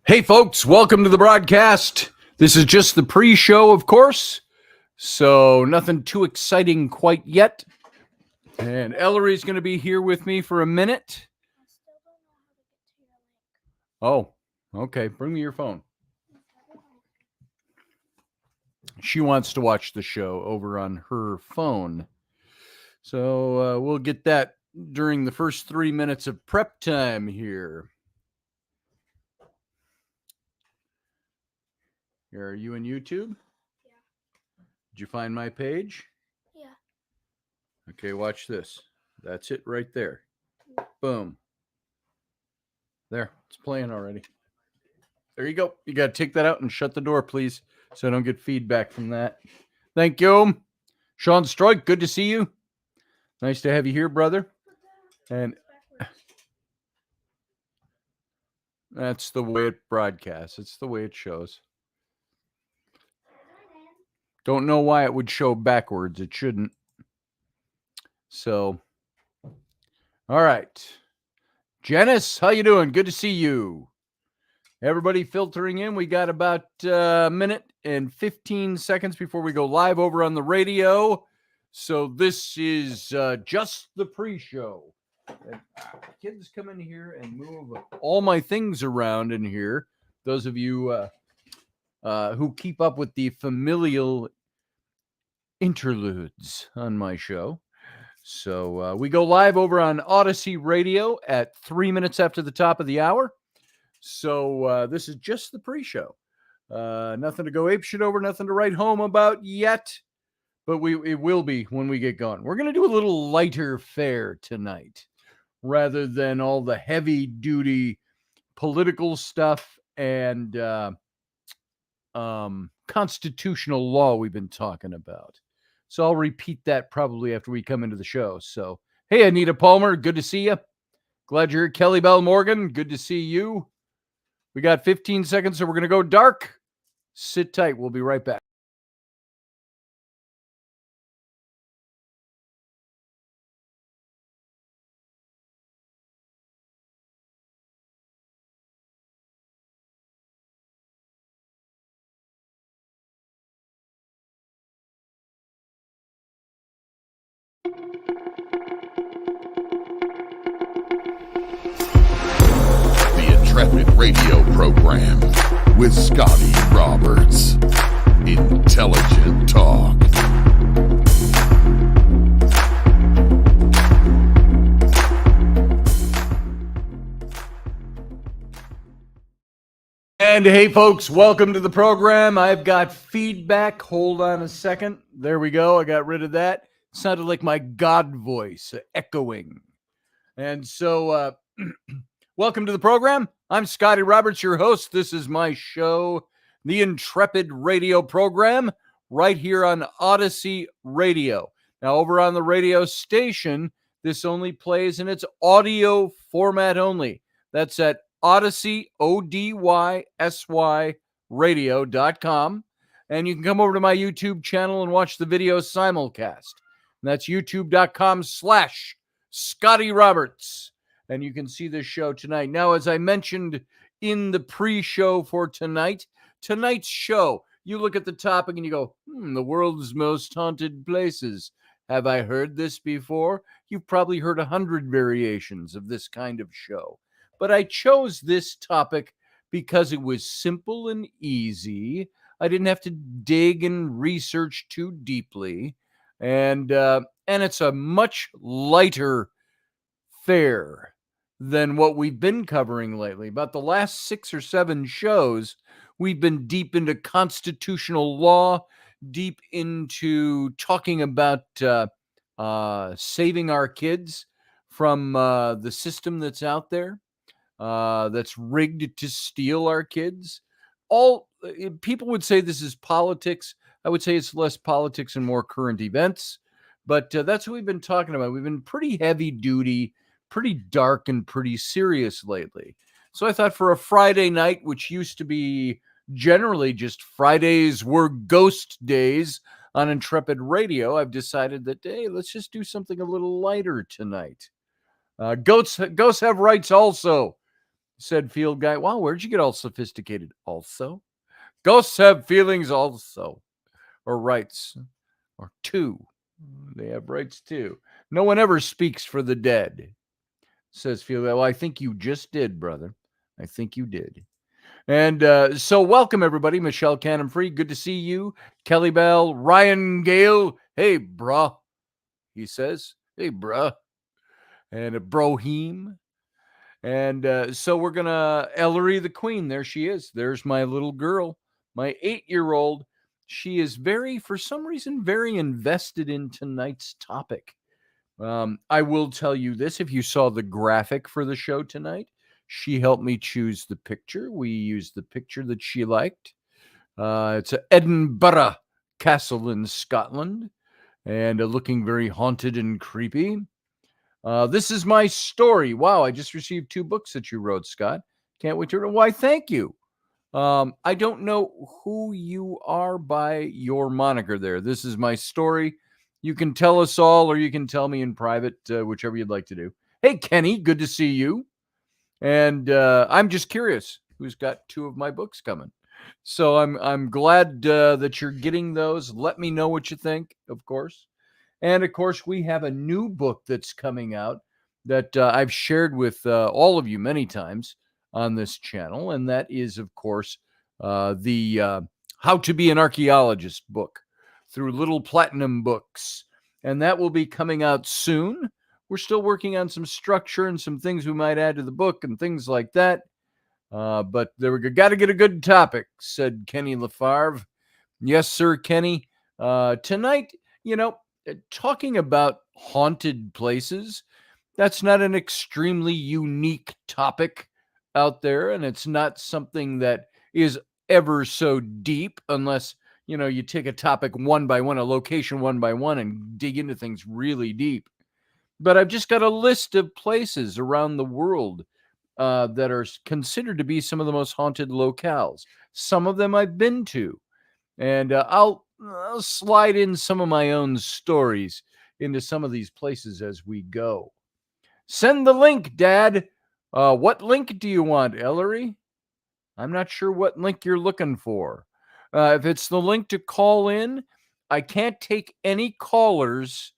Hey, folks, welcome to the broadcast. This is just the pre-show, of course, so nothing too exciting quite yet. And Ellery's going to be here with me for a minute. Oh, okay. Bring me your phone. She wants to watch the show over on her phone. So we'll get that during the first 3 minutes of prep time here. Are you in YouTube? Yeah. Did you find my page? Yeah. Okay, watch this. That's it right there. Boom. There, it's playing already. There you go. You got to take that out and shut the door, please, so I don't get feedback from that. Thank you. Sean Stroik, good to see you. Nice to have you here, brother. And that's the way it broadcasts. It's the way it shows. Don't know why it would show backwards. It shouldn't. So, all right. Janice, how you doing? Good to see you. Everybody filtering in. We got about a minute and 15 seconds before we go live over on the radio. So this is just the pre-show. Kids come in here and move all my things around in here. Those of you who keep up with the familial interludes on my show. So we go live over on Odyssey Radio at 3 minutes after the top of the hour. So this is just the pre-show. Nothing to go apeshit over, nothing to write home about yet, but it will be when we get going. We're going to do a little lighter fare tonight rather than all the heavy-duty political stuff and constitutional law we've been talking about. So I'll repeat that probably after we come into the show. So, hey, Anita Palmer, good to see you. Glad you're here. Kelly Bell Morgan, good to see you. We got 15 seconds, so we're going to go dark. Sit tight. We'll be right back. The Intrepid radio program with Scotty Roberts. Intelligent talk. And hey, folks, welcome to the program. I've got feedback. Hold on a second. There we go. I got rid of that. It sounded like my God voice echoing. And so, welcome to the program. I'm Scotty Roberts, your host. This is my show, the Intrepid radio program, right here on Odyssey Radio. Now, over on the radio station, this only plays in its audio format only. That's at Odyssey, ODYSY radio.com. And you can come over to my YouTube channel and watch the video simulcast. And that's youtube.com/Scotty Roberts. And you can see this show tonight. Now, as I mentioned in the pre-show for tonight's show, you look at the topic and you go, the world's most haunted places. Have I heard this before? You've probably heard 100 variations of this kind of show. But I chose this topic because it was simple and easy. I didn't have to dig and research too deeply. And it's a much lighter fare than what we've been covering lately. About the last 6 or 7 shows, we've been deep into constitutional law, deep into talking about saving our kids from the system that's out there, that's rigged to steal our kids. All people would say this is politics. I would say it's less politics and more current events. But that's what we've been talking about. We've been pretty heavy duty, pretty dark, and pretty serious lately. So I thought for a Friday night, which used to be generally just Fridays were ghost days on Intrepid Radio, I've decided that, hey, let's just do something a little lighter tonight. Ghosts have rights also. said Field Guy. Wow, where'd you get all sophisticated? Also, ghosts have feelings also, or rights, or too. They have rights too. No one ever speaks for the dead, says Field Guy. Well, I think you just did, brother. I think you did. And so welcome, everybody. Michelle Cannon Free, good to see you. Kelly Bell, Ryan Gale. Hey, bruh, he says. Hey, bruh. And Brohim. And so we're going to, Ellery the Queen, there she is. There's my little girl, my 8-year-old. She is for some reason, very invested in tonight's topic. I will tell you this, if you saw the graphic for the show tonight, she helped me choose the picture. We used the picture that she liked. It's an Edinburgh castle in Scotland, and looking very haunted and creepy. This is my story. Wow, I just received 2 books that you wrote, Scott. Can't wait to read. Why, thank you. I don't know who you are by your moniker there. This is my story. You can tell us all, or you can tell me in private, whichever you'd like to do. Hey, Kenny, good to see you. And I'm just curious who's got 2 of my books coming. So I'm glad that you're getting those. Let me know what you think, of course. And of course, we have a new book that's coming out that I've shared with all of you many times on this channel, and that is, of course, the How to Be an Archaeologist book through Little Platinum Books, and that will be coming out soon. We're still working on some structure and some things we might add to the book and things like that. But there we go. Got to get a good topic, said Kenny Lafarve. Yes, sir, Kenny. Tonight, talking about haunted places, that's not an extremely unique topic out there, and it's not something that is ever so deep unless, you take a topic one by one, a location one by one, and dig into things really deep. But I've just got a list of places around the world that are considered to be some of the most haunted locales. Some of them I've been to. And I'll slide in some of my own stories into some of these places as we go. Send the link, Dad. What link do you want, Ellery? I'm not sure what link you're looking for. If it's the link to call in, I can't take any callers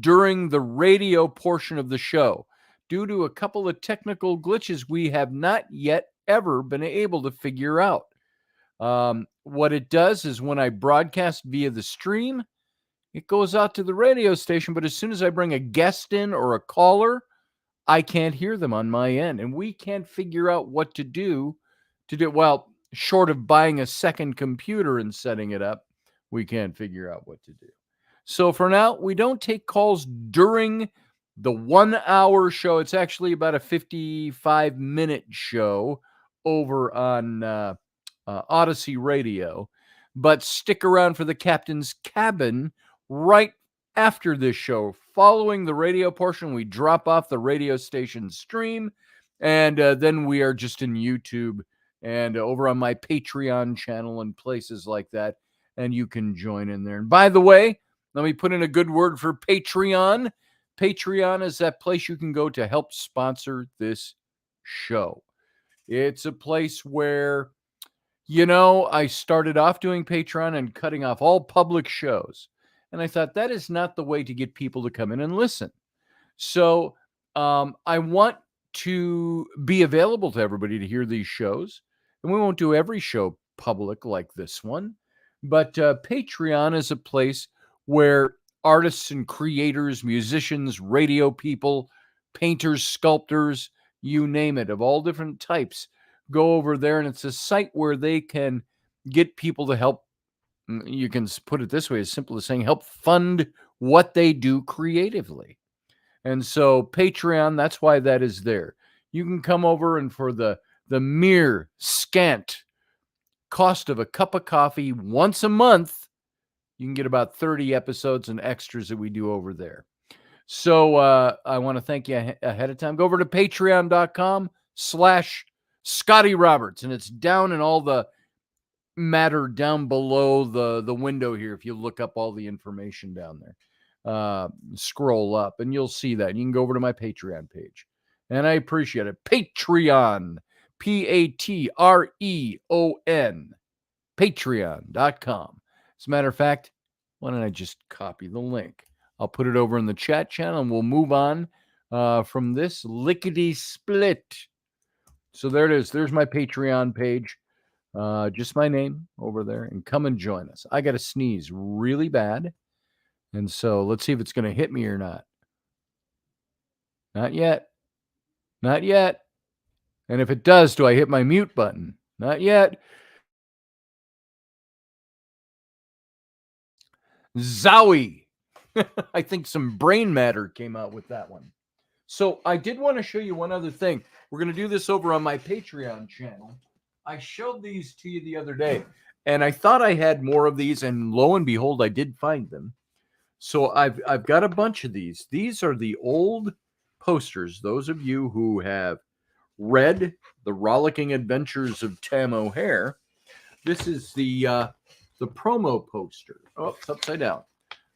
during the radio portion of the show. Due to a couple of technical glitches we have not yet ever been able to figure out. What it does is when I broadcast via the stream, it goes out to the radio station, but as soon as I bring a guest in or a caller, I can't hear them on my end, and we can't figure out what to do. Well, short of buying a second computer and setting it up, we can't figure out what to do. So for now, we don't take calls during the 1-hour show. It's actually about a 55-minute show over on Odyssey Radio, but stick around for the Captain's Cabin right after this show. Following the radio portion, we drop off the radio station stream, and then we are just in YouTube and over on my Patreon channel and places like that, and you can join in there. And by the way, let me put in a good word for Patreon. Patreon is that place you can go to help sponsor this show. It's a place where, I started off doing Patreon and cutting off all public shows. And I thought that is not the way to get people to come in and listen. So I want to be available to everybody to hear these shows. And we won't do every show public like this one. But Patreon is a place where artists and creators, musicians, radio people, painters, sculptors, you name it, of all different types, go over there. And it's a site where they can get people to help. You can put it this way, as simple as saying, help fund what they do creatively. And so Patreon, that's why that is there. You can come over, and for the mere scant cost of a cup of coffee once a month, you can get about 30 episodes and extras that we do over there. So I want to thank you ahead of time. Go over to patreon.com/Scotty Roberts, and it's down in all the matter down below the window here. If you look up all the information down there, scroll up and you'll see that. You can go over to my Patreon page, and I appreciate it. Patreon, Patreon. Patreon.com. As a matter of fact, why don't I just copy the link? I'll put it over in the chat channel and we'll move on from this lickety split. So there it is. There's my Patreon page. Just my name over there, and come and join us. I got to sneeze really bad. And so let's see if it's going to hit me or not. Not yet. Not yet. And if it does, do I hit my mute button? Not yet. Zowie. I think some brain matter came out with that one. So I did want to show you one other thing. We're going to do this over on my Patreon channel. I showed these to you the other day, and I thought I had more of these, and lo and behold, I did find them. So I've got a bunch of these. These are the old posters. Those of you who have read The Rollicking Adventures of Tam O'Hare, this is the promo poster. Oh, it's upside down.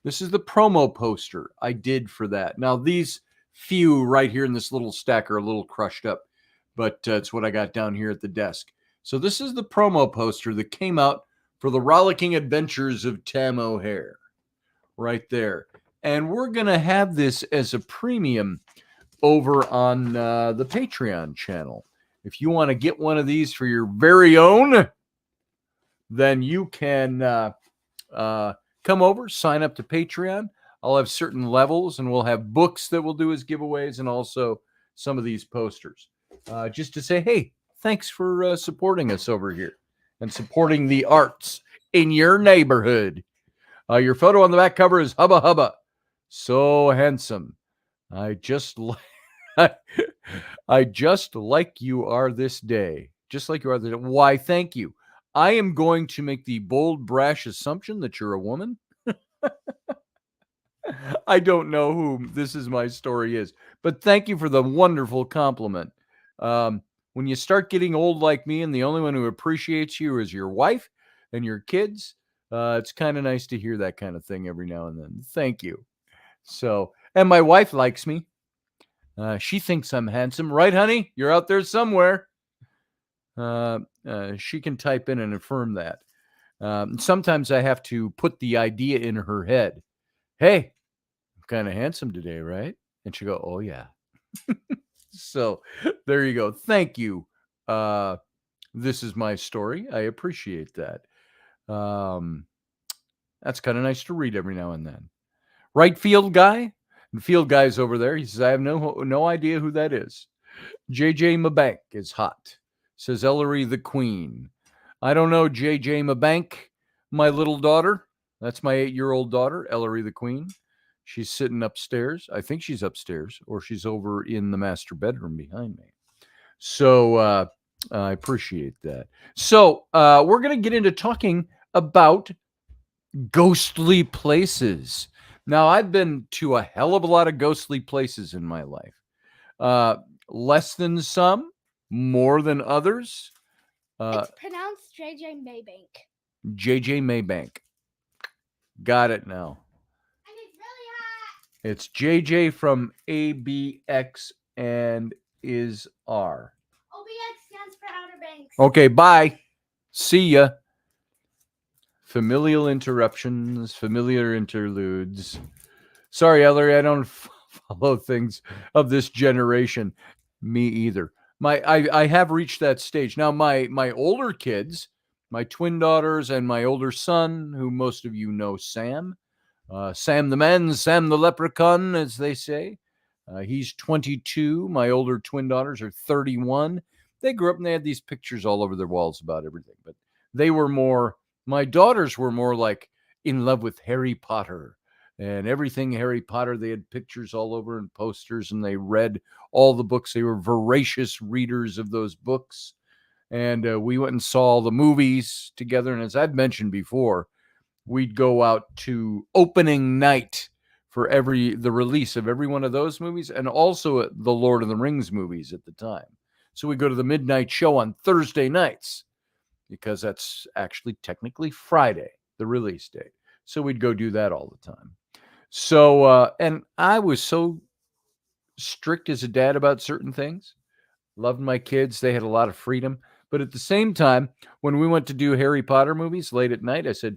This is the promo poster I did for that. Now, these few right here in this little stack are a little crushed up, but it's what I got down here at the desk. So this is the promo poster that came out for The Rollicking Adventures of Tam O'Hare right there. And we're going to have this as a premium over on the Patreon channel. If you want to get one of these for your very own, then you can come over, sign up to Patreon. I'll have certain levels, and we'll have books that we'll do as giveaways, and also some of these posters. Just to say, hey, thanks for supporting us over here and supporting the arts in your neighborhood. Your photo on the back cover is Hubba Hubba. So handsome. I just like you are this day. Just like you are today. Why, thank you. I am going to make the bold, brash assumption that you're a woman. I don't know who This Is My Story is, but thank you for the wonderful compliment. When you start getting old like me and the only one who appreciates you is your wife and your kids, it's kind of nice to hear that kind of thing every now and then. Thank you. So, and my wife likes me. She thinks I'm handsome. Right, honey? You're out there somewhere. She can type in and affirm that. Sometimes I have to put the idea in her head. Hey, I'm kind of handsome today, right? And she go, oh, yeah. So there you go. Thank you. This is my story. I appreciate that. That's kind of nice to read every now and then. Right field guy? And field guy's over there. He says, I have no idea who that is. JJ Mabank is hot. Says Ellery the Queen. I don't know JJ Mabank, my little daughter. That's my 8-year-old daughter, Ellery the Queen. She's sitting upstairs. I think she's upstairs, or she's over in the master bedroom behind me. So I appreciate that. So we're going to get into talking about ghostly places. Now, I've been to a hell of a lot of ghostly places in my life. Less than some, more than others. It's pronounced JJ Maybank. JJ Maybank. Got it now. And it's really hot. It's JJ from ABX and is R. OBX stands for Outer Banks. Okay, bye. See ya. Familial interruptions, familiar interludes. Sorry, Ellery, I don't follow things of this generation. Me either. I have reached that stage. Now, my older kids, my twin daughters and my older son, who most of you know, Sam the man, Sam the leprechaun, as they say. He's 22. My older twin daughters are 31. They grew up and they had these pictures all over their walls about everything. But they were more, my daughters were more like in love with Harry Potter and everything Harry Potter. They had pictures all over and posters, and they read all the books. They were voracious readers of those books. And we went and saw the movies together. And as I've mentioned before, we'd go out to opening night for the release of every one of those movies, and also the Lord of the Rings movies at the time. So we go to the midnight show on Thursday nights, because that's actually technically Friday, the release date. So we'd go do that all the time. So, and I was so strict as a dad about certain things. Loved my kids. They had a lot of freedom. But at the same time, when we went to do Harry Potter movies late at night, I said,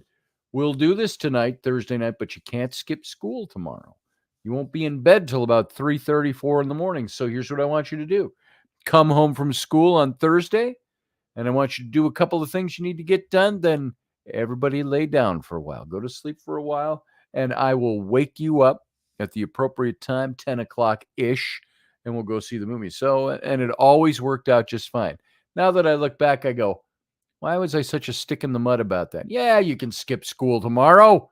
we'll do this tonight, Thursday night, but you can't skip school tomorrow. You won't be in bed till about 3:30, 4 in the morning. So here's what I want you to do. Come home from school on Thursday, and I want you to do a couple of things you need to get done. Then everybody lay down for a while. Go to sleep for a while, and I will wake you up at the appropriate time, 10 o'clock-ish, and we'll go see the movie. So, and it always worked out just fine. Now that I look back, I go, why was I such a stick in the mud about that? Yeah, you can skip school tomorrow.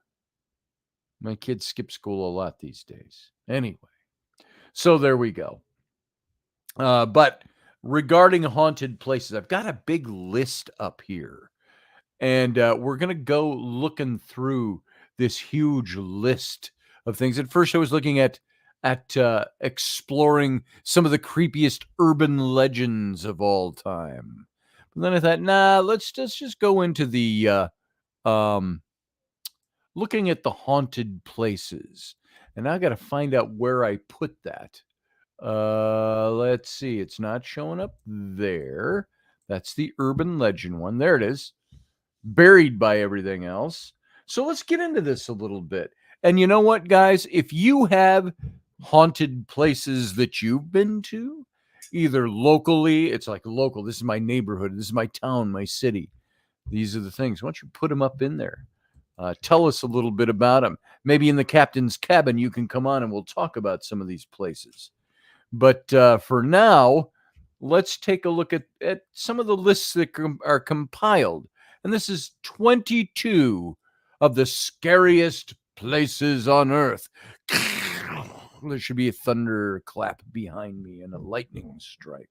My kids skip school a lot these days. Anyway, so there we go. But regarding haunted places, I've got a big list up here. And we're going to go looking through this huge list of things. At first, I was looking at exploring some of the creepiest urban legends of all time. But then I thought, nah, let's just go into the looking at the haunted places. And now I got to find out where I put that. Let's see. It's not showing up there. That's the urban legend one. There it is. Buried by everything else. So let's get into this a little bit. And you know what, guys? If you have haunted places that you've been to, either locally, it's like local, this is my neighborhood, this is my town, my city. These are the things. Why don't you put them up in there? Tell us a little bit about them. Maybe in the captain's cabin, you can come on and we'll talk about some of these places. But for now, let's take a look at some of the lists that are compiled. And this is 22 of the scariest places on Earth. There should be a thunderclap behind me and a lightning strike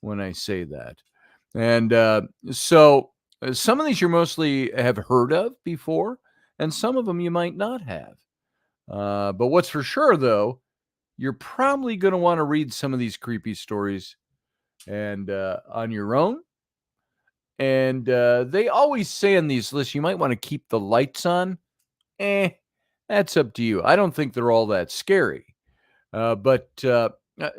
when I say that. And so some of these you mostly have heard of before, and some of them you might not have. But what's for sure, though, you're probably going to want to read some of these creepy stories and on your own. And they always say in these lists, you might want to keep the lights on. That's up to you. I don't think they're all that scary. But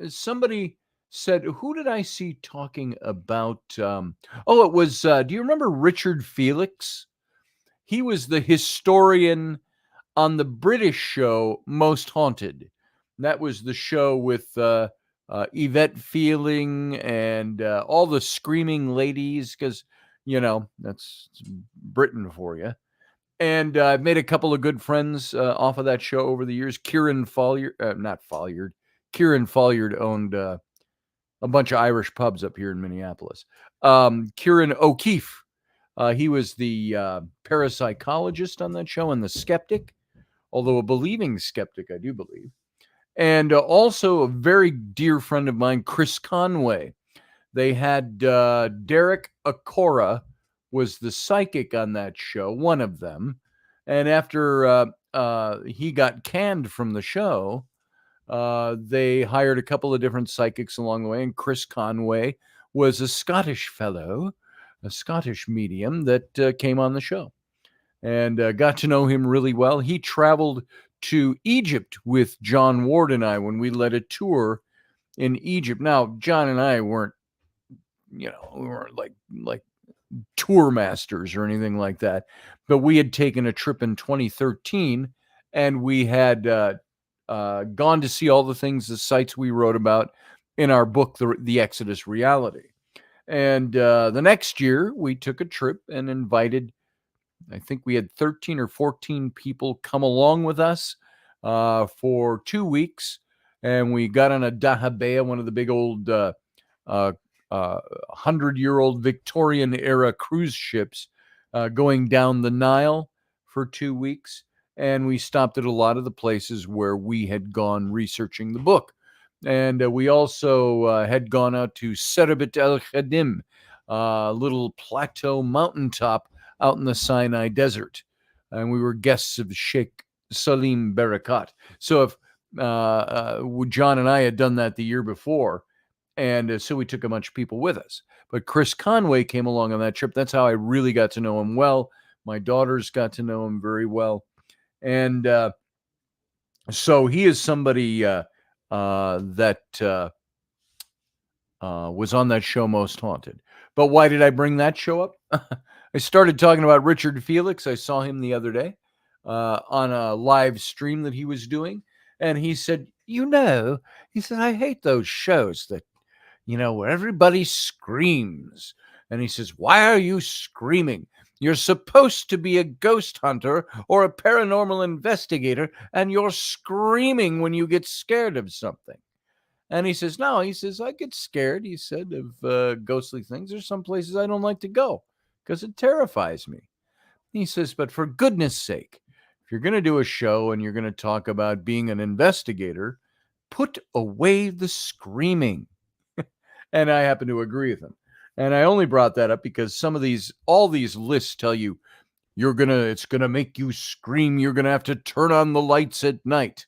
somebody said, who did I see talking about? It was, do you remember Richard Felix? He was the historian on the British show Most Haunted. That was the show with Yvette Fielding and all the screaming ladies, because, you know, that's Britain for you. And I've made a couple of good friends off of that show over the years. Kieran Folliard owned a bunch of Irish pubs up here in Minneapolis. Kieran O'Keefe, he was the parapsychologist on that show and the skeptic, although a believing skeptic, I do believe. And also a very dear friend of mine, Chris Conway. They had Derek Acora was the psychic on that show, one of them. And after he got canned from the show, they hired a couple of different psychics along the way. And Chris Conway was a Scottish fellow, a Scottish medium that came on the show. And got to know him really well. He traveled to Egypt with John Ward and I when we led a tour in Egypt. Now, John and I weren't, we weren't like tour masters or anything like that, but we had taken a trip in 2013 and we had gone to see all the things, the sites we wrote about in our book, The Exodus Reality. And the next year we took a trip and invited, I think we had 13 or 14 people come along with us for 2 weeks. And we got on a dahabeah, one of the big old 100-year-old Victorian era cruise ships going down the Nile for 2 weeks. And we stopped at a lot of the places where we had gone researching the book. And we also had gone out to Serabit El Khadim, little plateau mountaintop out in the Sinai Desert. And we were guests of Sheikh Salim Barakat. So if John and I had done that the year before, and so we took a bunch of people with us. But Chris Conway came along on that trip. That's how I really got to know him well. My daughters got to know him very well. And so he is somebody that was on that show, Most Haunted. But why did I bring that show up? I started talking about Richard Felix. I saw him the other day on a live stream that he was doing. And he said, he said, I hate those shows that, where everybody screams. And he says, why are you screaming? You're supposed to be a ghost hunter or a paranormal investigator, and you're screaming when you get scared of something. And he says, no, he says, I get scared, he said, of ghostly things. There's some places I don't like to go because it terrifies me. He says, but for goodness sake, if you're going to do a show and you're going to talk about being an investigator, put away the screaming. And I happen to agree with him. And I only brought that up because all these lists tell you it's going to make you scream. You're going to have to turn on the lights at night.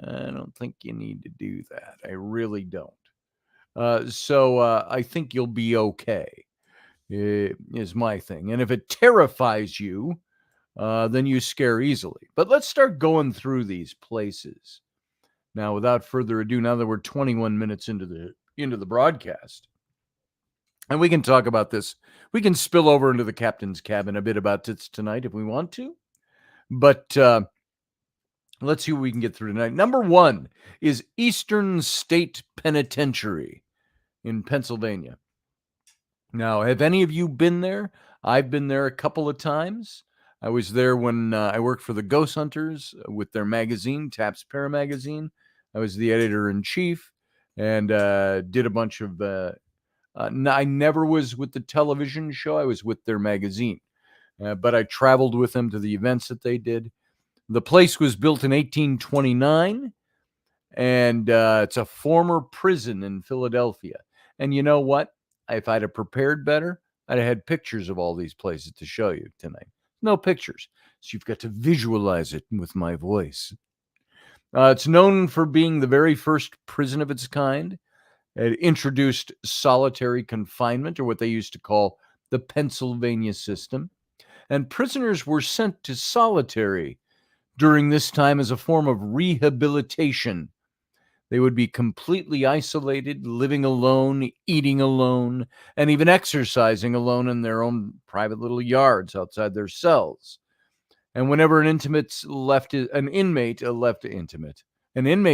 I don't think you need to do that. I really don't. So I think you'll be okay, is my thing. And if it terrifies you, then you scare easily. But let's start going through these places. Now, without further ado, now that we're 21 minutes into the broadcast, and we can talk about this. We can spill over into the captain's cabin a bit about this tonight if we want to. But let's see what we can get through tonight. Number 1 is Eastern State Penitentiary in Pennsylvania. Now, have any of you been there? I've been there a couple of times. I was there when I worked for the Ghost Hunters with their magazine, Taps Para Magazine. I was the editor-in-chief and did a bunch of... I never was with the television show. I was with their magazine. But I traveled with them to the events that they did. The place was built in 1829, and it's a former prison in Philadelphia. And you know what? If I'd have prepared better, I'd have had pictures of all these places to show you tonight. No pictures, so you've got to visualize it with my voice. It's known for being the very first prison of its kind. It introduced solitary confinement, or what they used to call the Pennsylvania system. And prisoners were sent to solitary during this time as a form of rehabilitation. They would be completely isolated, living alone, eating alone, and even exercising alone in their own private little yards outside their cells. And whenever an inmate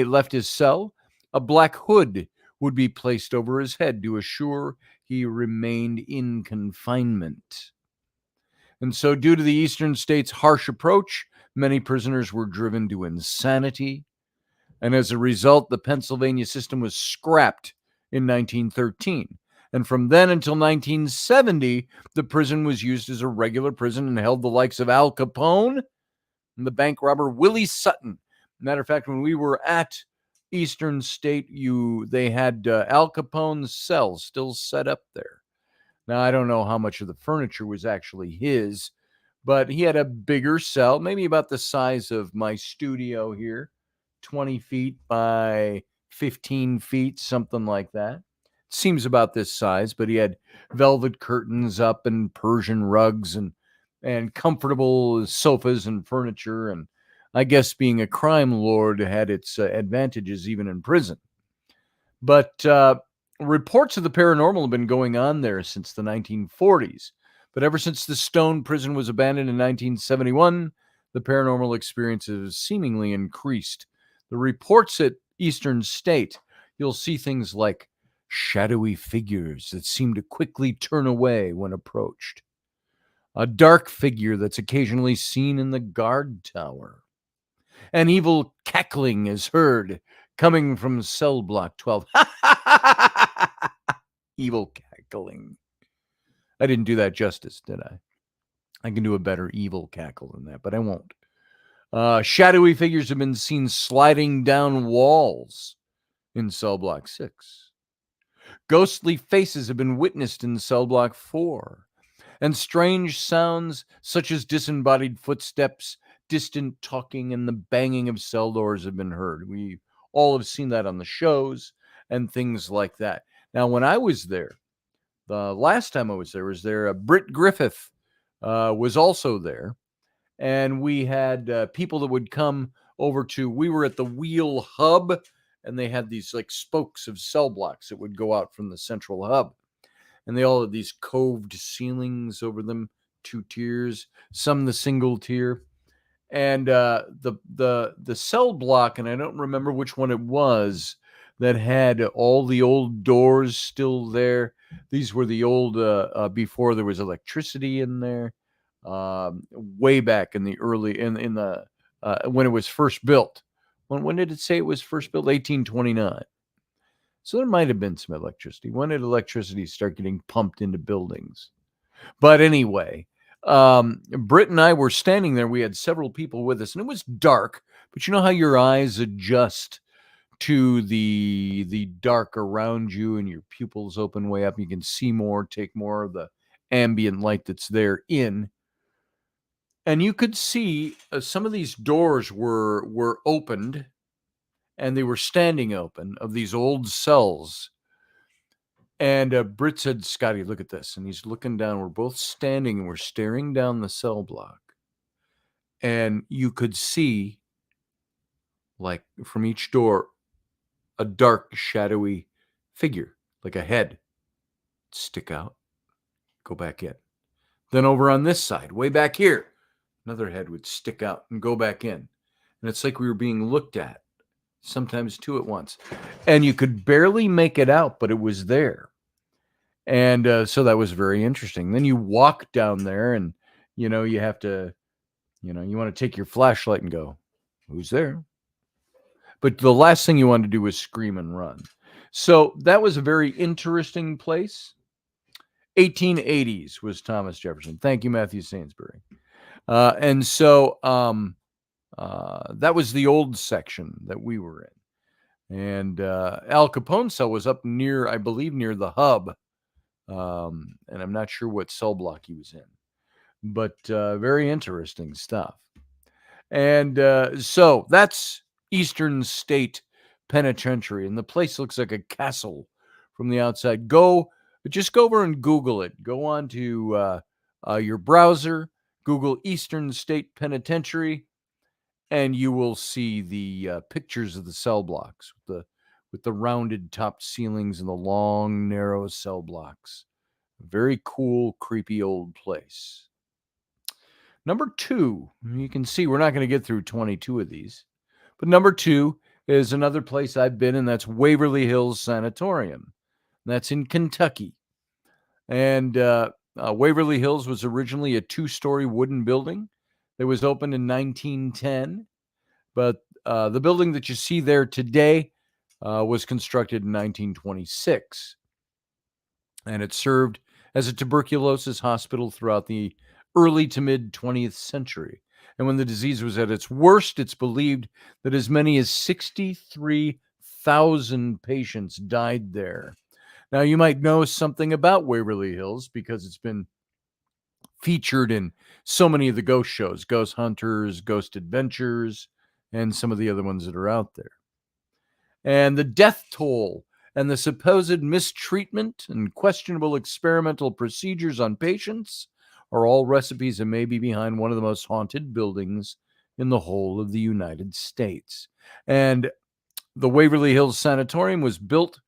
left his cell, a black hood would be placed over his head to assure he remained in confinement. And so, due to the Eastern states' harsh approach, many prisoners were driven to insanity. And as a result, the Pennsylvania system was scrapped in 1913. And from then until 1970, the prison was used as a regular prison and held the likes of Al Capone and the bank robber Willie Sutton. Matter of fact, when we were at Eastern State, they had Al Capone's cell still set up there. Now, I don't know how much of the furniture was actually his, but he had a bigger cell, maybe about the size of my studio here, 20 feet by 15 feet, something like that. Seems about this size, but he had velvet curtains up and Persian rugs and comfortable sofas and furniture. And I guess being a crime lord had its advantages even in prison. But reports of the paranormal have been going on there since the 1940s. But ever since the Stone Prison was abandoned in 1971, the paranormal experiences seemingly increased. The reports at Eastern State, you'll see things like shadowy figures that seem to quickly turn away when approached. A dark figure that's occasionally seen in the guard tower. An evil cackling is heard coming from cell block 12. Evil cackling. I didn't do that justice, did I? I can do a better evil cackle than that, but I won't. Shadowy figures have been seen sliding down walls in cell block 6. Ghostly faces have been witnessed in cell block 4. And strange sounds such as disembodied footsteps, distant talking, and the banging of cell doors have been heard. We all have seen that on the shows and things like that. Now, when I was there, the last time I was there, Britt Griffith was also there. And we had people that would come over we were at the Wheel Hub, and they had these like spokes of cell blocks that would go out from the central hub, and they all had these coved ceilings over them, 2 tiers, some the single tier, and the cell block, and I don't remember which one it was that had all the old doors still there. These were the old before there was electricity in there, way back in the early in the when it was first built. When did it say it was first built? 1829. So there might have been some electricity. When did electricity start getting pumped into buildings? But anyway, Britt and I were standing there. We had several people with us, and it was dark. But you know how your eyes adjust to the dark around you, and your pupils open way up. You can see more, take more of the ambient light that's there in. And you could see some of these doors were opened, and they were standing open, of these old cells. And Britt said, "Scotty, look at this." And he's looking down. We're both standing, and we're staring down the cell block. And you could see, like from each door, a dark, shadowy figure, like a head, stick out, go back in. Then over on this side, way back here, another head would stick out and go back in. And it's like we were being looked at, sometimes two at once. And you could barely make it out, but it was there. And so that was very interesting. Then you walk down there, and, you have to, you want to take your flashlight and go, who's there? But the last thing you want to do is scream and run. So that was a very interesting place. 1880s was Thomas Jefferson. Thank you, Matthew Sainsbury. And so that was the old section that we were in. And Al Capone's cell was up near, I believe, near the hub. And I'm not sure what cell block he was in. But very interesting stuff. And so that's Eastern State Penitentiary. And the place looks like a castle from the outside. Just go over and Google it. Go on to your browser, Google Eastern State Penitentiary, and you will see the pictures of the cell blocks with the rounded top ceilings and the long, narrow cell blocks. Very cool, creepy old place. Number 2, you can see we're not going to get through 22 of these, but number 2 is another place I've been, and that's Waverly Hills Sanatorium. That's in Kentucky. And Waverly Hills was originally a 2-story wooden building that was opened in 1910. But the building that you see there today was constructed in 1926. And it served as a tuberculosis hospital throughout the early to mid 20th century. And when the disease was at its worst, it's believed that as many as 63,000 patients died there. Now, you might know something about Waverly Hills because it's been featured in so many of the ghost shows, Ghost Hunters, Ghost Adventures, and some of the other ones that are out there. And the death toll and the supposed mistreatment and questionable experimental procedures on patients are all recipes that may be behind one of the most haunted buildings in the whole of the United States. And the Waverly Hills Sanatorium has built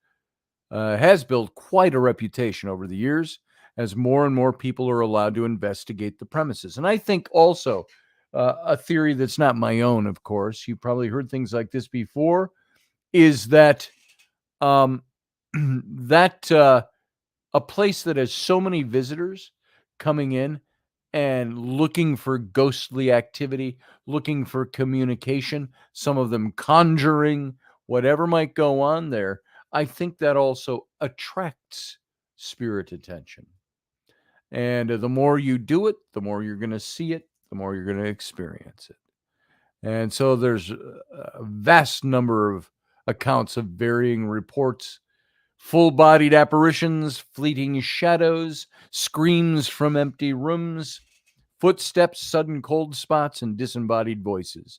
quite a reputation over the years as more and more people are allowed to investigate the premises. And I think also a theory that's not my own, of course, you've probably heard things like this before, is that a place that has so many visitors coming in and looking for ghostly activity, looking for communication, some of them conjuring, whatever might go on there, I think that also attracts spirit attention. And the more you do it, the more you're going to see it, the more you're going to experience it. And so there's a vast number of accounts of varying reports: full-bodied apparitions, fleeting shadows, screams from empty rooms, footsteps, sudden cold spots, and disembodied voices.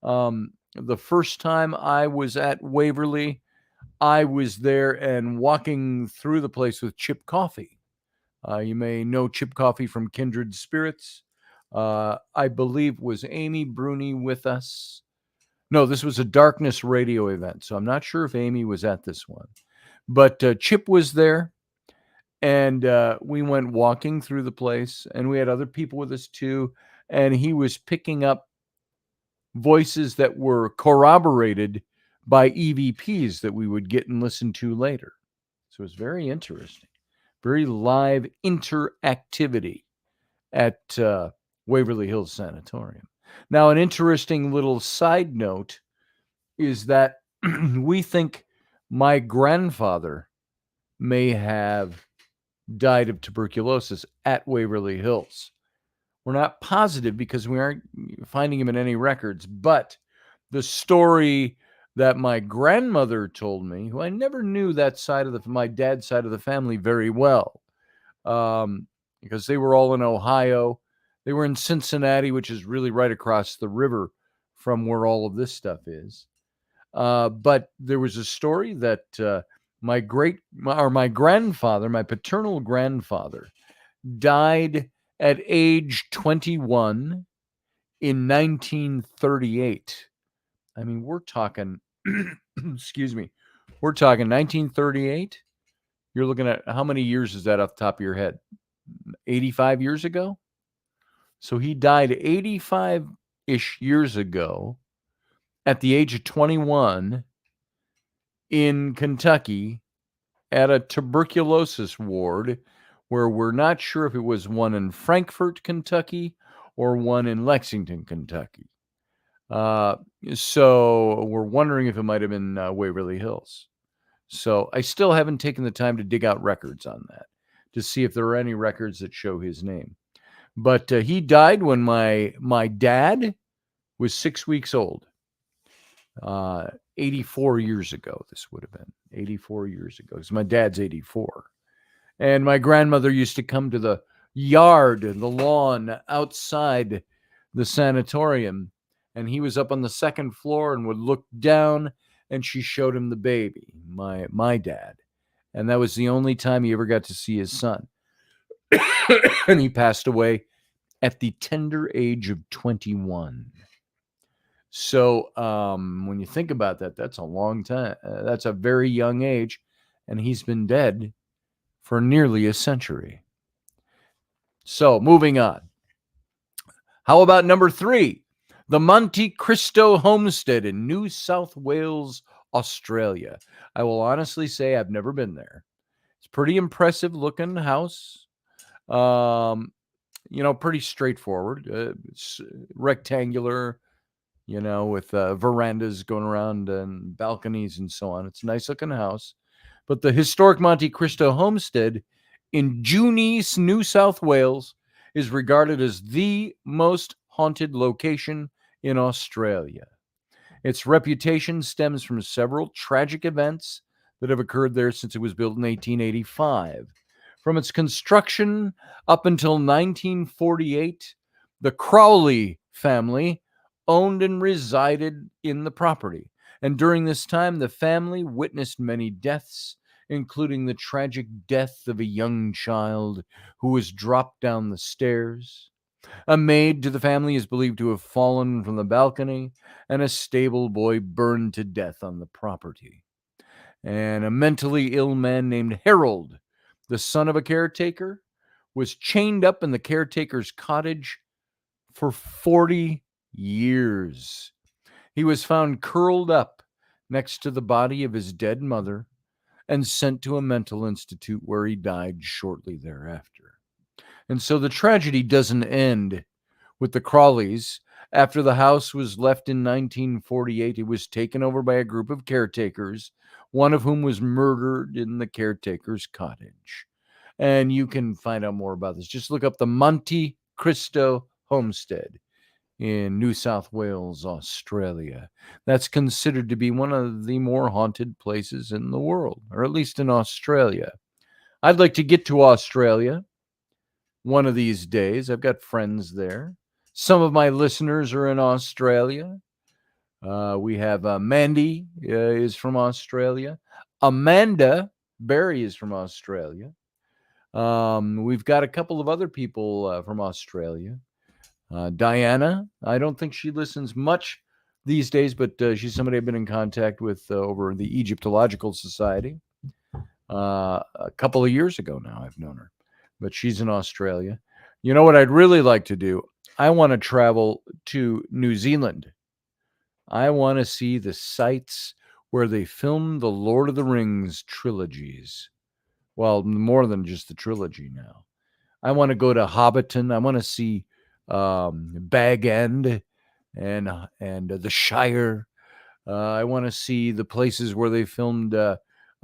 The first time I was at Waverly, I was there and walking through the place with Chip Coffey. You may know Chip Coffey from Kindred Spirits. I believe was Amy Bruni with us. No, this was a darkness radio event, so I'm not sure if Amy was at this one. But Chip was there, and we went walking through the place, and we had other people with us too, and he was picking up voices that were corroborated by EVPs that we would get and listen to later. So it was very interesting. Very live interactivity at Waverly Hills Sanatorium. Now, an interesting little side note is that we think my grandfather may have died of tuberculosis at Waverly Hills. We're not positive because we aren't finding him in any records, but the story that my grandmother told me, who I never knew that side of my dad's side of the family very well, because they were all in Ohio. They were in Cincinnati, which is really right across the river from where all of this stuff is. But there was a story that my grandfather, my paternal grandfather, died at age 21 in 1938. I mean, we're talking, excuse me, we're talking 1938. You're looking at how many years is that off the top of your head? 85 years ago? So he died 85-ish years ago at the age of 21 in Kentucky at a tuberculosis ward where we're not sure if it was one in Frankfort, Kentucky, or one in Lexington, Kentucky. So we're wondering if it might have been Waverly Hills. So I still haven't taken the time to dig out records on that to see if there are any records that show his name. But he died when my dad was 6 weeks old. 84 years ago, this would have been 84 years ago, because my dad's 84. And my grandmother used to come to the yard, the lawn outside the sanatorium, and he was up on the second floor and would look down, and she showed him the baby, my dad. And that was the only time he ever got to see his son. And he passed away at the tender age of 21. So when you think about that, that's a long time. That's a very young age, and he's been dead for nearly a century. So moving on. How about number 3? The Monte Cristo Homestead in New South Wales, Australia. I will honestly say I've never been there. It's a pretty impressive looking house. Pretty straightforward. It's rectangular, with verandas going around and balconies and so on. It's a nice looking house. But the historic Monte Cristo Homestead in Junice, New South Wales, is regarded as the most haunted location in Australia. Its reputation stems from several tragic events that have occurred there since it was built in 1885. From its construction up until 1948, the Crowley family owned and resided in the property. And during this time, the family witnessed many deaths, including the tragic death of a young child who was dropped down the stairs. A maid to the family is believed to have fallen from the balcony, and a stable boy burned to death on the property. And a mentally ill man named Harold, the son of a caretaker, was chained up in the caretaker's cottage for 40 years. He was found curled up next to the body of his dead mother and sent to a mental institute where he died shortly thereafter. And so the tragedy doesn't end with the Crawleys. After the house was left in 1948, it was taken over by a group of caretakers, one of whom was murdered in the caretaker's cottage. And you can find out more about this. Just look up the Monte Cristo Homestead in New South Wales, Australia. That's considered to be one of the more haunted places in the world, or at least in Australia. I'd like to get to Australia one of these days. I've got friends there. Some of my listeners are in Australia. We have Mandy is from Australia. Amanda Barry is from Australia. We've got a couple of other people from Australia. Diana, I don't think she listens much these days, but she's somebody I've been in contact with over the Egyptological Society. A couple of years ago now, I've known her, but she's in Australia. You know what I'd really like to do? I want to travel to New Zealand. I want to see the sites where they filmed the Lord of the Rings trilogies. Well, more than just the trilogy now. I want to go to Hobbiton. I want to see Bag End and the Shire. I want to see the places where they filmed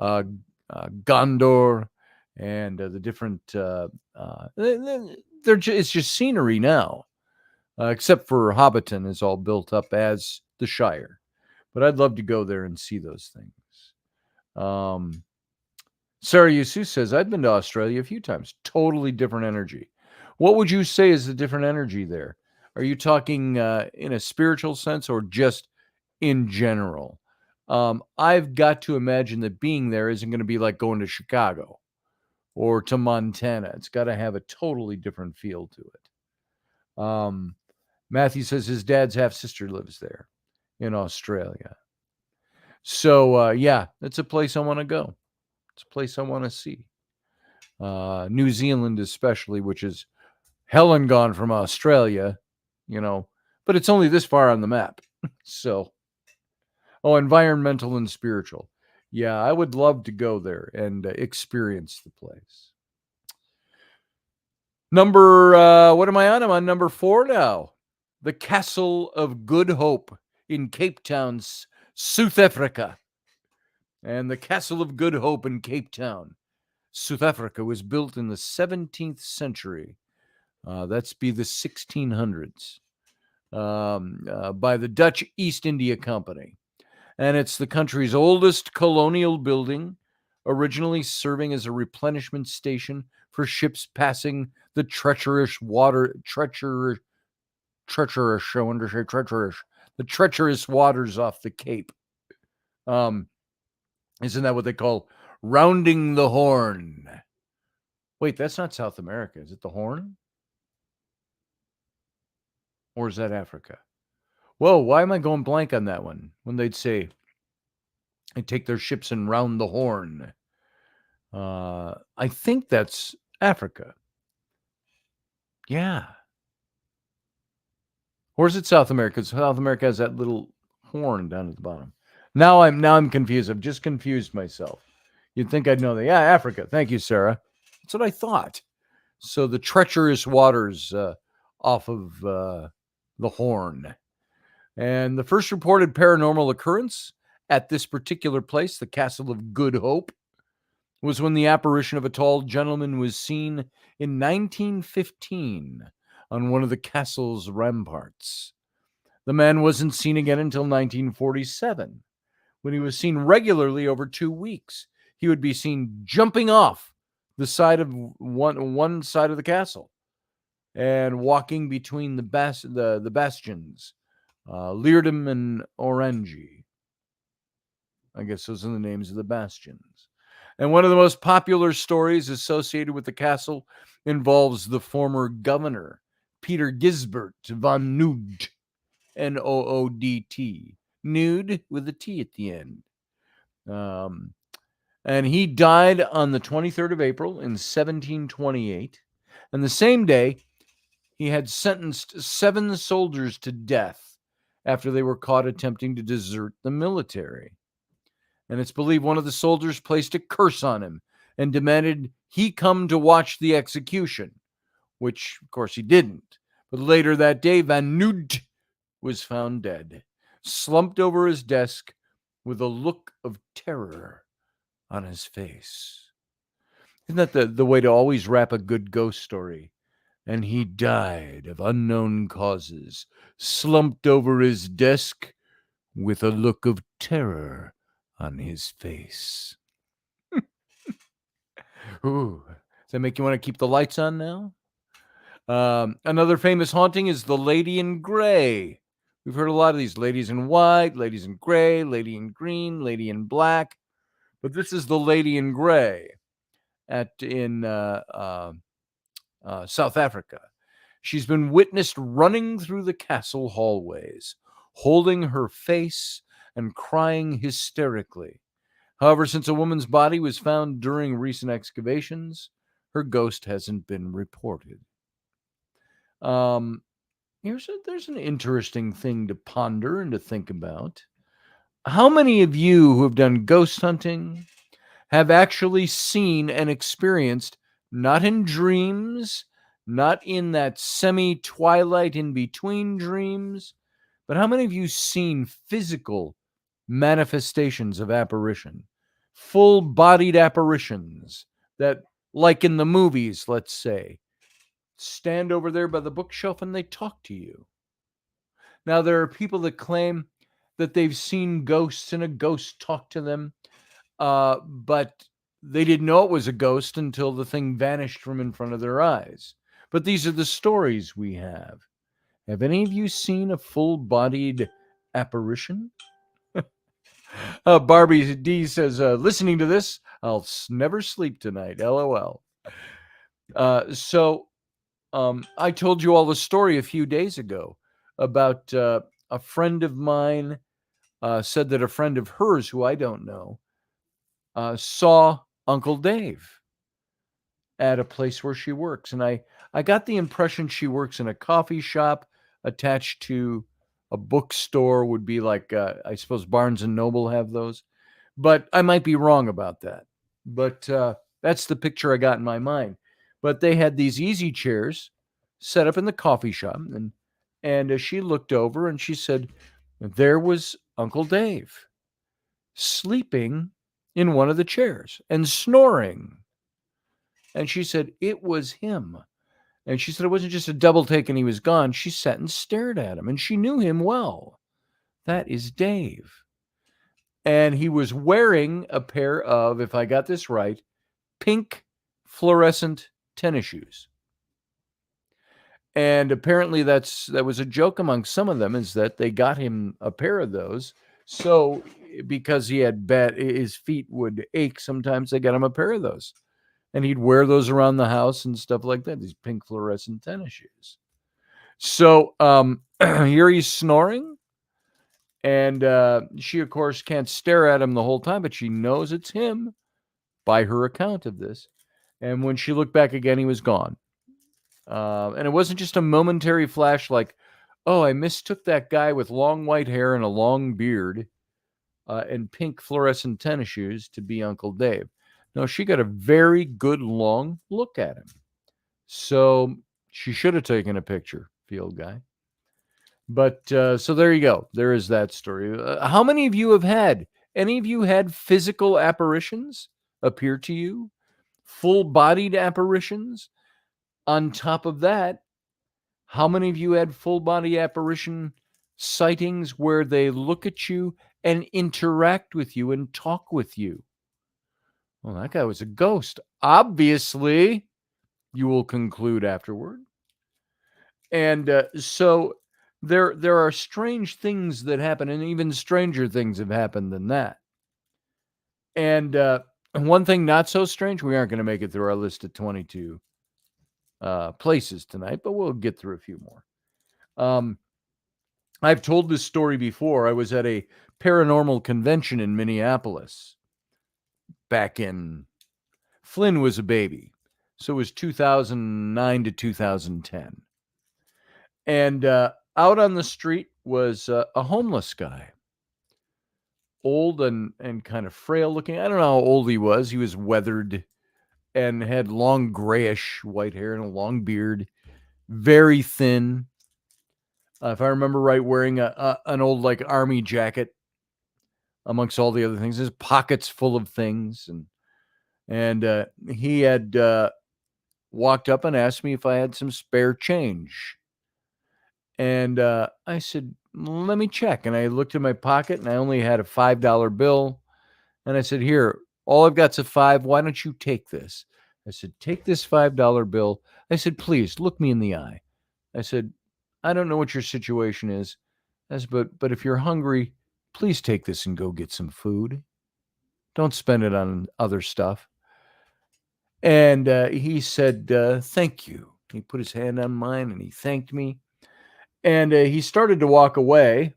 Gondor and the different. It's just scenery now, except for Hobbiton is all built up as the Shire. But I'd love to go there and see those things. Sarah Yusu says, I've been to Australia a few times. Totally different energy. What would you say is the different energy there? Are you talking in a spiritual sense or just in general? I've got to imagine that being there isn't going to be like going to Chicago or to Montana. It's got to have a totally different feel to it. Matthew says his dad's half-sister lives there in Australia. So, yeah, it's a place I want to go. It's a place I want to see. New Zealand especially, which is hell and gone from Australia, but it's only this far on the map. So, environmental and spiritual. Yeah, I would love to go there and experience the place. What am I on? I'm on number 4 now. The Castle of Good Hope in Cape Town, South Africa. And the Castle of Good Hope in Cape Town, South Africa, was built in the 17th century. That's be the 1600s. By the Dutch East India Company. And it's the country's oldest colonial building, originally serving as a replenishment station for ships passing the treacherous waters off the Cape. Isn't that what they call rounding the Horn? Wait, that's not South America. Is it the Horn? Or is that Africa? Whoa, why am I going blank on that one? When they'd say, they take their ships and round the Horn. I think that's Africa. Yeah. Or is it South America? South America has that little horn down at the bottom. Now I'm confused. I've just confused myself. You'd think I'd know that. Yeah, Africa. Thank you, Sarah. That's what I thought. So the treacherous waters off of the Horn. And the first reported paranormal occurrence at this particular place, the Castle of Good Hope, was when the apparition of a tall gentleman was seen in 1915 on one of the castle's ramparts. The man wasn't seen again until 1947, when he was seen regularly over 2 weeks. He would be seen jumping off the side of one side of the castle and walking between the bastions, Leerdam and Orangi. I guess those are the names of the bastions. And one of the most popular stories associated with the castle involves the former governor, Peter Gisbert van Nood, Noodt, Nude with a T at the end. And he died on the 23rd of April in 1728. And the same day, he had sentenced 7 soldiers to death after they were caught attempting to desert the military. And it's believed one of the soldiers placed a curse on him and demanded he come to watch the execution, which, of course, he didn't. But later that day, Van Nood was found dead, slumped over his desk with a look of terror on his face. Isn't that the way to always wrap a good ghost story? And he died of unknown causes, slumped over his desk with a look of terror on his face. Ooh, does that make you want to keep the lights on now? Another famous haunting is the Lady in Gray. We've heard a lot of these: ladies in white, ladies in gray, lady in green, lady in black. But this is the Lady in Gray in South Africa. She's been witnessed running through the castle hallways, holding her face and crying hysterically. However, since a woman's body was found during recent excavations, her ghost hasn't been reported. There's an interesting thing to ponder and to think about. How many of you who have done ghost hunting have actually seen and experienced, not in dreams, not in that semi-twilight in between dreams, but how many of you seen physical manifestations of apparition, full-bodied apparitions that, like in the movies, let's say, stand over there by the bookshelf and they talk to you? Now, there are people that claim that they've seen ghosts and a ghost talk to them, but they didn't know it was a ghost until the thing vanished from in front of their eyes. But these are the stories we have. Have any of you seen a full-bodied apparition? Barbie D says, listening to this, I'll never sleep tonight. LOL. I told you all the story a few days ago about a friend of mine said that a friend of hers, who I don't know, saw Uncle Dave at a place where she works. And I got the impression she works in a coffee shop attached to a bookstore, would be like, I suppose Barnes and Noble have those. But I might be wrong about that. But that's the picture I got in my mind. But they had these easy chairs set up in the coffee shop. And she looked over and she said, there was Uncle Dave sleeping in one of the chairs and snoring. And she said, it was him. And she said, it wasn't just a double take and he was gone. She sat and stared at him, and she knew him well. That is Dave. And he was wearing a pair of, if I got this right, pink fluorescent tennis shoes. And apparently that was a joke among some of them, is that they got him a pair of those. So because he had his feet would ache sometimes, they got him a pair of those. And he'd wear those around the house and stuff like that, these pink fluorescent tennis shoes. So here he's snoring. And she, of course, can't stare at him the whole time, but she knows it's him by her account of this. And when she looked back again, he was gone. And it wasn't just a momentary flash like, oh, I mistook that guy with long white hair and a long beard and pink fluorescent tennis shoes to be Uncle Dave. No, she got a very good long look at him. So she should have taken a picture, field guy. But so there you go. There is that story. How many of you have had, any of you had physical apparitions appear to you? Full-bodied apparitions? On top of that, how many of you had full-body apparition sightings where they look at you and interact with you and talk with you? Well, that guy was a ghost. Obviously, you will conclude afterward. And so there are strange things that happen, and even stranger things have happened than that. And one thing not so strange, we aren't going to make it through our list of 22 places tonight, but we'll get through a few more. I've told this story before. I was at a paranormal convention in Minneapolis back in, Flynn was a baby. So it was 2009 to 2010. And out on the street was a homeless guy. Old and kind of frail looking. I don't know how old he was. He was weathered and had long grayish white hair and a long beard. Very thin. If I remember right, wearing an old like army jacket amongst all the other things. His pockets full of things. And he had walked up and asked me if I had some spare change. And I said, let me check. And I looked in my pocket and I only had a $5 bill. And I said, here, all I've got's a $5. Why don't you take this? I said, take this $5 bill. I said, please look me in the eye. I said, I don't know what your situation is. I said, but if you're hungry, please take this and go get some food. Don't spend it on other stuff. And he said, thank you. He put his hand on mine and he thanked me. And he started to walk away.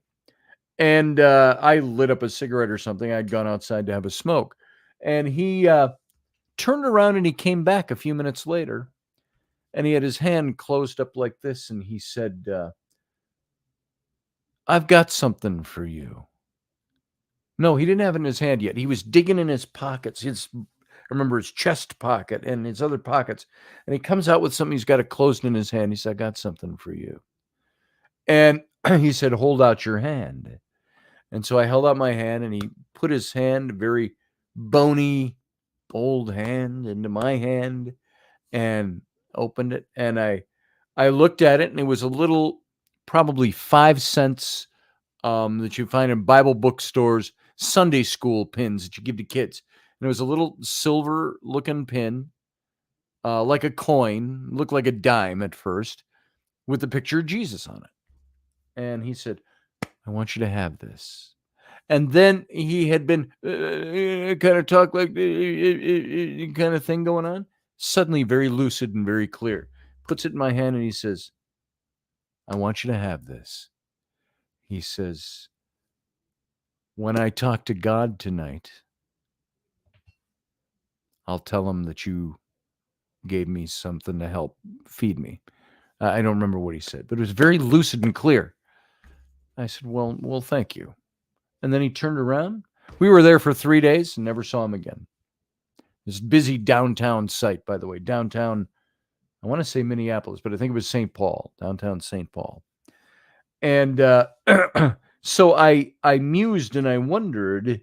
And I lit up a cigarette or something. I'd gone outside to have a smoke. And he turned around and he came back a few minutes later. And he had his hand closed up like this. And he said, I've got something for you. No, he didn't have it in his hand yet. He was digging in his pockets. I remember his chest pocket and his other pockets. And he comes out with something he's got it closed in his hand. He said, I got something for you. And he said, hold out your hand. And so I held out my hand and he put his hand, very bony, old hand, into my hand and opened it. And I looked at it and it was a little, probably 5 cents that you find in Bible bookstores, Sunday school pins that you give to kids. And it was a little silver looking pin, like a coin, looked like a dime at first, with the picture of Jesus on it. And he said, I want you to have this. And then he had been kind of talk like kind of thing going on. Suddenly very lucid and very clear. Puts it in my hand and he says, I want you to have this. He says, when I talk to God tonight, I'll tell him that you gave me something to help feed me. I don't remember what he said, but it was very lucid and clear. I said, well, thank you. And then he turned around. We were there for 3 days and never saw him again. This busy downtown site, by the way, downtown, I want to say Minneapolis, but I think it was St. Paul, downtown St. Paul. And so I mused and I wondered,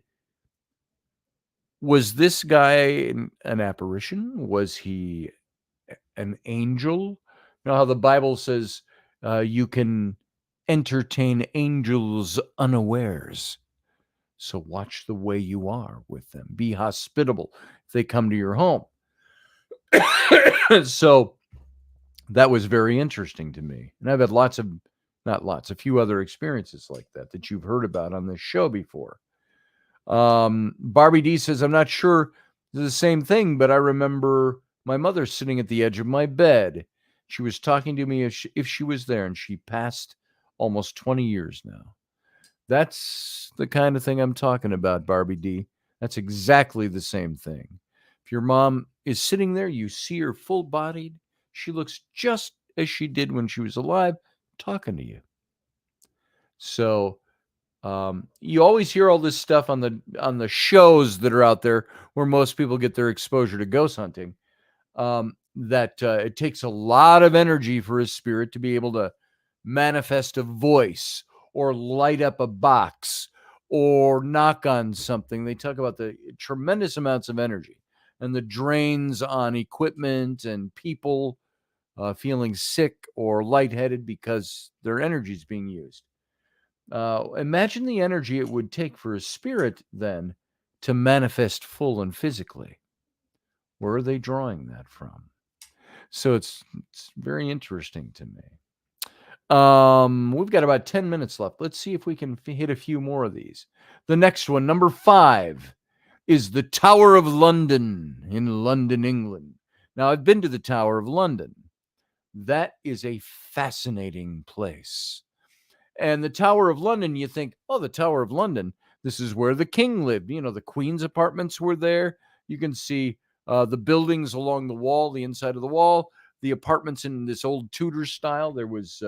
was this guy an apparition? Was he an angel? You know how the Bible says you can entertain angels unawares. So watch the way you are with them. Be hospitable if they come to your home. So that was very interesting to me. And I've had a few other experiences like that you've heard about on this show before. Barbie D says, I'm not sure it's the same thing, but I remember my mother sitting at the edge of my bed. She was talking to me if she was there, and she passed almost 20 years now. That's the kind of thing I'm talking about, Barbie D. That's exactly the same thing. If your mom is sitting there, you see her full-bodied. She looks just as she did when she was alive, talking to you. So you always hear all this stuff on the shows that are out there where most people get their exposure to ghost hunting. That it takes a lot of energy for a spirit to be able to manifest a voice or light up a box or knock on something. They talk about the tremendous amounts of energy and the drains on equipment and people feeling sick or lightheaded because their energy is being used. Imagine the energy it would take for a spirit then to manifest full and physically. Where are they drawing that from? So it's very interesting to me. We've got about 10 minutes left. Let's see if we can hit a few more of these. The next one, number 5, is the Tower of London in London, England. Now, I've been to the Tower of London. That is a fascinating place. And the Tower of London, you think, oh, the Tower of London, this is where the king lived. You know, the Queen's apartments were there. You can see the buildings along the wall, the inside of the wall, the apartments in this old Tudor style. There was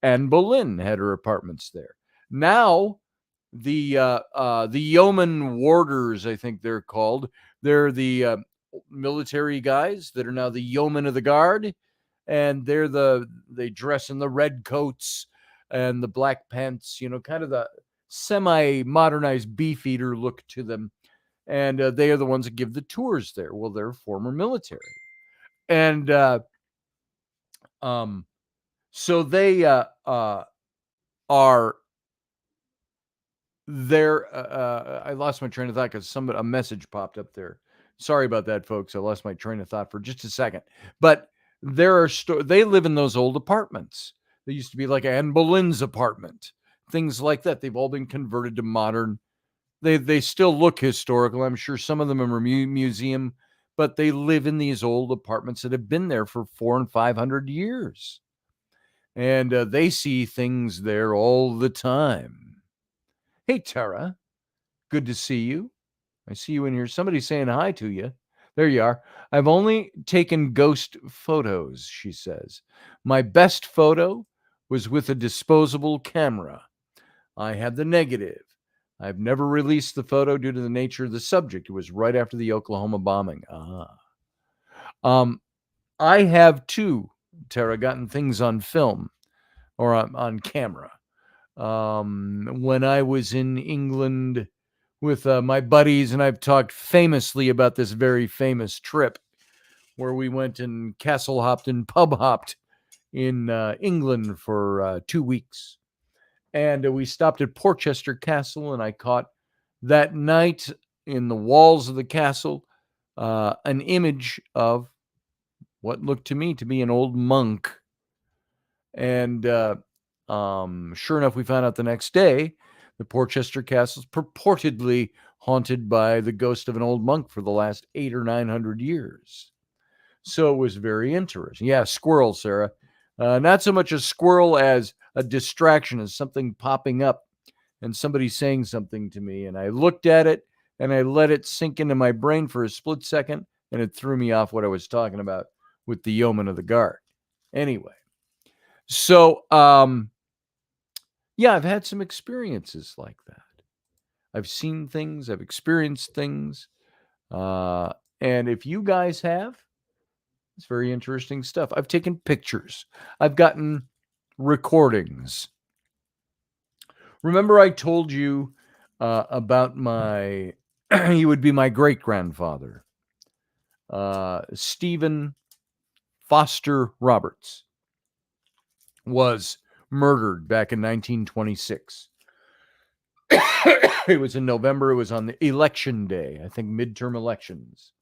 Anne Boleyn had her apartments there. Now, the yeoman warders, I think they're called. They're the military guys that are now the yeomen of the guard, and they dress in the red coats and the black pants. You know, kind of the semi-modernized beefeater look to them. And they are the ones that give the tours there. Well, they're former military. And so they are there. I lost my train of thought because a message popped up there. Sorry about that, folks. I lost my train of thought for just a second. But they live in those old apartments. They used to be like Anne Boleyn's apartment, things like that. They've all been converted to modern. They still look historical. I'm sure some of them are museum, but they live in these old apartments that have been there for 400 and 500 years. And they see things there all the time. Hey, Tara. Good to see you. I see you in here. Somebody's saying hi to you. There you are. I've only taken ghost photos, she says. My best photo was with a disposable camera. I had the negative. I've never released the photo due to the nature of the subject. It was right after the Oklahoma bombing. I have too, Tara, gotten things on film or on camera. When I was in England with my buddies, and I've talked famously about this very famous trip where we went and castle hopped and pub hopped in England for 2 weeks. And we stopped at Portchester Castle, and I caught that night in the walls of the castle an image of what looked to me to be an old monk. And sure enough, we found out the next day the Portchester Castle is purportedly haunted by the ghost of an old monk for the last 800 or 900 years. So it was very interesting. Yeah, squirrel, Sarah. Not so much a squirrel as a distraction, as something popping up and somebody saying something to me. And I looked at it and I let it sink into my brain for a split second, and it threw me off what I was talking about with the yeoman of the guard. Anyway, so yeah, I've had some experiences like that. I've seen things, I've experienced things. And if you guys have, it's very interesting stuff. I've taken pictures. I've gotten recordings. Remember I told you about my, he would be my great-grandfather, Stephen Foster Roberts, was murdered back in 1926. It was in November. It was on the election day, I think midterm elections.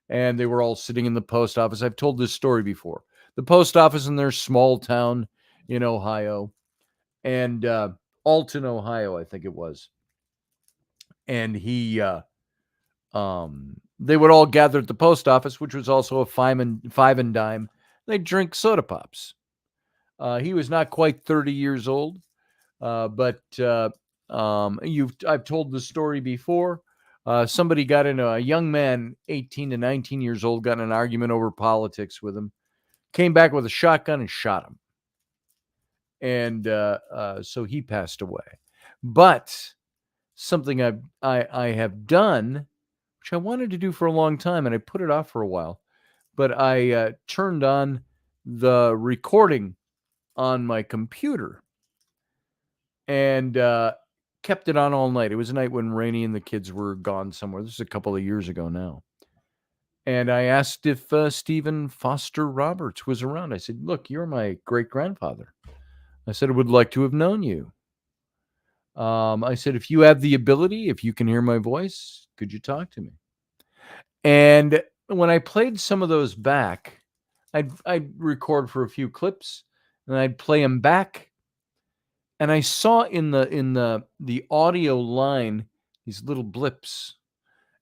And they were all sitting in the post office. I've told this story before. The post office in their small town in Ohio, and Alton, Ohio, I think it was. And they would all gather at the post office, which was also a five and dime. They'd drink soda pops. He was not quite 30 years old, but I've told the story before. Somebody got in, a young man, 18 to 19 years old, got in an argument over politics with him, came back with a shotgun and shot him. And so he passed away. But something I have done, which I wanted to do for a long time, and I put it off for a while, but I turned on the recording on my computer and kept it on all night. It was a night when Rainey and the kids were gone somewhere. This is a couple of years ago now. And I asked if Stephen Foster Roberts was around. I said, look, you're my great-grandfather. I said, I would like to have known you. I said, if you have the ability, if you can hear my voice, could you talk to me? And when I played some of those back, I'd record for a few clips, and I'd play them back. And I saw in the audio line these little blips.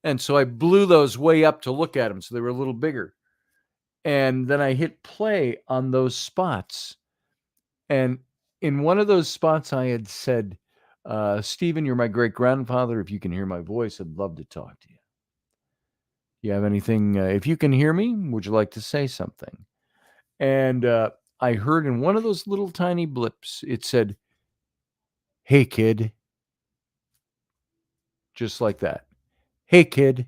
And so I blew those way up to look at them, so they were a little bigger. And then I hit play on those spots. And in one of those spots, I had said, Stephen, you're my great-grandfather. If you can hear my voice, I'd love to talk to you. You have anything? If you can hear me, would you like to say something? And I heard in one of those little tiny blips, it said, hey, kid. Just like that. Hey, kid.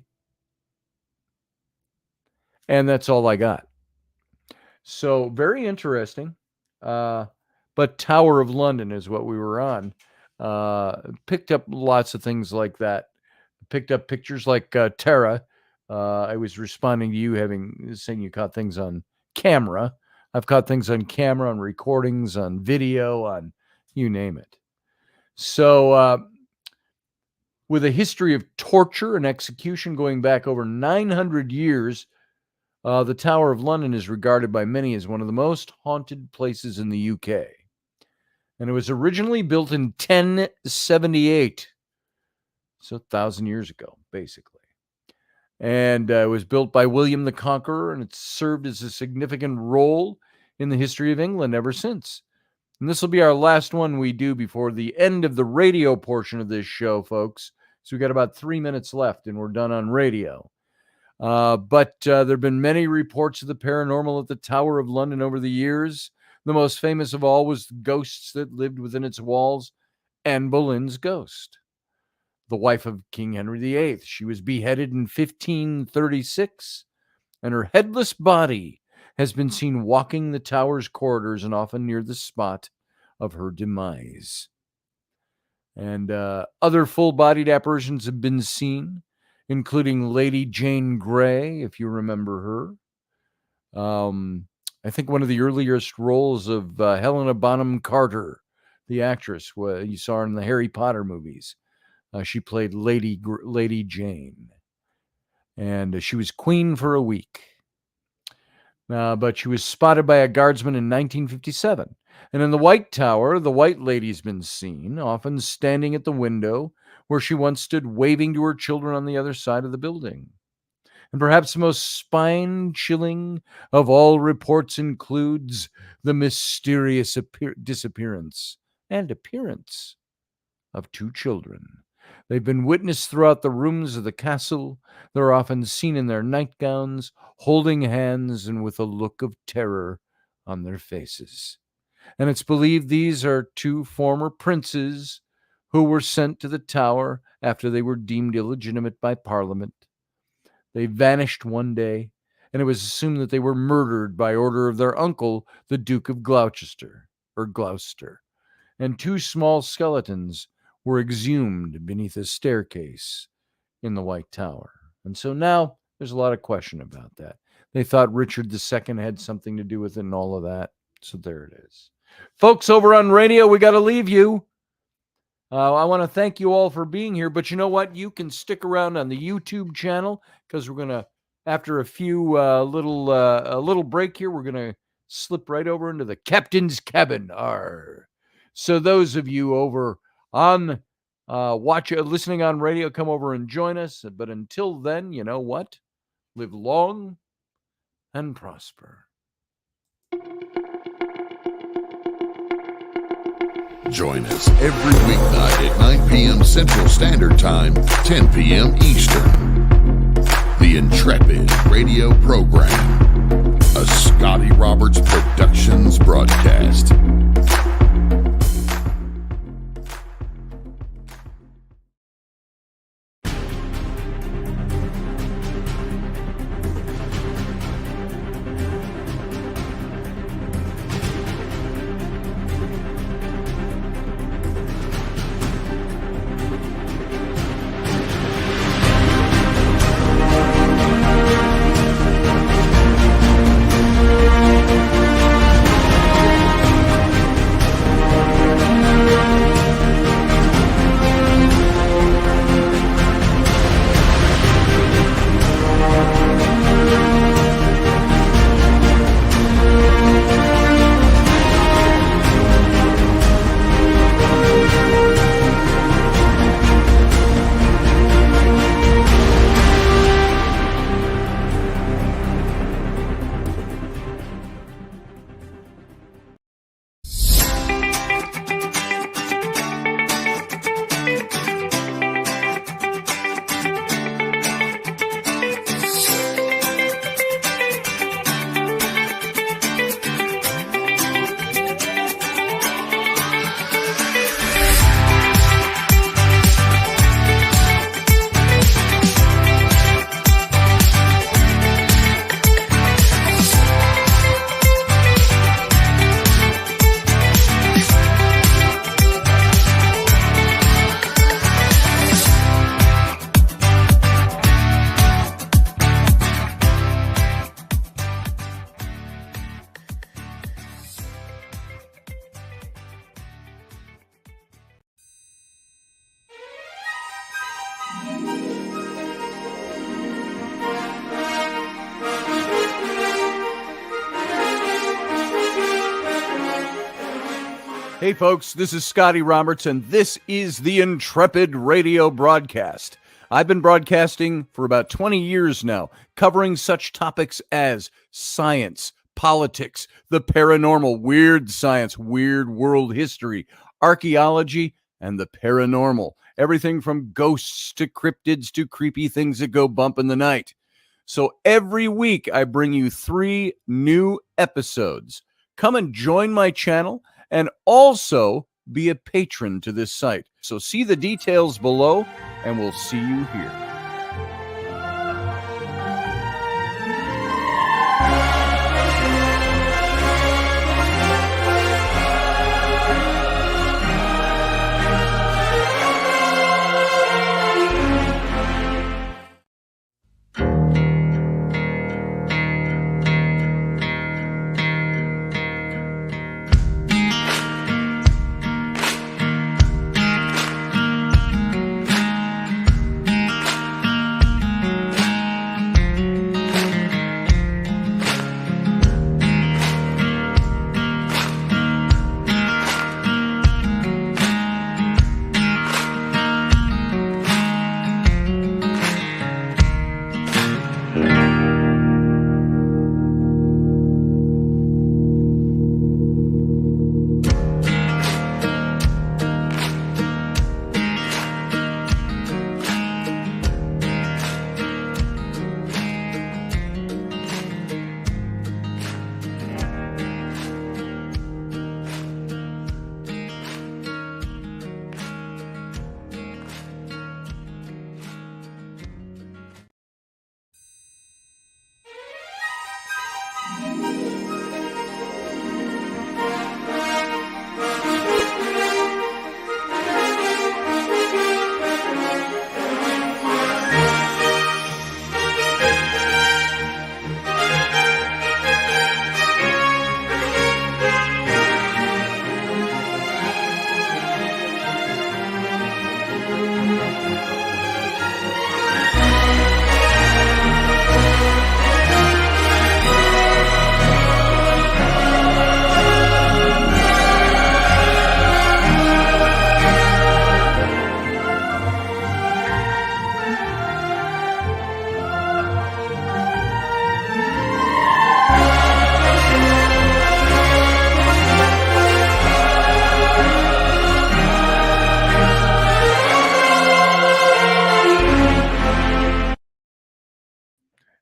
And that's all I got. So very interesting. But Tower of London is what we were on. Picked up lots of things like that. Picked up pictures like Tara. I was responding to you saying you caught things on camera. I've caught things on camera, on recordings, on video, on you name it. So with a history of torture and execution going back over 900 years, the Tower of London is regarded by many as one of the most haunted places in the UK. And it was originally built in 1078. So 1,000 years ago, basically. And it was built by William the Conqueror, and it's served as a significant role in the history of England ever since. And this will be our last one we do before the end of the radio portion of this show, folks. So we got about 3 minutes left and we're done on radio. But there have been many reports of the paranormal at the Tower of London over the years. The most famous of all was the ghosts that lived within its walls, Anne Boleyn's ghost, the wife of King Henry VIII. She was beheaded in 1536, and her headless body has been seen walking the tower's corridors and often near the spot of her demise. And other full-bodied apparitions have been seen, including Lady Jane Grey, if you remember her. I think one of the earliest roles of Helena Bonham Carter, the actress, you saw her in the Harry Potter movies. She played Lady Jane. And she was queen for a week. But she was spotted by a guardsman in 1957. And in the White Tower, the White Lady's been seen, often standing at the window where she once stood waving to her children on the other side of the building. And perhaps the most spine-chilling of all reports includes the mysterious disappearance and appearance of 2 children. They've been witnessed throughout the rooms of the castle. They're often seen in their nightgowns, holding hands and with a look of terror on their faces. And it's believed these are 2 former princes who were sent to the tower after they were deemed illegitimate by Parliament. They vanished one day, and it was assumed that they were murdered by order of their uncle, the Duke of Gloucester. And 2 small skeletons were exhumed beneath a staircase in the White Tower. And so now there's a lot of question about that. They thought Richard II had something to do with it and all of that. So there it is. Folks, over on radio, we got to leave you. I want to thank you all for being here, but you know what? You can stick around on the YouTube channel because we're going to, after a few a little break here, we're going to slip right over into the captain's cabin. So those of you over on listening on radio, come over and join us. But until then, you know what? Live long and prosper. Join us every weeknight at 9 p.m. Central Standard Time, 10 p.m. Eastern. The Intrepid Radio Program, a Scotty Roberts Productions broadcast. Hey folks, this is Scotty Roberts, and this is the Intrepid Radio broadcast. I've been broadcasting for about 20 years now, covering such topics as science, politics, the paranormal, weird science, weird world history, archaeology, and the paranormal. Everything from ghosts to cryptids to creepy things that go bump in the night. So every week I bring you 3 new episodes. Come and join my channel and also be a patron to this site. So see the details below, and we'll see you here.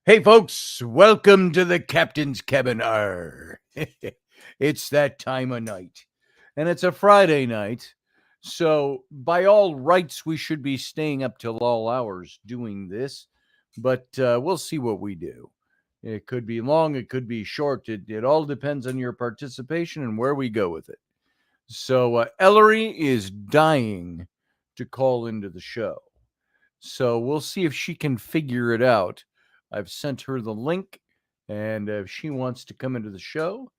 Hey, folks, welcome to the Captain's Cabin. It's that time of night, and it's a Friday night, so by all rights, we should be staying up till all hours doing this, but we'll see what we do. It could be long, it could be short. It all depends on your participation and where we go with it. So Ellery is dying to call into the show, so we'll see if she can figure it out. I've sent her the link, and if she wants to come into the show,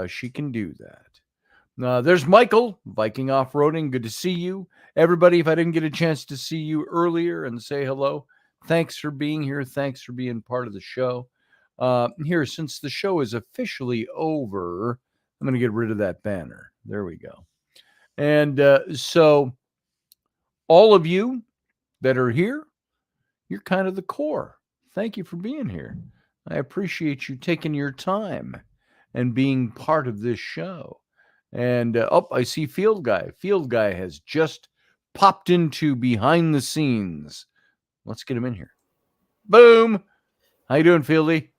she can do that. There's Michael, Viking Off-Roading. Good to see you. Everybody, if I didn't get a chance to see you earlier and say hello, thanks for being here. Thanks for being part of the show. Here, since the show is officially over, I'm going to get rid of that banner. There we go. And so all of you that are here, you're kind of the core. Thank you for being here. I appreciate you taking your time and being part of this show. And I see Field Guy. Field Guy has just popped into behind the scenes. Let's get him in here. Boom. How you doing, Fieldy?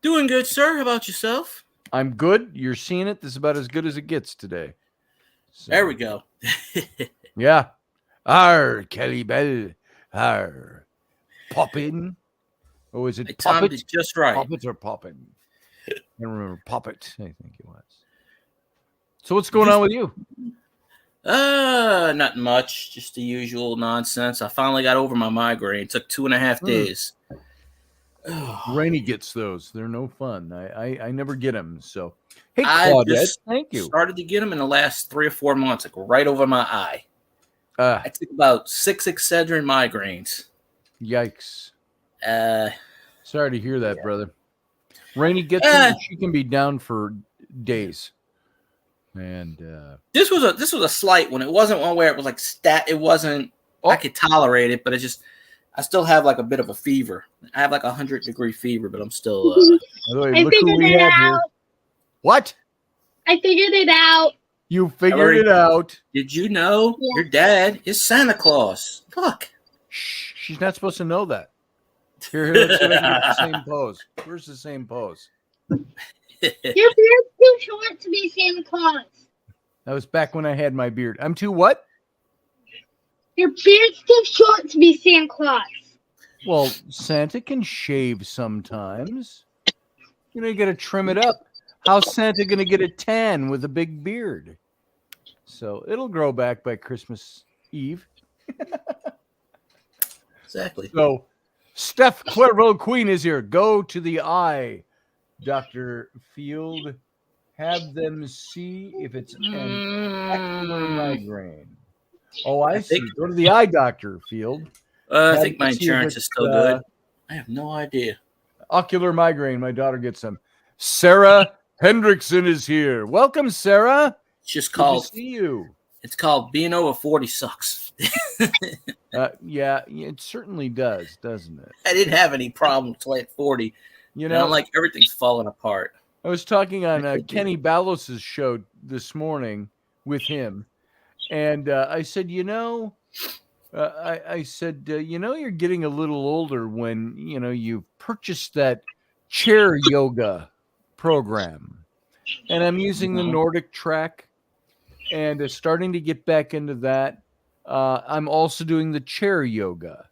Doing good, sir. How about yourself? I'm good. You're seeing it. This is about as good as it gets today. So, there we go. Yeah. Arr, Kelly Bell. Arr. Pop in. Or is it Poppet? Just right. Poppet or Poppin? I don't remember. Poppet, I think it was. So what's going on with you? Not much. Just the usual nonsense. I finally got over my migraine. It took 2.5 days. Rainey gets those. They're no fun. I never get them. So, hey, Claudette, thank you. Started to get them in the last 3 or 4 months, like right over my eye. I took about 6 Excedrin migraines. Yikes. Sorry to hear that, brother. Rainey gets them, she can be down for days. And this was a slight one. It wasn't one where it was like it wasn't I could tolerate it, but it I still have like a bit of a fever. I have like 100-degree fever, but I'm still. By the way, I look who figured we it have here. out. What? I figured it out. You figured it out. Did you know your dad is Santa Claus? Look. Shh, she's not supposed to know that. Here, let's see if I can get the same pose. Where's the same pose? Your beard's too short to be Santa Claus. That was back when I had my beard. I'm too what? Your beard's too short to be Santa Claus. Well, Santa can shave sometimes. You know, you got to trim it up. How's Santa going to get a tan with a big beard? So it'll grow back by Christmas Eve. Exactly. So Steph Clairvaux Queen is here. Go to the eye, Dr. Field. Have them see if it's an ocular migraine. Oh, I see. Go to the eye doctor, Field. I think my insurance is still good. I have no idea. Ocular migraine. My daughter gets them. Sarah Hendrickson is here. Welcome, Sarah. It's just called. Good to see you. It's called being over 40 sucks. Yeah, it certainly does, doesn't it? I didn't have any problems till at 40. You know, like everything's falling apart. I was talking on Kenny Ballos' show this morning with him, and I said, I said, you're getting a little older when, you purchased that chair yoga program. And I'm using the Nordic track and starting to get back into that. I'm also doing the chair yoga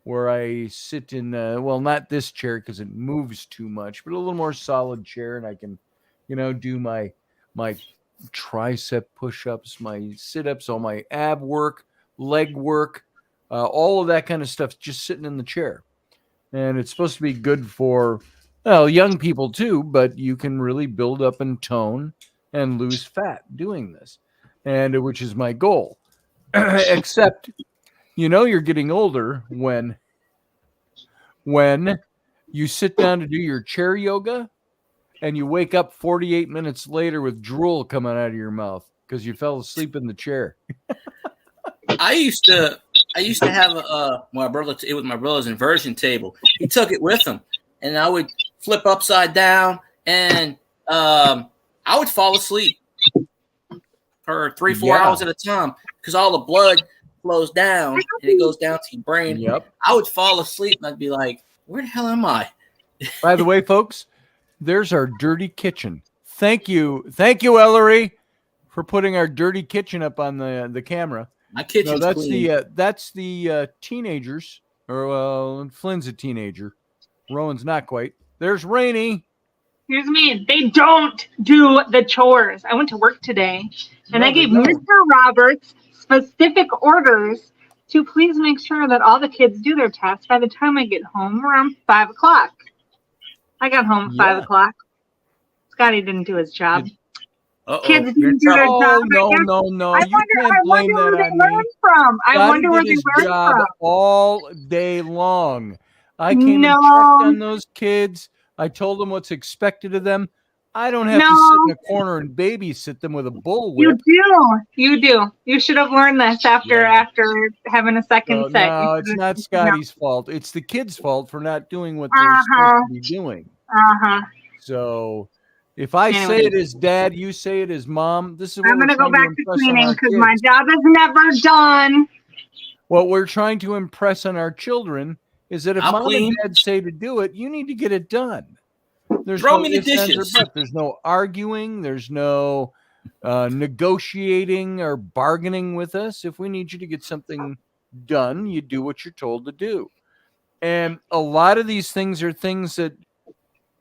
where I sit in, not this chair because it moves too much, but a little more solid chair. And I can, do my tricep push-ups, my sit-ups, all my ab work, leg work, all of that kind of stuff just sitting in the chair. And it's supposed to be good for, young people too, but you can really build up and tone and lose fat doing this, and which is my goal. Except, you're getting older when you sit down to do your chair yoga and you wake up 48 minutes later with drool coming out of your mouth because you fell asleep in the chair. I used to have my brother. It was my brother's inversion table. He took it with him, and I would flip upside down, and I would fall asleep for 3-4 hours at a time because all the blood flows down and it goes down to your brain. Yep. I would fall asleep, and I'd be like, "Where the hell am I?" By the way, folks, there's our dirty kitchen. Thank you, Ellery, for putting our dirty kitchen up on the camera. My kitchen's clean. That's the teenagers, or Flynn's a teenager. Rowan's not quite. There's Rainey. Here's me. They don't do the chores. I went to work today, and I gave Mr. Roberts specific orders to please make sure that all the kids do their tests by the time I get home around 5 o'clock. I got home at 5 o'clock. Scotty didn't do his job. Kids didn't do their job. No. I wonder where they learned from. I wonder where they learned from. All day long. I came and checked on those kids. I told them what's expected of them. I don't have to sit in a corner and babysit them with a bullwhip. You do. You should have learned this after having a second set. No, it's not Scotty's fault. It's the kids' fault for not doing what they're supposed to be doing. So if I say it as dad, you say it as mom. This is what I'm going to go back to cleaning because my job is never done. What we're trying to impress on our children is that if mom and dad say to do it, you need to get it done. There's Throw me the dishes. There's no arguing. There's no negotiating or bargaining with us. If we need you to get something done, you do what you're told to do. And a lot of these things are things that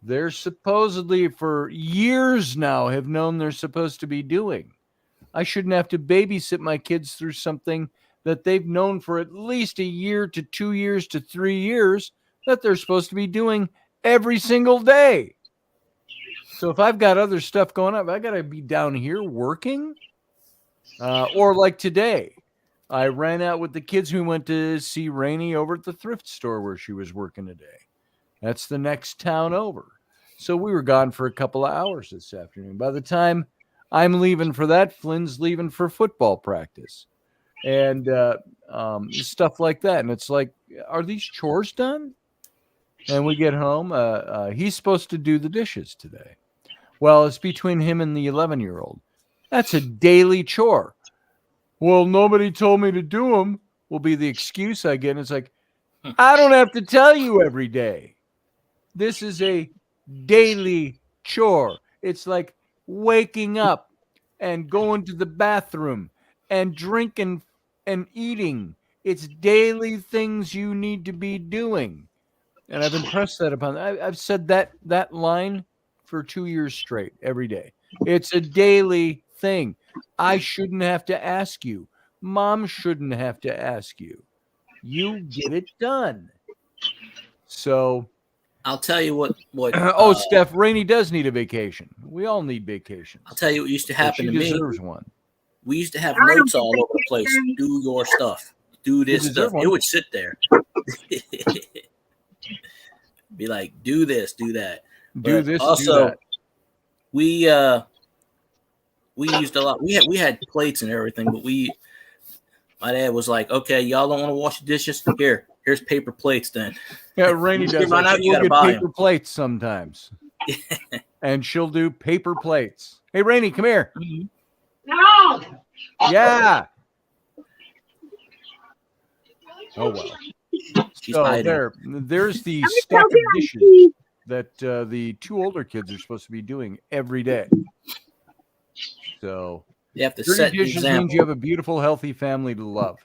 they're supposedly for years now have known they're supposed to be doing. I shouldn't have to babysit my kids through something that they've known for at least a year to 2 years to 3 years that they're supposed to be doing every single day. So if I've got other stuff going on, I got to be down here working. Or like today, I ran out with the kids who went to see Rainey over at the thrift store where she was working today. That's the next town over. So we were gone for a couple of hours this afternoon. By the time I'm leaving for that, Flynn's leaving for football practice. and stuff like that. And it's like, are these chores done? And we get home. He's supposed to do the dishes today. Well, it's between him and the 11-year-old. That's a daily chore. Well, nobody told me to do them, will be the excuse I get. And it's like, I don't have to tell you every day. This is a daily chore. It's like waking up and going to the bathroom and drinking and eating. It's daily things you need to be doing. And I've impressed that upon. I've said that line for 2 years straight every day. It's a daily thing. I shouldn't have to ask you. Mom shouldn't have to ask you. You get it done. So I'll tell you what. Steph, Rainey does need a vacation. We all need vacations. I'll tell you what used to happen to she me. Deserves one. We used to have notes all over the place. Do your stuff. Do this stuff. It would sit there. Be like, do this, do that. Do this. Also, do that. we used a lot. We had plates and everything, but my dad was like, okay, y'all don't want to wash the dishes? Here's paper plates then. Yeah, Rainey does. Run out, you we'll gotta get buy paper plates sometimes. And she'll do paper plates. Hey, Rainey, come here. No. Yeah. Oh, well. She's So hiding. there's the stack of dishes that the two older kids are supposed to be doing every day. So You have to dirty set the dishes example. means you have a beautiful, healthy family to love,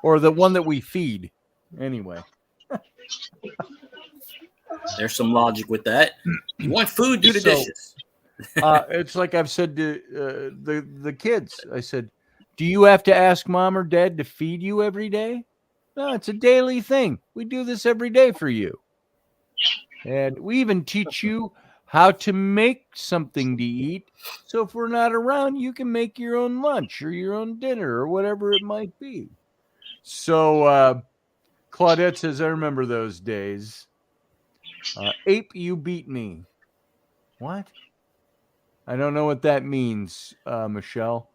or the one that we feed. Anyway, There's some logic with that. You want food, do the So- dishes. it's like I've said to the kids. I said, "Do you have to ask mom or dad to feed you every day?" No, it's a daily thing. We do this every day for you, and we even teach you how to make something to eat. So if we're not around, you can make your own lunch or your own dinner or whatever it might be. So Claudette says, "I remember those days." Ape, you beat me. What? I don't know what that means, Michelle.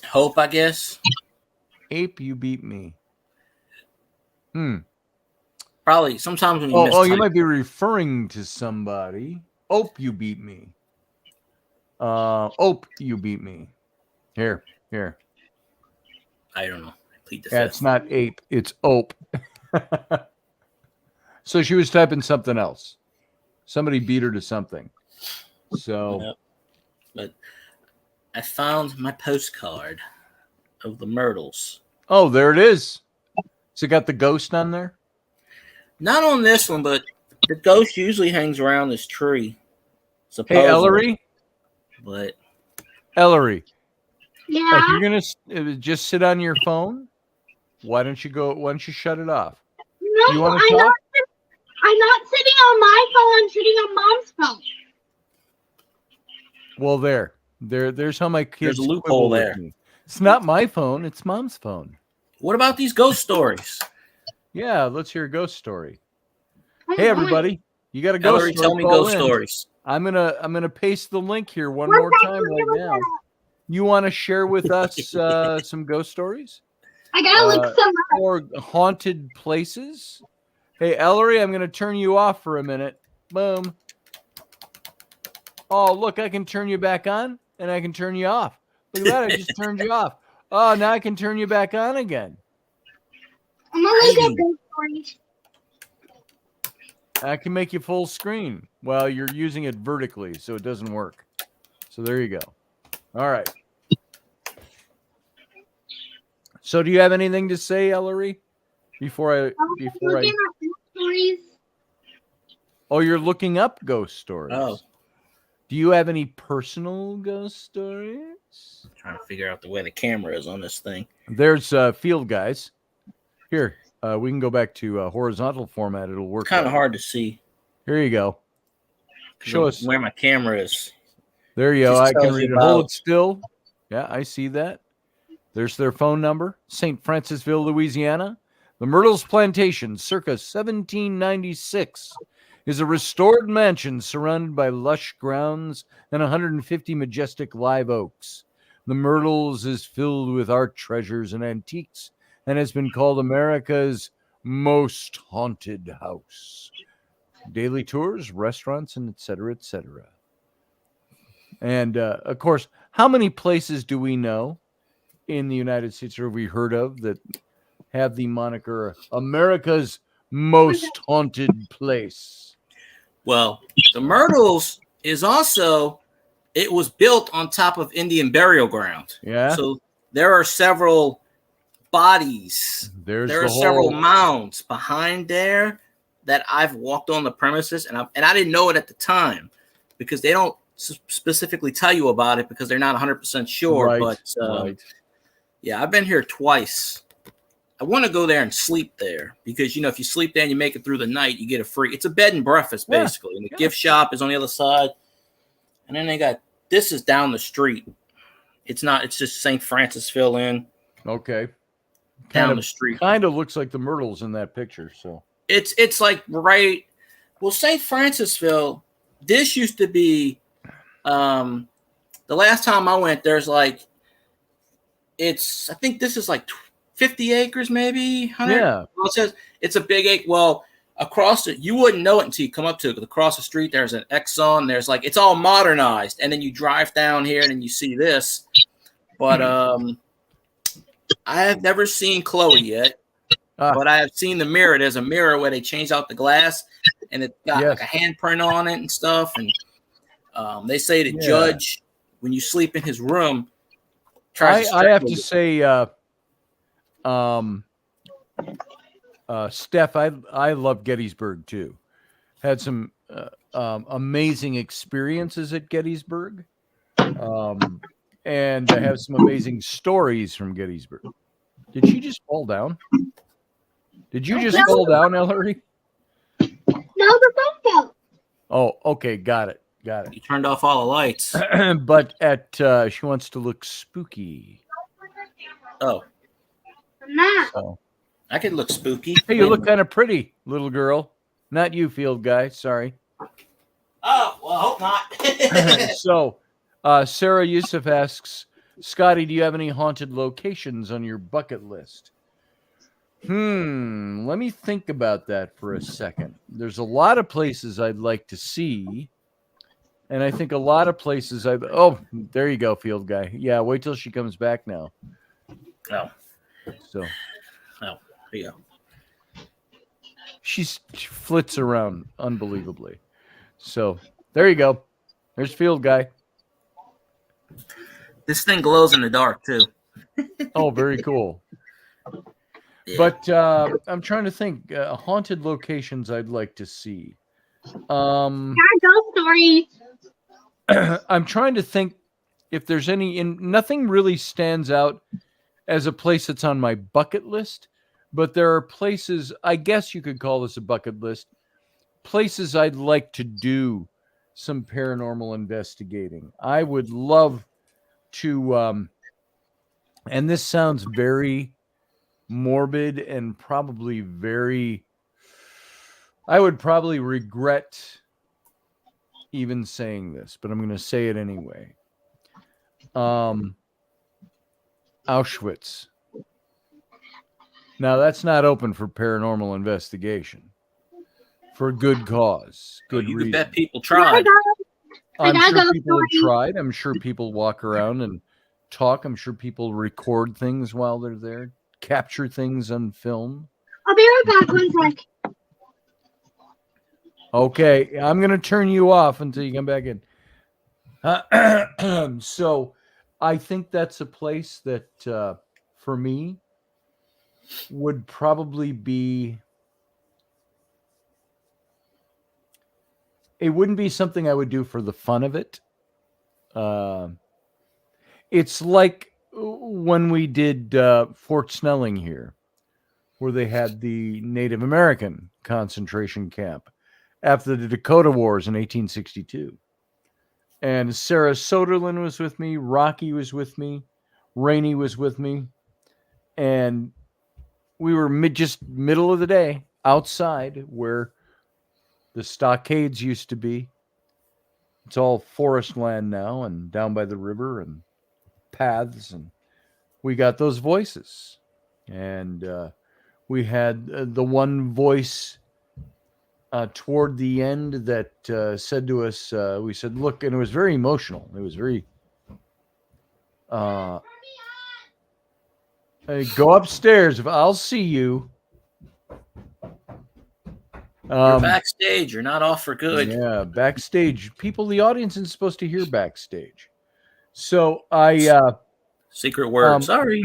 Hope, I guess. Ape, you beat me. Probably sometimes when you miss Oh, you time- might be referring to somebody. Ope, you beat me. Ope, you beat me. Here. I don't know. I plead the Yeah, fifth. it's not ape, it's ope. So she was typing something else. Somebody beat her to something. So Yep. But I found my postcard of the Myrtles. oh, there it is. So it got the ghost on there? Not on this one, but the ghost usually hangs around this tree. Hey, Supposedly. Ellery. But Ellery, Yeah. if you're gonna just sit on your phone, why don't you shut it off? No, You wanna I'm talk? not sitting on my phone. I'm sitting on mom's phone. Well, there's how my kids There's a loophole quibble with there. me. It's not my phone, it's mom's phone. what about these ghost stories? Yeah, let's hear a ghost story. I Hey don't know. everybody, you got a ghost Ellery, story? tell me Call ghost in. stories. I'm gonna paste the link here one What's more that time for right you? now. You want to share with us some ghost stories I gotta look some up. or haunted places? Hey Ellery, I'm gonna turn you off for a minute. Boom. Oh, look, I can turn you back on and I can turn you off. Look at that, I just turned you off. Oh, now I can turn you back on again. I'm gonna look up Hiding. ghost stories. I can make you full screen. Well, you're using it vertically, so it doesn't work. So there you go. All right. So do you have anything to say, Ellery? Before I Looking at ghost stories. Oh, you're looking up ghost stories. Oh. Do you have any personal ghost stories? Trying to figure out the way the camera is on this thing. There's field guys. Here, we can go back to horizontal format. It'll work. Kind of better. hard to see. Here you go. Show us. where my camera is. There you go. Just I can tells read you it. Hold about- it still. Yeah, I see that. There's their phone number. St. Francisville, Louisiana. The Myrtles Plantation, circa 1796, is a restored mansion surrounded by lush grounds and 150 majestic live oaks. The Myrtles is filled with art treasures and antiques and has been called America's most haunted house. Daily tours, restaurants, and et cetera, et cetera. And of course, how many places do we know in the United States, or have we heard of, that have the moniker America's most haunted place? Well, the Myrtles is also, it was built on top of Indian burial ground. Yeah. So there are several bodies. There are several mounds behind there that I've walked on the premises, and I didn't know it at the time because they don't specifically tell you about it because they're not 100% sure. Right, but yeah, I've been here twice. I want to go there and sleep there because, if you sleep there and you make it through the night, you get it's a bed and breakfast basically. And the gift shop is on the other side. And then this is down the street. It's just St. Francisville Inn. Okay. Down the street. Kind of looks like the Myrtles in that picture. So it's like right. Well, St. Francisville, this used to be, the last time I went, there's I think this is like 50 acres, maybe 100. Yeah. Well, it says it's a big acre. Well, across it, you wouldn't know it until you come up to it. Across the street, there's an Exxon. There's it's all modernized, and then you drive down here and then you see this. But I have never seen Chloe yet. But I have seen the mirror. There's a mirror where they changed out the glass, and it got like a handprint on it and stuff. And they say the judge, when you sleep in his room, I have to say, Steph, I love Gettysburg too. Had some amazing experiences at Gettysburg, and I have some amazing stories from Gettysburg. Did she just fall down? Did you just fall down, Ellery? No, the phone fell. Oh, okay, got it. You turned off all the lights. But she wants to look spooky. Oh. I'm not. So. I could look spooky. Hey, you look kind of pretty, little girl. Not you, field guy. Sorry. Oh, well, I hope not. So, Sarah Yusuf asks, Scotty, do you have any haunted locations on your bucket list? Let me think about that for a second. There's a lot of places I'd like to see. And I think a lot of places oh, there you go, field guy. Yeah, wait till she comes back now. Oh. So. Oh, there you go. She flits around unbelievably. So, there you go. There's field guy. This thing glows in the dark, too. Oh, very cool. Yeah. But I'm trying to think haunted locations I'd like to see. Ghost stories. I'm trying to think if there's any. Nothing really stands out as a place that's on my bucket list, but there are places. I guess you could call this a bucket list. Places I'd like to do some paranormal investigating. I would love to. And this sounds very morbid and probably very, I would probably regret even saying this, but I'm going to say it anyway. Auschwitz. Now that's not open for paranormal investigation for good cause, good reason. You bet people tried. I'm sure people have tried. I'm sure people walk around and talk. I'm sure people record things while they're there. Capture things on film. I'll be right back. 1 sec. Okay, I'm going to turn you off until you come back in. So I think that's a place that, for me, would probably be... It wouldn't be something I would do for the fun of it. It's like when we did Fort Snelling here, where they had the Native American concentration camp after the Dakota Wars in 1862. And Sarah Soderlin was with me, Rocky was with me, Rainey was with me, and we were just middle of the day outside where the stockades used to be. It's all forest land now and down by the river, and paths, and we got those voices. And we had the one voice toward the end that said to us, we said, look, and it was very emotional. It was very, hey, go upstairs. If I'll see you. You're backstage. You're not off for good. Yeah, backstage. People, the audience isn't supposed to hear backstage. So Secret word. Sorry.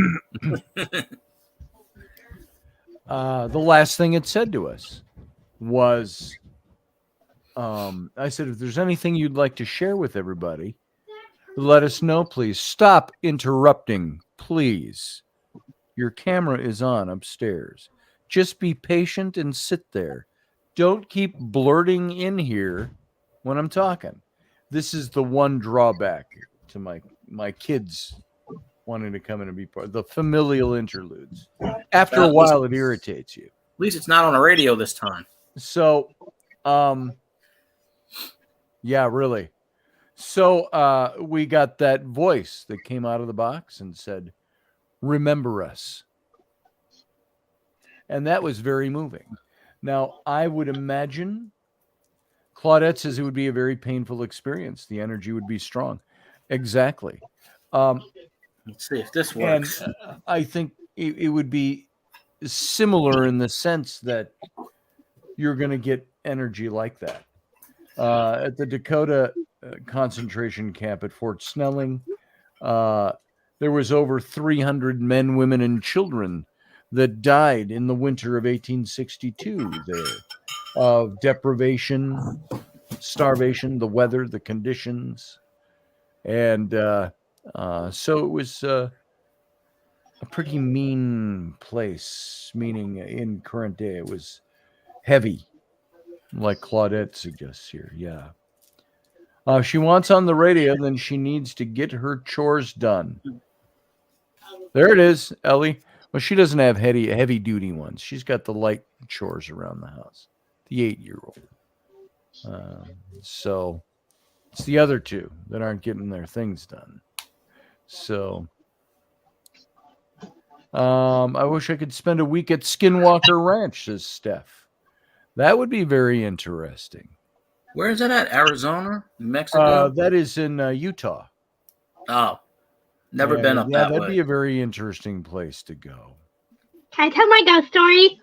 the last thing it said to us was, I said, if there's anything you'd like to share with everybody, let us know, please. Stop interrupting, please. Your camera is on upstairs. Just be patient and sit there. Don't keep blurting in here when I'm talking. This is the one drawback to my kids wanting to come in and be part of the familial interludes. After a while, it irritates you. At least it's not on the radio this time. So, yeah, really. So we got that voice that came out of the box and said, remember us. And that was very moving. Now, I would imagine Claudette says it would be a very painful experience. The energy would be strong. Exactly. Let's see if this works. And I think it would be similar in the sense that you're going to get energy like that. At the Dakota concentration camp at Fort Snelling, there was over 300 men, women, and children that died in the winter of 1862 there of deprivation, starvation, the weather, the conditions. And so it was a pretty mean place, meaning in current day, it was heavy, like Claudette suggests here. Yeah. If she wants on the radio, then she needs to get her chores done. There it is, Ellie. Well, she doesn't have heavy duty ones. She's got the light chores around the house. The 8-year-old. So it's the other two that aren't getting their things done. So I wish I could spend a week at Skinwalker Ranch, says Steph. That would be very interesting. Where is that at? Arizona? Mexico? That is in Utah. Oh, never been up that way. That'd be a very interesting place to go. Can I tell my ghost story?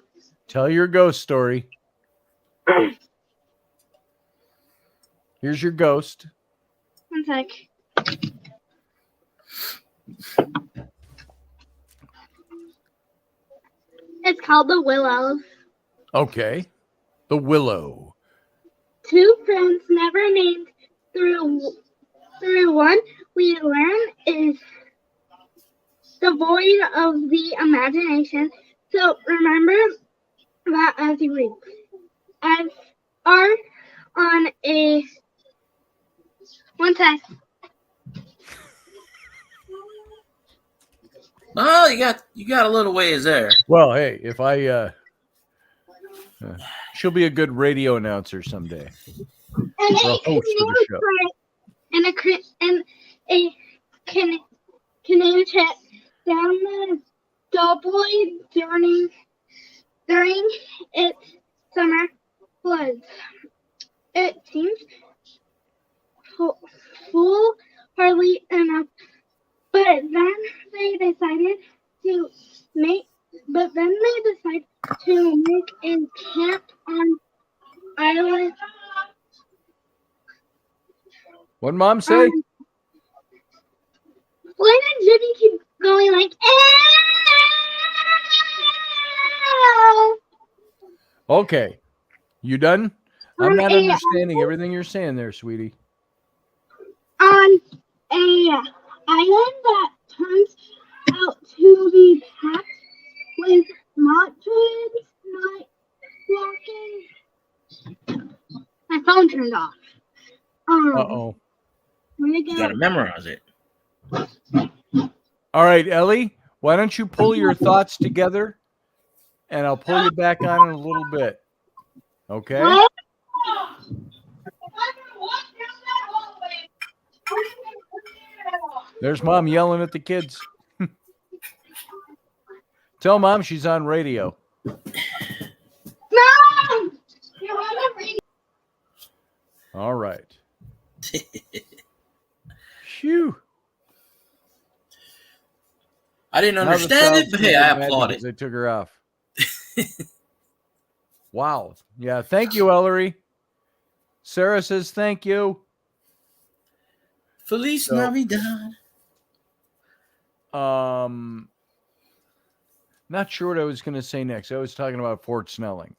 Tell your ghost story. Here's your ghost. One sec. It's called the Willows. Okay. The Willow. Two friends never named through one we learn is devoid of the imagination. So remember that as you read. As are on a one sec. Oh, you got a little ways there. Well, hey, if I she'll be a good radio announcer someday. And Or a host of the show. And a canoe trip down the Dublin during its summer floods. It seems full hardly enough, but then they decided to make a camp on island. What'd Mom say? Glenn and Judy keep going like, "Ow!" Okay. You done? I'm On not a- understanding everything you're saying there, sweetie. on a island that turns out to be packed with not twins, not walking. My phone turned off. Uh-oh. You gotta memorize it. All right, Ellie, why don't you pull your thoughts together, and I'll pull you back on in a little bit. Okay? What? There's Mom yelling at the kids. Tell Mom she's on radio. Mom! You're on the radio. All right. Phew. I didn't Now the understand it, South's but gonna hey, get I mad applaud because it. they took her off. Wow. Yeah. Thank you, Ellery. Sarah says thank you. Feliz So- Navidad. Not sure what I was going to say next. I was talking about Fort Snelling,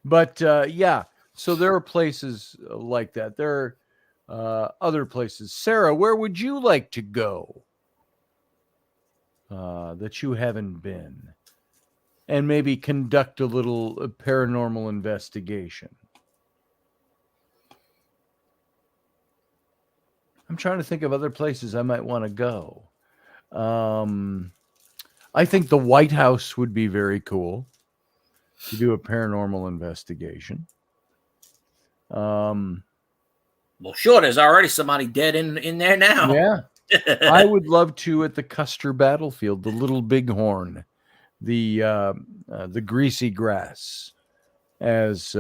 but yeah. So there are places like that. There are other places. Sarah, where would you like to go that you haven't been, and maybe conduct a little paranormal investigation? I'm trying to think of other places I might want to go. I think the White House would be very cool to do a paranormal investigation. Well, sure, there's already somebody dead in there now. Yeah, I would love to at the Custer Battlefield, the Little Bighorn, the greasy grass, as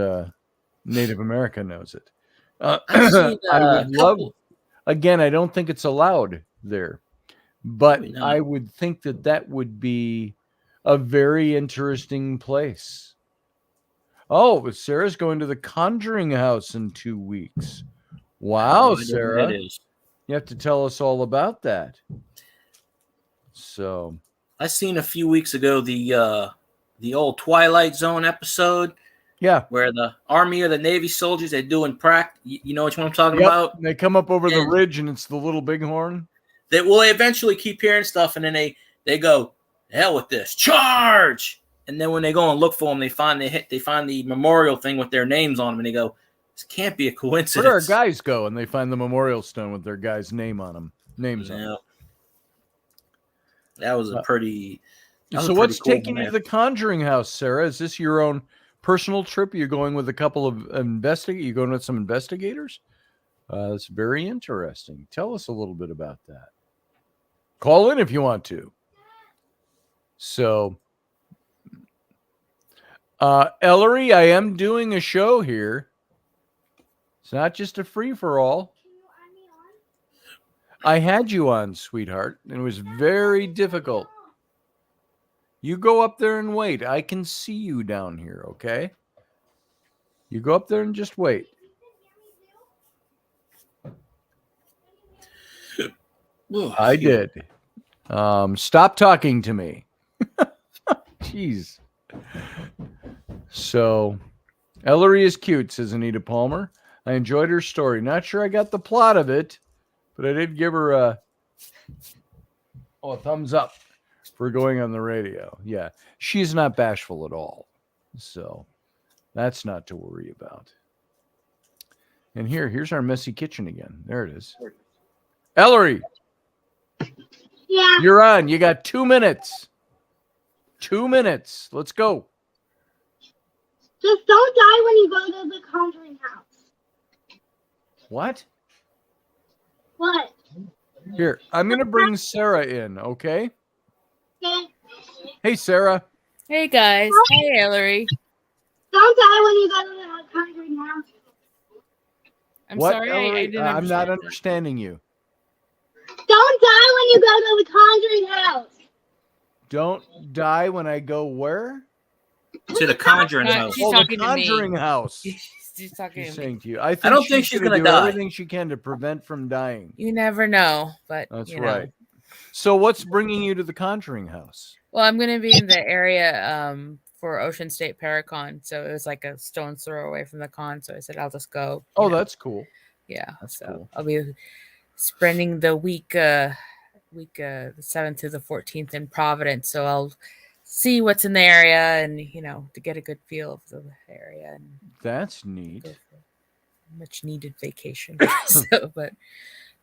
Native America knows it. I've seen, I would love. couple- Again, I don't think it's allowed there, but Maybe not. I would think that that would be a very interesting place. Oh, Sarah's going to the Conjuring House in 2 weeks. Wow, I don't know Sarah. what it is. You have to tell us all about that. So, I seen a few weeks ago the old Twilight Zone episode yeah. where the Army or the Navy soldiers they're doing you know which one I'm talking Yep, about? they come up over the And- ridge and it's the Little Bighorn. They eventually keep hearing stuff and then they go, hell with this, charge! And then when they go and look for them, they find the memorial thing with their names on them, and they go, this can't be a coincidence. Where do our guys go? And they find the memorial stone with their guy's name on them. Names on them. Yeah. That was a pretty. that was So a what's pretty cool taking you one, to the Conjuring House, Sarah? Is this your own personal trip? You're going with a couple of you going with some investigators? That's very interesting. Tell us a little bit about that. Call in if you want to. So, Ellery, I am doing a show here. It's not just a free-for-all. I had you on, sweetheart, and it was very difficult. You go up there and wait. I can see you down here, okay? You go up there and just wait. I did. Stop talking to me. Jeez. So, Ellery is cute, says Anita Palmer. I enjoyed her story. Not sure I got the plot of it, but I did give her a thumbs up for going on the radio. Yeah, she's not bashful at all. So, that's not to worry about. And here's our messy kitchen again. There it is. Ellery, Yeah. you're on. You got 2 minutes. 2 minutes. Let's go. Just don't die when you go to the Conjuring House. What? What? Here, I'm going to bring Sarah in, okay? Okay. Hey, Sarah. Hey guys. Hey Ellery. Don't die when you go to the Conjuring House. I'm What, sorry, I Ellery? didn't I'm not understand that. understanding you. Don't die when you go to the Conjuring House. Don't die when I go where? To the Conjuring Uh, House. she's The talking to me. Conjuring House. She's talking She's to me. saying to you. I don't think she's gonna gonna do die. everything she can to prevent from dying. You never know, but That's you know. right. So what's bringing you to the Conjuring House? Well, I'm gonna be in the area for Ocean State Paracon, so it was like a stone's throw away from the con. So I said I'll just go. Oh, you know. that's cool. Yeah. That's so cool. I'll be spending the week the 7th to the 14th in Providence. So I'll see what's in the area and to get a good feel of the area and That's neat. go for a much needed vacation. But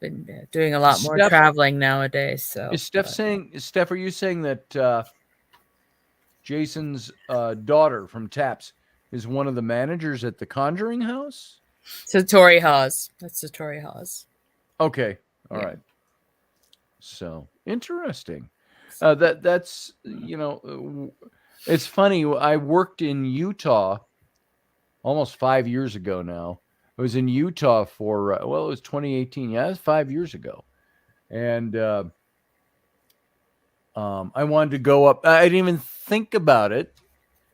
been doing a lot more Steph- traveling nowadays. So Is Steph, are you saying that Jason's daughter from Taps is one of the managers at the Conjuring House? Satori Hawes. That's Satori Hawes. Okay. All Yeah. right. So interesting. That's it's funny. I worked in Utah almost 5 years ago now. I was in Utah for it was 2018. Yeah, it was 5 years ago, and I wanted to go up. I didn't even think about it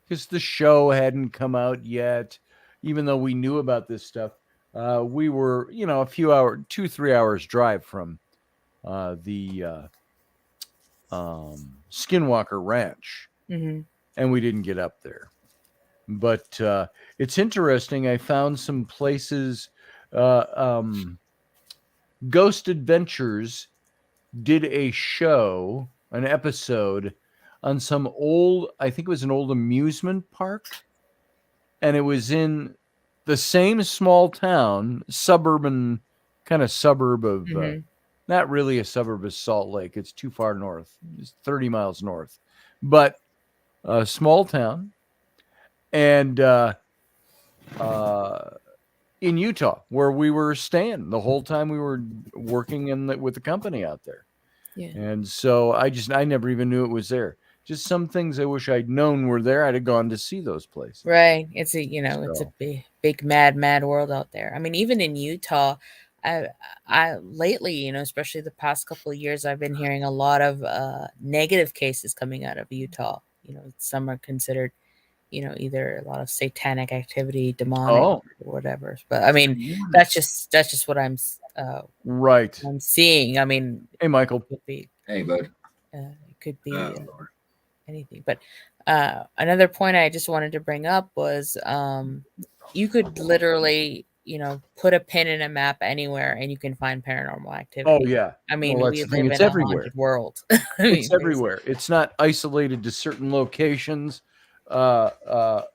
because the show hadn't come out yet. Even though we knew about this stuff, we were a few hours, 2-3 hours drive from the Skinwalker Ranch, Mm-hmm. and we didn't get up there. But it's interesting. I found some places. Ghost Adventures did a show, an episode on some old, I think it was an old amusement park, and it was in the same small town, suburban, kind of suburb of, Mm-hmm. not really a suburb of Salt Lake. It's too far north. It's 30 miles north, but a small town. And in Utah, where we were staying the whole time we were working with the company out there. Yeah. And so I never even knew it was there. Just some things I wish I'd known were there. I'd have gone to see those places. Right. It's it's a big mad world out there. I mean, even in Utah, I lately, especially the past couple of years, I've been hearing a lot of negative cases coming out of Utah. Some are considered, either a lot of satanic activity, demonic, or whatever. But I mean, that's just what I'm right. I'm seeing. I mean, hey, Michael. It could be, hey, bud. It could be anything. But another point I just wanted to bring up was you could literally, put a pin in a map anywhere and you can find paranormal activity. Oh yeah. I mean, we live it's in everywhere. a haunted world. It's everywhere. It's not isolated to certain locations. That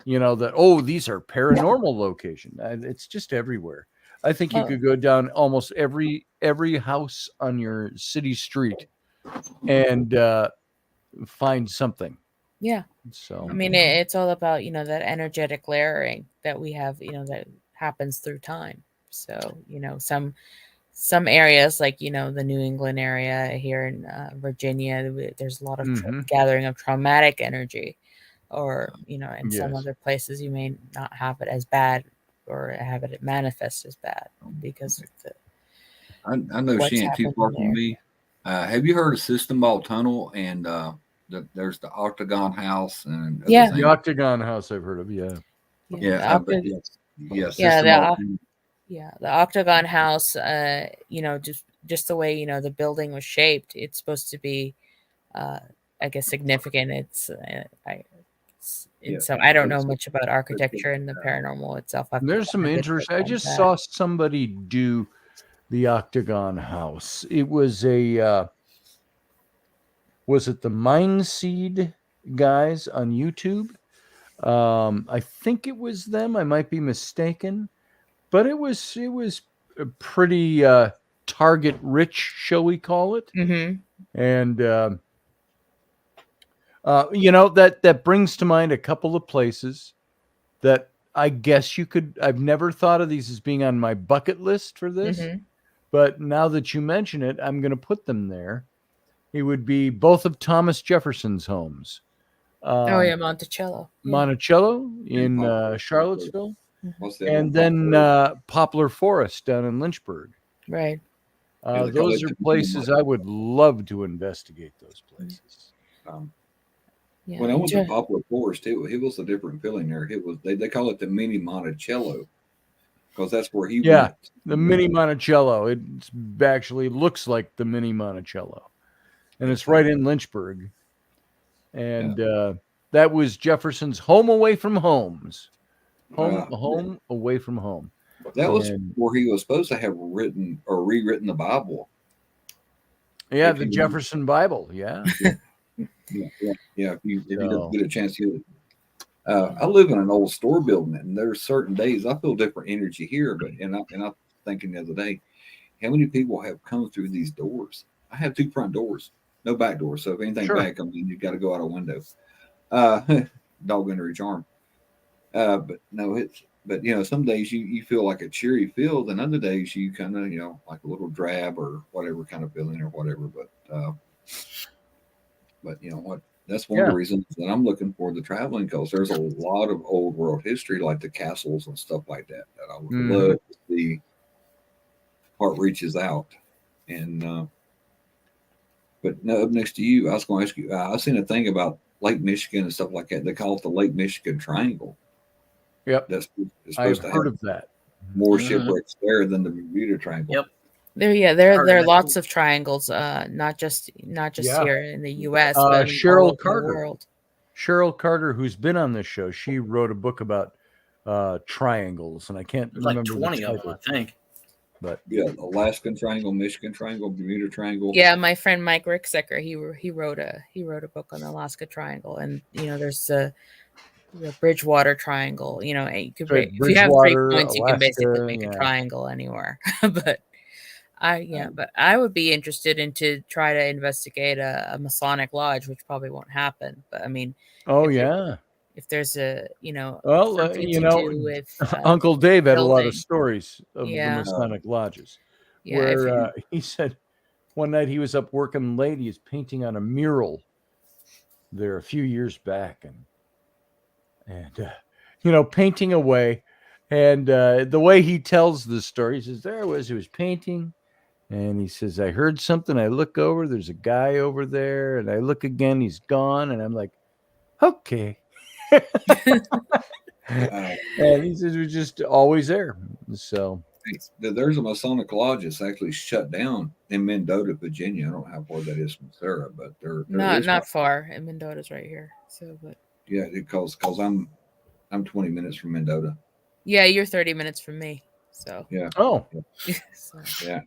these are paranormal locations. It's just everywhere. I think you could go down almost every house on your city street and find something. Yeah. So I mean, it's all about that energetic layering that we have, that happens through time. So some areas like the New England area here in Virginia, there's a lot of gathering of traumatic energy, or in some other places you may not have it as bad or have it manifest as bad because of the. I know she ain't too far from me. Have you heard of System Ball Tunnel and there's the Octagon House and the Octagon House I've heard of. The Octagon House. Just the way the building was shaped, it's supposed to be, I guess, significant. It's so I don't know much about architecture and the paranormal itself. There's some interest. I just saw somebody do the Octagon House. It was was it the Mind Seed guys on YouTube? I think it was them. I might be mistaken, but it was a pretty target rich, shall we call it? Mm-hmm. And that brings to mind a couple of places that I guess you could. I've never thought of these as being on my bucket list for this, but now that you mention it, I'm going to put them there. It would be both of Thomas Jefferson's homes. Monticello. Monticello in Charlottesville. And then Poplar Forest down in Lynchburg. Right. Those are places I would love to investigate. Those places. When I went to Poplar Forest, it was a different feeling there. It was they call it the mini Monticello because that's where he went. The mini Monticello. It actually looks like the mini Monticello, and it's right in Lynchburg. And that was Jefferson's home away from homes. Home away from home. That was where he was supposed to have written or rewritten the Bible. Yeah, the Jefferson Bible. Yeah. If you don't get a chance to. I live in an old store building, and there's certain days I feel different energy here. But and I'm thinking the other day, how many people have come through these doors? I have 2 front doors, no back doors. So if anything bad comes in, you got to go out a window. Dog under each arm. But no, but some days you feel like a cheery field, and other days you kind of like a little drab or whatever kind of feeling or whatever. But what? That's one of the reasons that I'm looking forward to traveling, because there's a lot of old world history, like the castles and stuff like that I would love to see. Part reaches out, and but no, up next to you, I was going to ask you. I've seen a thing about Lake Michigan and stuff like that. They call it the Lake Michigan Triangle. Yep, that's I've heard of that. More shipwrecks there than the Bermuda Triangle. Yep. There are lots of triangles, not just here in the U.S. but Cheryl all Carter, over the world. Cheryl Carter, who's been on this show, she wrote a book about triangles, and I can't remember like 20 of them, I think. But Alaskan Triangle, Michigan Triangle, Bermuda Triangle. Yeah, my friend Mike Ricksecker, he wrote a book on the Alaska Triangle, and there's the Bridgewater Triangle. You could if you have 3 points, you can basically make a triangle anywhere. But I would be interested in to try to investigate a Masonic lodge, which probably won't happen. But I mean, if there's a something to do with Uncle Dave had building. a lot of stories of the Masonic lodges, where he said one night he was up working late. He was painting on a mural there a few years back, and painting away, and the way he tells the story, he says he was painting, and he says, I heard something. I look over, there's a guy over there, and I look again, he's gone, and I'm like, okay. And he says, we're just always there. So there's a Masonic lodge that's actually shut down in Mendota, Virginia. I don't know how far that is from Sarah, but they're not far. And Mendota's right here. So, but yeah, because I'm 20 minutes from Mendota. Yeah, you're 30 minutes from me. So yeah. Oh, so. Yeah.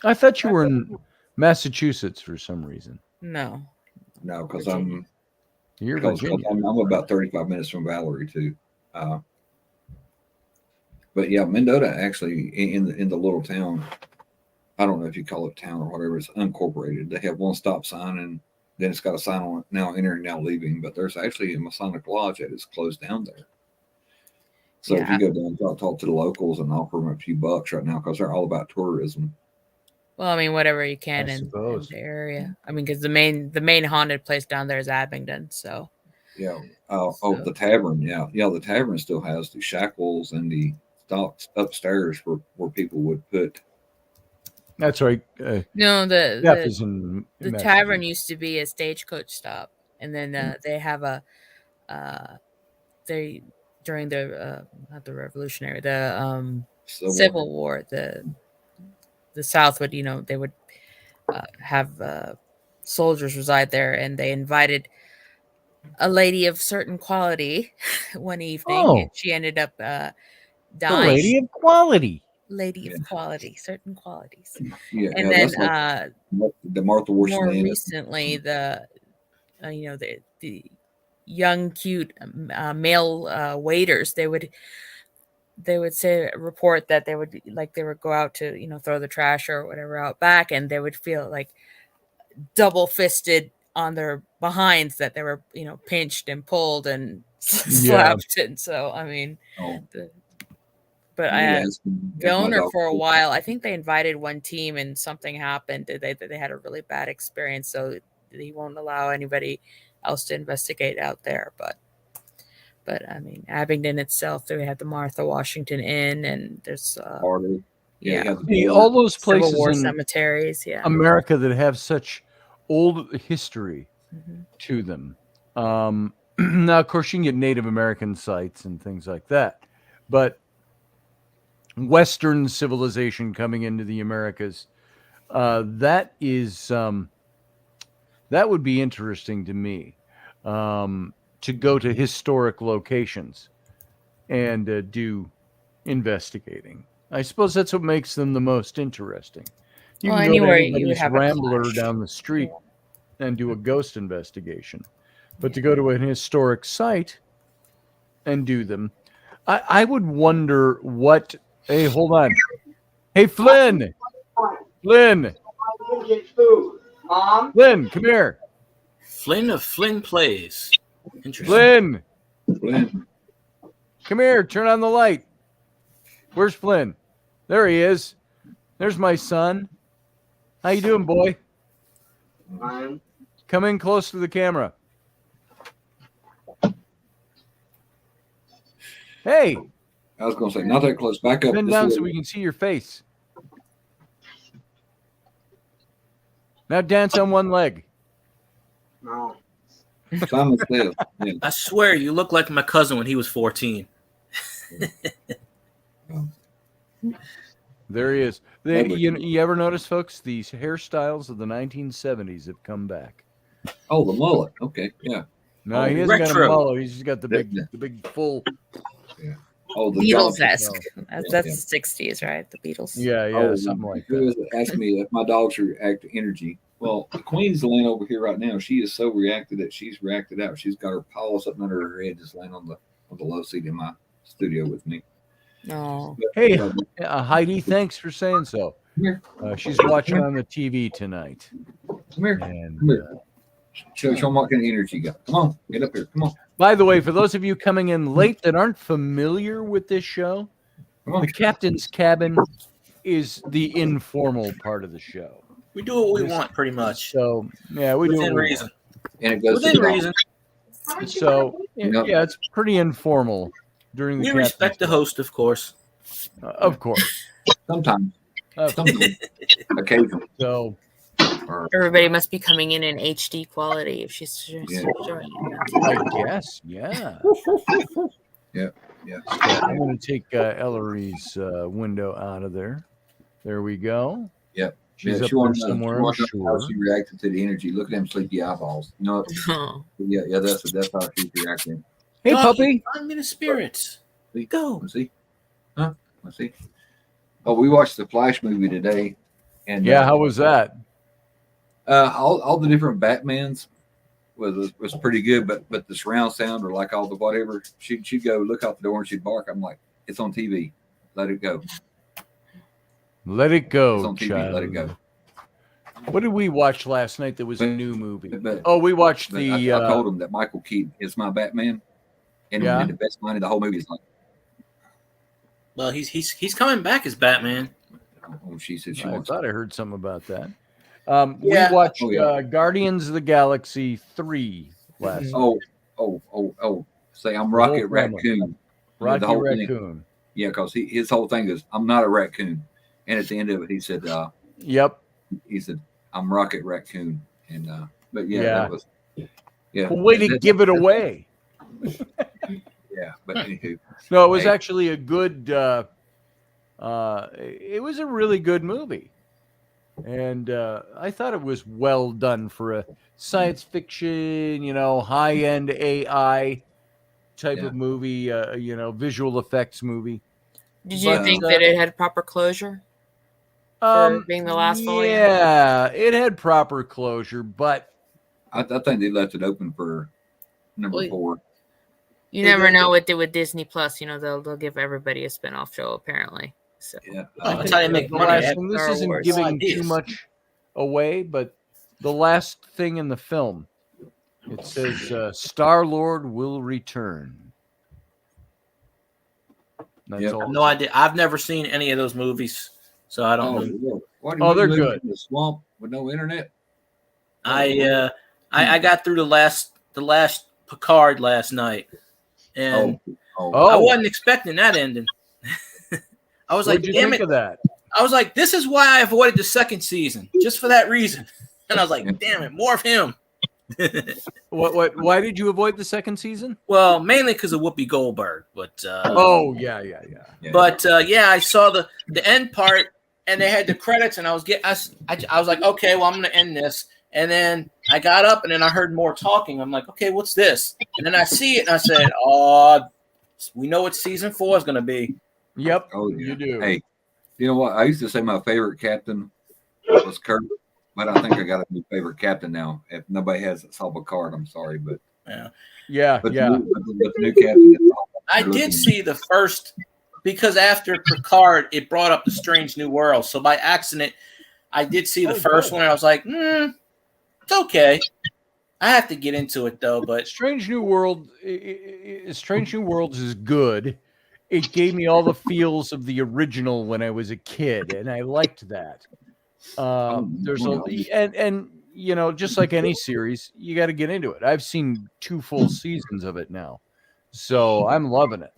I thought you were in Massachusetts for some reason. No, because You're Virginia. I'm about 35 minutes from Valerie too. But yeah, Mendota actually in the little town. I don't know if you call it town or whatever. It's unincorporated. They have one stop sign, and then it's got a sign on it, now entering, now leaving. But there's actually a Masonic lodge that is closed down there. So if you go down and talk to the locals and offer them a few bucks right now, because they're all about tourism. Well, I mean, whatever you can in the area. I mean, because the main haunted place down there is Abingdon. So yeah. The tavern. Yeah, the tavern still has the shackles and the stocks upstairs where people would put. That's right. No, the tavern used to be a stagecoach stop, and then they have during the not the Revolutionary, the Civil War, the South would they would have soldiers reside there, and they invited a lady of certain quality one evening, and she ended up dying. A lady of quality. Lady of quality, certain qualities. Yeah, and then like the Martha Washington. More recently, the young, cute male waiters, they would report that they would go out to throw the trash or whatever out back, and they would feel like double fisted on their behinds, that they were pinched and pulled and slapped. And so I mean, the owner for a while, I think they invited one team and something happened. They had a really bad experience, so he won't allow anybody else to investigate out there. But I mean, Abingdon itself, they have the Martha Washington Inn, and there's all those places, Civil War cemeteries, America, that have such old history to them. Now, of course, you can get Native American sites and things like that, but Western civilization coming into the Americas, that would be interesting to me, to go to historic locations and do investigating. I suppose that's what makes them the most interesting. You can anywhere go to you have rambler down the street and do a ghost investigation, but to go to an historic site and do them, I would wonder what. Hey, hold on. Hey, Flynn. Flynn, come here. Flynn of Flynn Plays. Interesting. Flynn, come here. Turn on the light. Where's Flynn? There he is. There's my son. How you doing, boy? Fine. Come in close to the camera. Hey, I was going to say, not that close. Back up. bend this down way. so we can see your face. Now dance on one leg. No. Simon says, yeah. I swear you look like my cousin when he was 14. There he is. Lovely. You ever notice, folks, these hairstyles of the 1970s have come back. Oh, the mullet. Okay, yeah. No, Oh, he hasn't got a retro. mullet. He's just got the Yeah. big full. Oh, the Beatles dog. esque. That's 60s, right? The Beatles. Yeah, Oh, something like who that. is it? Ask me if my dogs react to energy. Well, the Queen's laying over here right now. She is so reacted that she's reacted out. She's got her paws up under her head, just laying on the low seat in my studio with me. No. Hey, Come Heidi, thanks for saying so. here, She's watching on the TV tonight. come here, And come here. Show them what kind of energy you got. Come on, get up here. Come on, by the way, for those of you coming in late that aren't familiar with this show, come on. the captain's cabin is the informal part of the show. We do what we want, pretty much. So yeah, we do Within what we reason. And it goes to Within the reason. want. So Yep. yeah, it's pretty informal during the We captain's respect the cabin. host, of course. Of course. sometimes, Of course. sometimes, occasionally. So Or, Everybody must be coming in HD quality if she's Yeah. showing. I guess, yeah. yeah. I'm going to take Ellery's window out of there. There we go. Yep. She's Yeah, up she there wanted to- somewhere, she I'm wanted to know how sure. she reacted to the energy. Look at them sleepy eyeballs. No, Oh. yeah, that's how she's reacting. Hey, Doggy, puppy. I'm in the spirits. See? Go. Let's see. Huh? Let's see. Oh, we watched the Flash movie today, and Yeah, how was that? all the different Batmans was pretty good, but the surround sound or like all the whatever, she'd go look out the door and she'd bark. I'm like, it's on TV, let it go. Let it It's go, on TV, child. let it go. What did we watch last night that was a new movie? But Oh, we watched but the. I told him that Michael Keaton is my Batman, and Yeah. the best line of the whole movie is like, Well, he's coming back as Batman. oh, she said she I wants. thought I heard something about that. Yeah. We watched Oh, yeah. Guardians of the Galaxy 3 last night. Oh! Say I'm Rocket whole family. Raccoon. Rocky the whole thing. Raccoon. Yeah, because his whole thing is I'm not a raccoon, and at the end of it, he said, Yep. I'm Rocket Raccoon, and but yeah, Yeah. that was yeah. Well, way to give it away. Yeah, but anywho, No, it was Hey. actually a good. It was a really good movie, and I thought it was well done for a science fiction, high end AI type Yeah. of movie, visual effects movie. Did you But, think that it had proper closure? Being the last volume? Yeah, it had proper closure, but I think they left it open for number Well, 4. You They never did. know what they with Disney Plus. They'll give everybody a spinoff show apparently. So Yeah, Oh, I that's how you make the money. last Have thing, this Star isn't Wars giving too ideas. much away, but the last thing in the film, it says Star-Lord will return. That's Yep. I all. have no idea. I've never seen any of those movies, so I don't know. yeah. Why Oh, they're live good. in the swamp with no internet. I got through the last Picard last night, and Oh, I wasn't expecting that ending. I was What like, did you damn think it! of that? I was like, this is why I avoided the second season, just for that reason. And I was like, damn it, more of him. What? Why did you avoid the second season? Well, mainly because of Whoopi Goldberg, but Oh, yeah. yeah. But yeah, I saw the end part, and they had the credits, and I was like, okay, well, I'm gonna end this, and then I got up, and then I heard more talking. I'm like, okay, what's this? And then I see it, and I said, oh, we know what season 4 is gonna be. Yep. Oh, yeah. You do. Hey, you know what? I used to say my favorite captain was Kirk, but I think I got a new favorite captain now. If nobody has saw Picard, I'm sorry, but Yeah. but the new captain. I did see the first, because after Picard, it brought up the Strange New World. So by accident, I did see the first one, and I was like, it's okay. I have to get into it though, but Strange New World. Strange New Worlds is good. it gave me all the feels of the original when I was a kid, and I liked that. There's and you know, just like any series, you got to get into it. I've seen 2 full seasons of it now, so I'm loving it.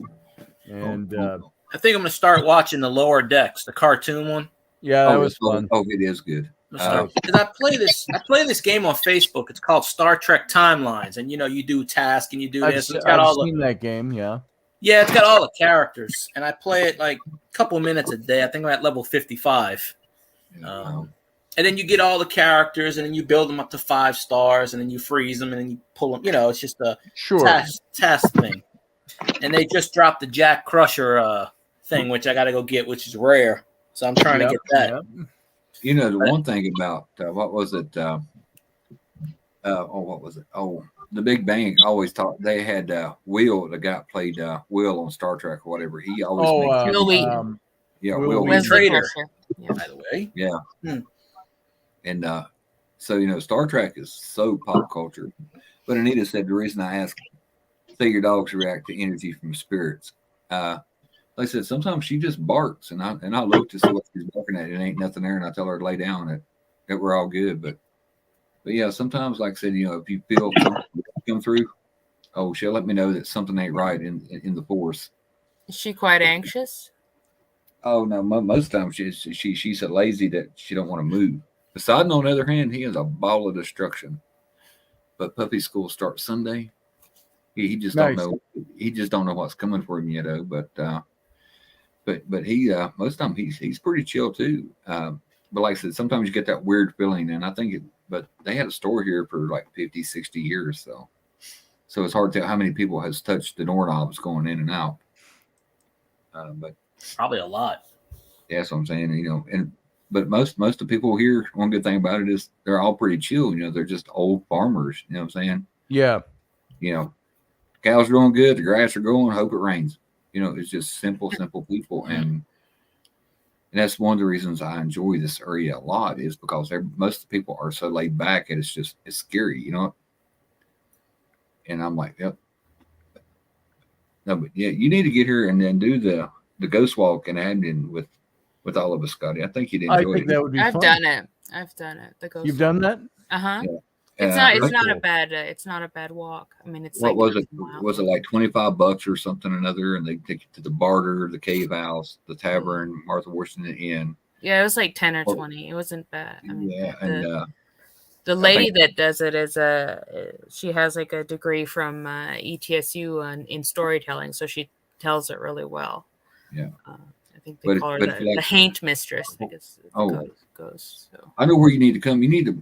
And I think I'm gonna start watching the Lower Decks, the cartoon one. yeah, that was fun. Oh, it is good. Because I play this game on Facebook. It's called Star Trek Timelines, and you know you do tasks and you do this. It's got I've all seen that game. Yeah, it's got all the characters, and I play it like a couple minutes a day. I think I'm at level 55. And then you get all the characters, and then you build them up to 5 stars, and then you freeze them, and then you pull them. You know, it's just a task thing. And they just dropped the Jack Crusher thing, which I got to go get, which is rare. So I'm trying to get that. Yep. You know, the one thing about what was it? What was it? Oh, The Big Bang always taught. They had Will, the guy played Will on Star Trek or whatever. He always Will Wheaton. Will Trader. Yeah. By the way, and so you know, Star Trek is so pop culture. But Anita said the reason I asked, say your dogs react to energy from spirits. Like I said, sometimes she just barks, and I look to see what she's barking at. It ain't nothing there, and I tell her to lay down. That we're all good, but yeah, sometimes, like I said, you know, if you feel something come through, she'll let me know that something ain't right in the force. Is she quite anxious? Oh no, most times she's so lazy that she don't want to move. Poseidon, on the other hand, he is a ball of destruction. But puppy school starts Sunday. He just don't know. He just don't know what's coming for him yet, though. But he most of the time he's pretty chill too. But like I said, sometimes you get that weird feeling, and I think but they had a store here for like 50, 60 years, so it's hard to tell how many people has touched the doorknobs going in and out. But probably a lot. Yeah, that's what I'm saying. You know, but most of the people here, one good thing about it is they're all pretty chill. You know, they're just old farmers. You know what I'm saying? Yeah. You know, cows are growing good, the grass are growing. Hope it rains. You know, it's just simple people, and that's one of the reasons I enjoy this area a lot is because most of the people are so laid back, and it's scary, you know. And I'm like, yep. No, but yeah, you need to get here and then do the ghost walk in Abingdon with all of us, Scotty. I think you'd enjoy it. I think that would be fun. I've done it. The ghost. You've done that? Uh-huh. Yeah. It's not a bad walk. I mean, it's what like was it? Was it like $25 or something or another? And they take you to the Barter, the Cave House, the Tavern, Martha Washington Inn. Yeah, it was like 10 or 20. It wasn't bad. I mean, Yeah, the lady that does it is she has like a degree from ETSU in storytelling, so she tells it really well. Yeah. I think they call her the Haint Mistress because it goes. So I know where you need to come. You need to.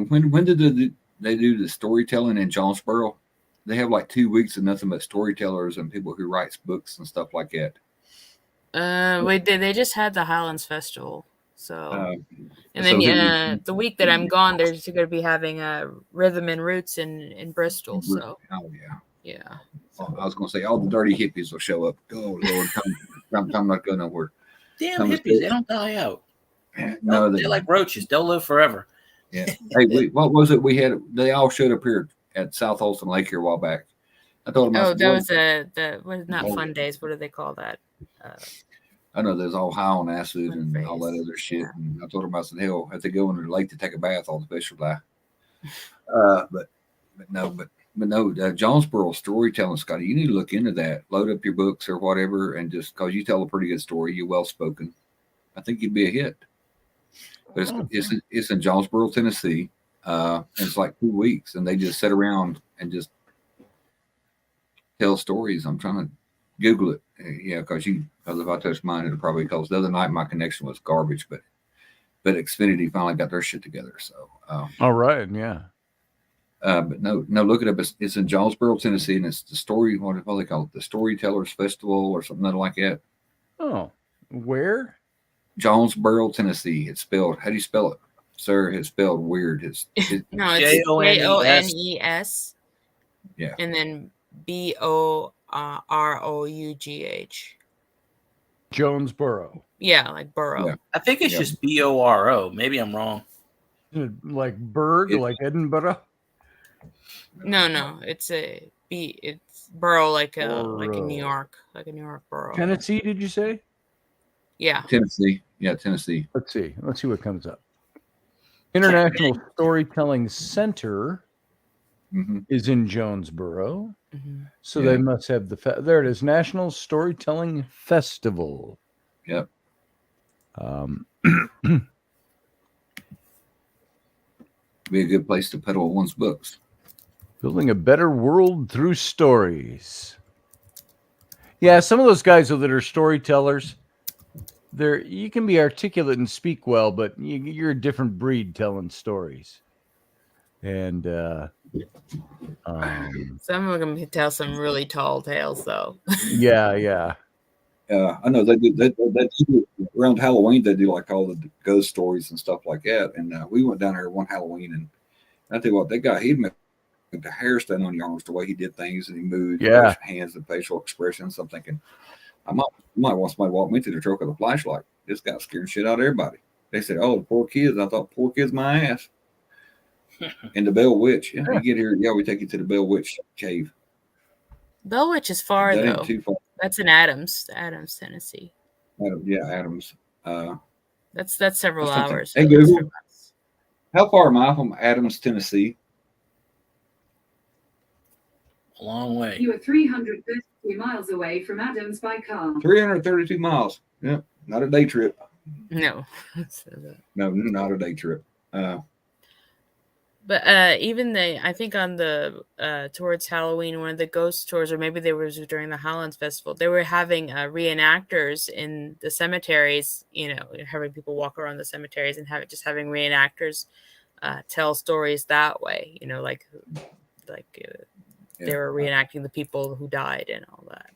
When did they do the storytelling in Jonesboro? They have like 2 weeks of nothing but storytellers and people who writes books and stuff like that. They just had the Highlands Festival. So, and then the week that I'm gone, they're going to be having Rhythm and Roots in Bristol. So, yeah. Well, I was going to say all the dirty hippies will show up. Oh Lord, I'm not going nowhere. Damn hippies, they don't die out. No, they're like roaches. They'll live forever. Yeah. Hey, what was it we had? They all showed up here at South Olson Lake here a while back. I told them. That was not Fun Days. What do they call that? I know there's all high on acid and all that other shit. And I told them, I said, hell, if they go in the lake to take a bath, all the fish will die. But no, Jonesboro storytelling, Scotty, you need to look into that. Load up your books or whatever, and just because you tell a pretty good story, you're well spoken. I think you'd be a hit. But it's in Jonesboro, Tennessee. And it's like 2 weeks, and they just sit around and just tell stories. I'm trying to Google it. Yeah, because if I touch mine, it'll probably cause. The other night my connection was garbage, but Xfinity finally got their shit together. So all right, yeah. But no, look it up. It's in Jonesboro, Tennessee, and it's the story. What do they call it? The Storytellers Festival or something like that. Oh, where? Jonesboro, Tennessee. It's spelled. How do you spell it, sir? It's spelled weird. It's no, it's Jones. Yeah, and then BOROUGH. Jonesboro. Yeah, like borough. Yeah. I think it's just BORO. Maybe I'm wrong. Like Berg, like Edinburgh. No, it's a it's borough like a Borough. New York borough. Tennessee, did you say? Yeah. Tennessee. Yeah, Tennessee. Let's see what comes up. International Storytelling Center is in Jonesboro. So they must have there it is, National Storytelling Festival. Yep. Be a good place to peddle one's books. Building a better world through stories. Yeah, some of those guys that are storytellers, you can be articulate and speak well, but you're a different breed telling stories. And some of them can tell some really tall tales, though. Yeah. I know they do around Halloween. They do like all the ghost stories and stuff like that. And we went down there one Halloween, and I tell you what, that guy, he'd make the hair stand on your arms the way he did things, and he moved his hands and facial expressions. I'm thinking, I might want somebody to walk me to the truck with a flashlight. This guy scared shit out of everybody. They said, "Oh, the poor kids." I thought, "Poor kids, my ass." And the Bell Witch. Yeah, you get here. Yeah, we take you to the Bell Witch cave. Bell Witch is far that though. Ain't too far. That's in Adams, Tennessee. Adams. That's several hours. Hey Google, how far am I from Adams, Tennessee? A long way. You are 332 miles away from Adams by car. 332 miles. Yeah, not a day trip. No. No, not a day trip. But even I think on the towards Halloween, one of the ghost tours, or maybe they were during the Highlands Festival, they were having reenactors in the cemeteries, having people walk around the cemeteries and having reenactors tell stories that way, they were reenacting the people who died and all that,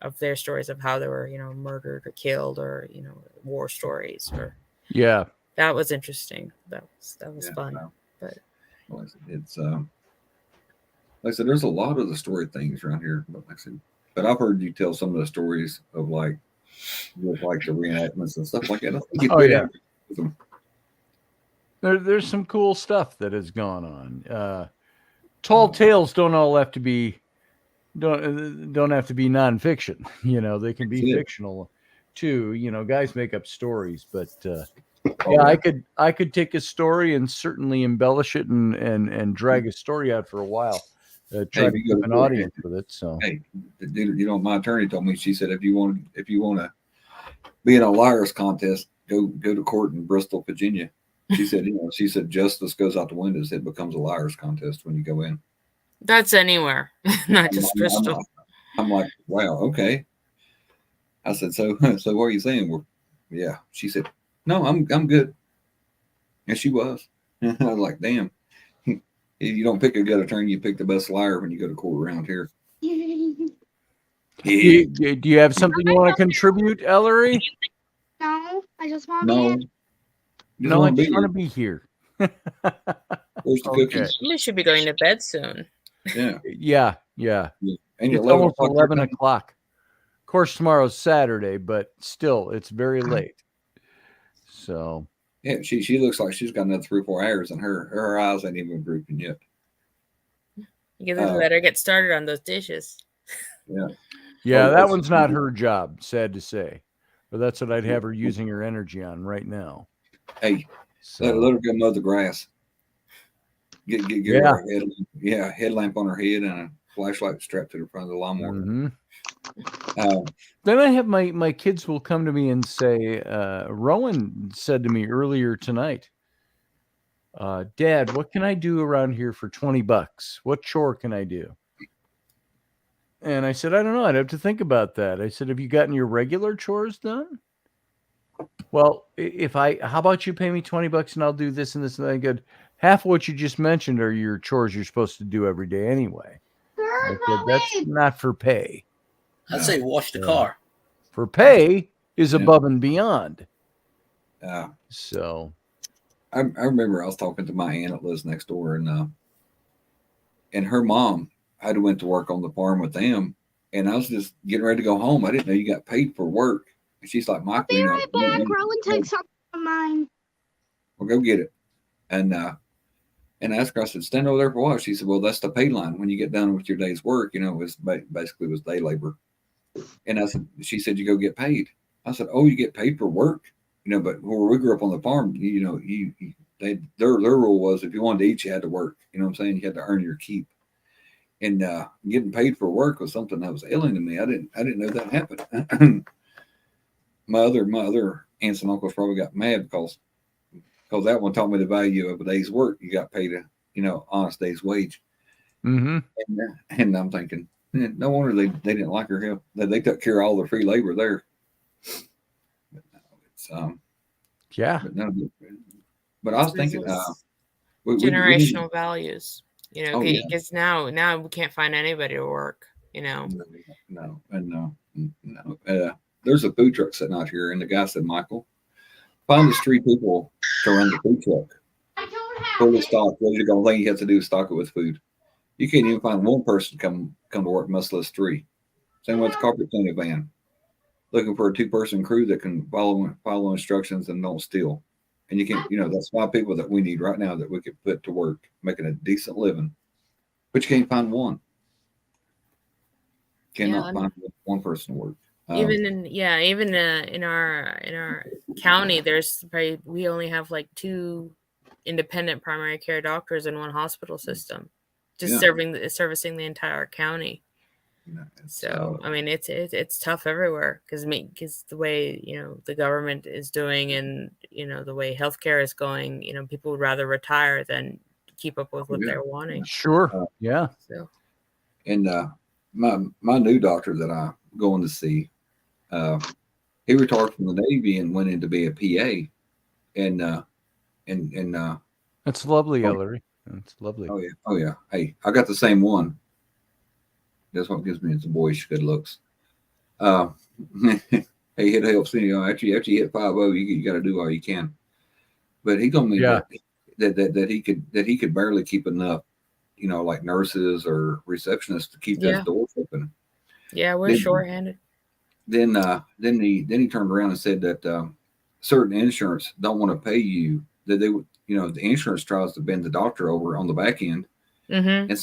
of their stories of how they were, murdered or killed, or, war stories, or that was interesting. That was fun. But it's like I said, there's a lot of the story things around here. But I've heard you tell some of the stories of like the reenactments and stuff like that. There's some cool stuff that has gone on. Tall tales don't all have to be don't have to be nonfiction. They can be fictional too. Guys make up stories, but I could take a story and certainly embellish it and drag a story out for a while. Try to keep an audience with it. So hey, my attorney told me, she said, if you want to be in a liar's contest, go to court in Bristol, Virginia. She said, justice goes out the windows. It becomes a liar's contest when you go in. That's anywhere, not just Bristol. I'm like, wow, okay. I said, so what are you saying? Yeah. She said, no, I'm good. And she was. I was like, damn. You don't pick a good attorney, you pick the best liar when you go to court around here. Do you have something you want to contribute, Ellery? No, I just want to be in. No, I just want to be here. Where's the cookies? You should be going to bed soon. Yeah. And it's almost 11 o'clock. Of course, tomorrow's Saturday, but still, it's very late. So yeah, she looks like she's got another 3 or 4 hours, and her eyes ain't even drooping yet. You let her get started on those dishes. Yeah, that one's not her job, sad to say. But that's what I'd have her using her energy on right now. Hey, let her go mow the grass. Get her headlamp on her head and a flashlight strapped to the front of the lawnmower. Mm-hmm. Then I have my kids will come to me and say, Rowan said to me earlier tonight, Dad, what can I do around here for $20? What chore can I do? And I said, I don't know. I'd have to think about that. I said, have you gotten your regular chores done? Well, how about you pay me $20 and I'll do this and this and that. Good. Half of what you just mentioned are your chores you're supposed to do every day anyway. I said, that's not for pay. I'd say wash the car. For pay is above and beyond. So I remember I was talking to my aunt that lives next door, and her mom had went to work on the farm with them, and I was just getting ready to go home. I didn't know you got paid for work. And she's like, Michael, Be right back. Rowan took something of mine. Well, go get it. And And I asked her, I said, stand over there for what? She said, well, that's the pay line. When you get done with your day's work, it was basically was day labor. And she said, you go get paid. I said, oh, you get paid for work? But where we grew up on the farm, their rule was if you wanted to eat, you had to work. You know what I'm saying? You had to earn your keep. And getting paid for work was something that was alien to me. I didn't know that happened. my other aunts and uncles probably got mad because that one taught me the value of a day's work. You got paid a honest day's wage. Mm-hmm. And I'm thinking, no wonder they didn't like her help. They took care of all the free labor there. But no, it's yeah. But I was thinking, generational values. Because yeah. now we can't find anybody to work. No. There's a food truck sitting out here, and the guy said, Michael, find us 3 people to run the food truck. Full of stock, ready to go. The only thing you have to do is stock it with food. You can't even find one person come to work, much less 3. Same with the carpet cleaning van. Looking for a 2-person crew that can follow instructions and don't steal. And you can, that's 5 people that we need right now that we could put to work, making a decent living. But you can't find one. Cannot find one person to work. Even in our county, we only have like 2 independent primary care doctors in one hospital system, just servicing the entire county. So I mean, it's tough everywhere because the way the government is doing and the way healthcare is going, people would rather retire than keep up with what they're wanting. Sure, yeah. So, and my new doctor that I'm going to see, he retired from the Navy and went in to be a PA, and that's lovely, Ellery. That's lovely. Oh yeah. Hey, I got the same one. That's what gives me some boyish good looks. Hey, it helps. After you hit 5-0, you got to do all you can. But he told me that he could barely keep enough, like nurses or receptionists to keep those doors open. Yeah, we're shorthanded. Then he turned around and said that certain insurance don't want to pay you. That they would, the insurance tries to bend the doctor over on the back end. Mm-hmm. And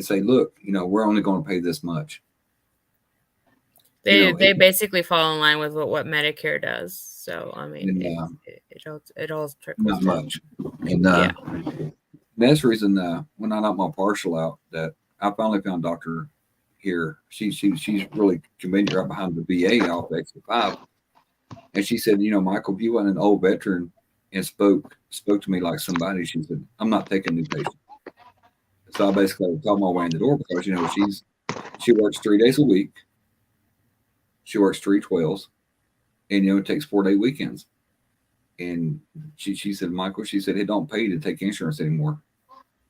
say, look, we're only going to pay this much. They basically fall in line with what Medicare does. So I mean, it all trickles not down. much. And that's the reason when I knocked my partial out, that I finally found a doctor here. She's really convenient right behind the VA off exit 5. And she said, Michael, if you weren't an old veteran and spoke to me like somebody, she said, I'm not taking new patients. So I basically talked my way in the door because, she works 3 days a week. She works 3 12s and, it takes 4-day weekends. And she said, Michael, she said, it don't pay to take insurance anymore.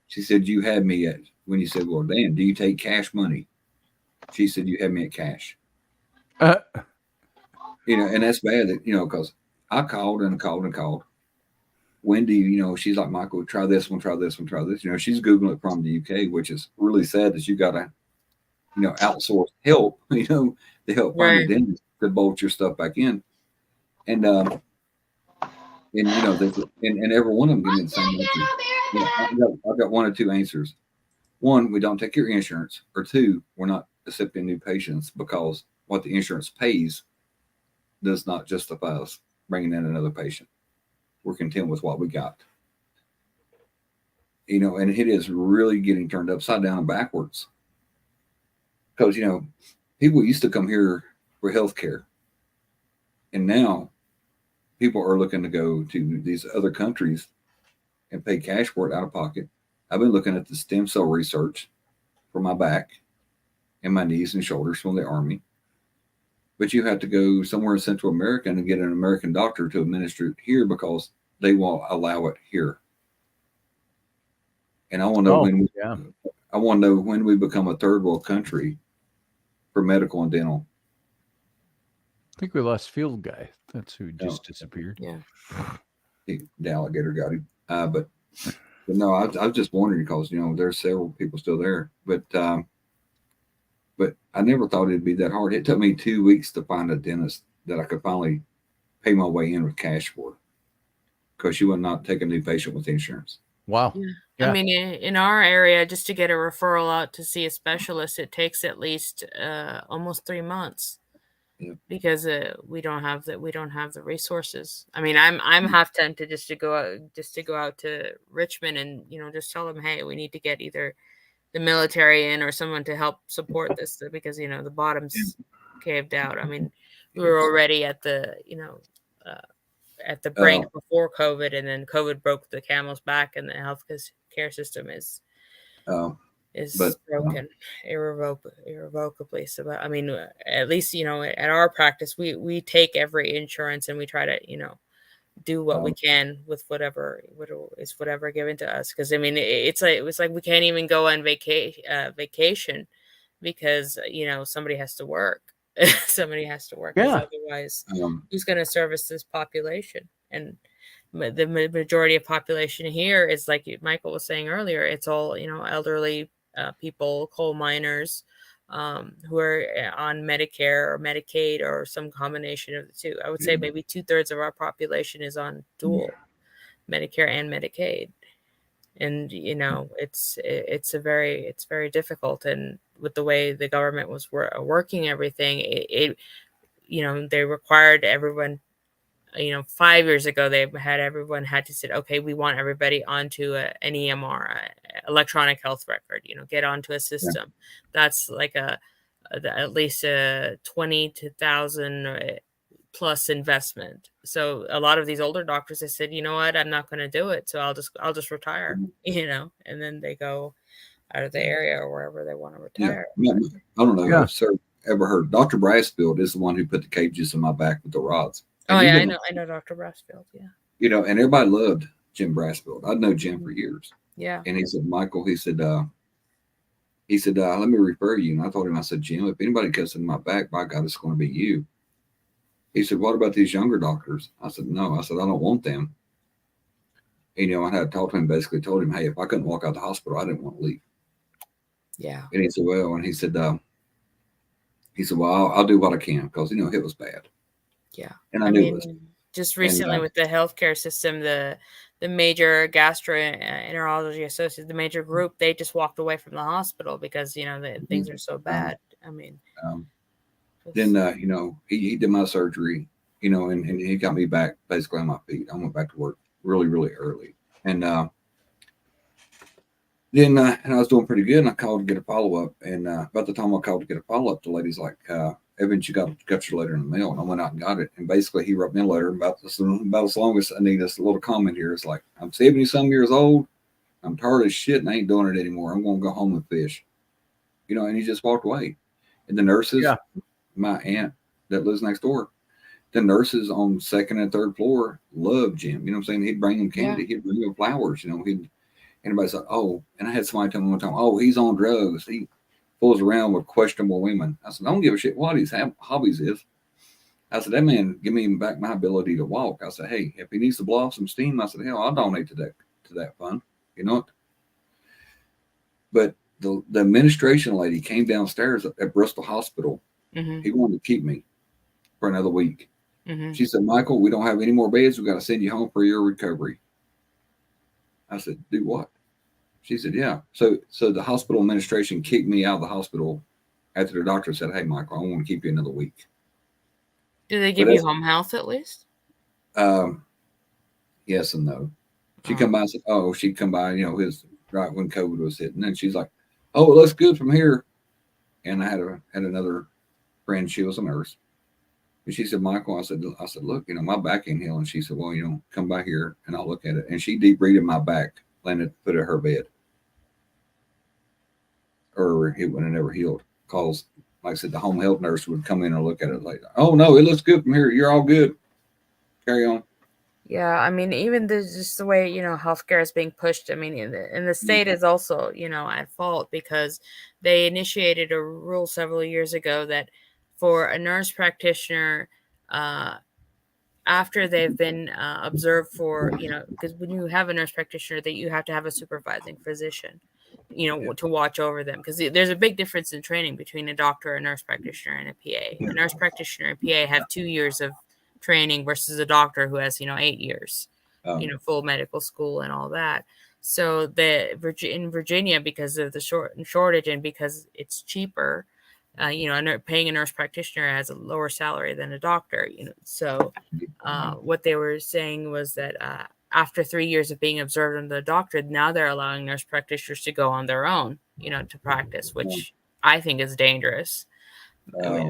She said, you had me at, when you said, well, Dan, do you take cash money? She said, you had me at cash. And that's bad that, because I called and called and called. When do you, she's like, Michael, try this one, try this one, try this. She's Googling it from the UK, which is really sad that you got to, outsource help, to help find a dentist to bolt your stuff back in. And every one of them give me the same answer. I've got 1 or 2 answers. 1, we don't take your insurance, or 2, we're not accepting new patients because what the insurance pays does not justify us bringing in another patient. We're content with what we got. And it is really getting turned upside down and backwards. Because, people used to come here for healthcare. And now people are looking to go to these other countries and pay cash for it out of pocket. I've been looking at the stem cell research for my back and my knees and shoulders from the Army. But you have to go somewhere in Central America and get an American doctor to administer it here because they won't allow it here. And I want to know when we become a third world country for medical and dental. I think we lost Field Guy. That's who just disappeared. Yeah. The alligator got him. But no, I was just wondering because, there's several people still there. But I never thought it'd be that hard. It took me 2 weeks to find a dentist that I could finally pay my way in with cash for, because she would not take a new patient with insurance. Wow. I mean, in our area, just to get a referral out to see a specialist, it takes at least almost 3 months. Yeah. Because we don't have the resources. I mean, I'm half tempted just to go out to Richmond and just tell them, hey, we need to get either the military in or someone to help support this because the bottom's caved out. I mean, we were already at the brink before COVID, and then COVID broke the camel's back, and the health care system is broken irrevocably. So, I mean, at least at our practice, we take every insurance and we try to do what we can with whatever given to us. Because I mean, it was like we can't even go on vacation because somebody has to work. Somebody has to work. Yeah. Otherwise, who's going to service this population? And the majority of population here is, like Michael was saying earlier, it's all elderly people, coal miners, who are on Medicare or Medicaid or some combination of the two. I would say maybe 2/3 of our population is on dual Medicare and Medicaid, and it's very difficult. And with the way the government was working everything, it they required everyone. 5 years ago, everyone had to say, okay, we want everybody onto an EMR, electronic health record, get onto a system. That's like at least a 20,000 plus investment. So a lot of these older doctors, they said, you know what, I'm not going to do it. So I'll just retire, and then they go out of the area or wherever they want to retire. Yeah. I don't know if sir ever heard. Dr. Brassfield is the one who put the cages in my back with the rods. And I know Dr. Brassfield. Yeah. And everybody loved Jim Brassfield. I'd known Jim for years. Yeah. And he said, Michael, he said, let me refer you. And I told him, I said, Jim, if anybody cuts in my back, by God, it's going to be you. He said, what about these younger doctors? I said, no. I said, I don't want them. And, I had talked to him, basically told him, hey, if I couldn't walk out of the hospital, I didn't want to leave. Yeah. And he said, well, and he said, well, I'll do what I can because, it was bad. Yeah. And I knew it was. Just recently with the healthcare system, the major gastroenterology associates, the major group, they just walked away from the hospital because, things are so bad. I mean, then, he did my surgery, and he got me back basically on my feet. I went back to work really, really early. And then and I was doing pretty good, and I called to get a follow-up. And about the time I called to get a follow-up, the lady's like, Evans, you got your letter in the mail. And I went out and got it. And basically, he wrote me a letter about as long as I need this little comment here. It's like, I'm 70-some years old. I'm tired of shit and I ain't doing it anymore. I'm going to go home and fish. And he just walked away. And the nurses, my aunt that lives next door, the nurses on 2nd and 3rd floor loved Jim. You know what I'm saying? He'd bring them candy. He'd bring them flowers. Anybody's like, oh, and I had somebody tell me one time, oh, he's on drugs. He fools around with questionable women. I said, I don't give a shit what his hobbies is. I said, that man, give me back my ability to walk. I said, hey, if he needs to blow off some steam, I said, hell, I'll donate to that fund. You know what? But the administration lady came downstairs at Bristol Hospital. Mm-hmm. He wanted to keep me for another week. Mm-hmm. She said, Michael, we don't have any more beds. We got to send you home for your recovery. I said, do what? She said, yeah. So the hospital administration kicked me out of the hospital after the doctor said, hey, Michael, I want to keep you another week. Do they give you home health at least? Yes and no. She'd come by and said, she'd come by, his right when COVID was hitting. And she's like, oh, it looks good from here. And I had another friend. She was a nurse. And she said, Michael, I said, look, my back ain't healing. She said, well, come by here and I'll look at it. And she deep breathing my back, landed at the foot of her bed. Or it would have never healed. Because, like I said, the home health nurse would come in and look at it later. Oh, no, it looks good from here. You're all good. Carry on. Yeah, I mean, even just the way, healthcare is being pushed. I mean, and the state is also, at fault because they initiated a rule several years ago that for a nurse practitioner, after they've been observed for, because when you have a nurse practitioner, that you have to have a supervising physician, to watch over them. Because there's a big difference in training between a doctor, a nurse practitioner, and a PA. A nurse practitioner and PA have 2 years of training versus a doctor who has, 8 years, full medical school and all that. So in Virginia, because of the shortage and because it's cheaper, paying a nurse practitioner has a lower salary than a doctor. So what they were saying was that after 3 years of being observed under the doctor, now they're allowing nurse practitioners to go on their own, to practice, which I think is dangerous.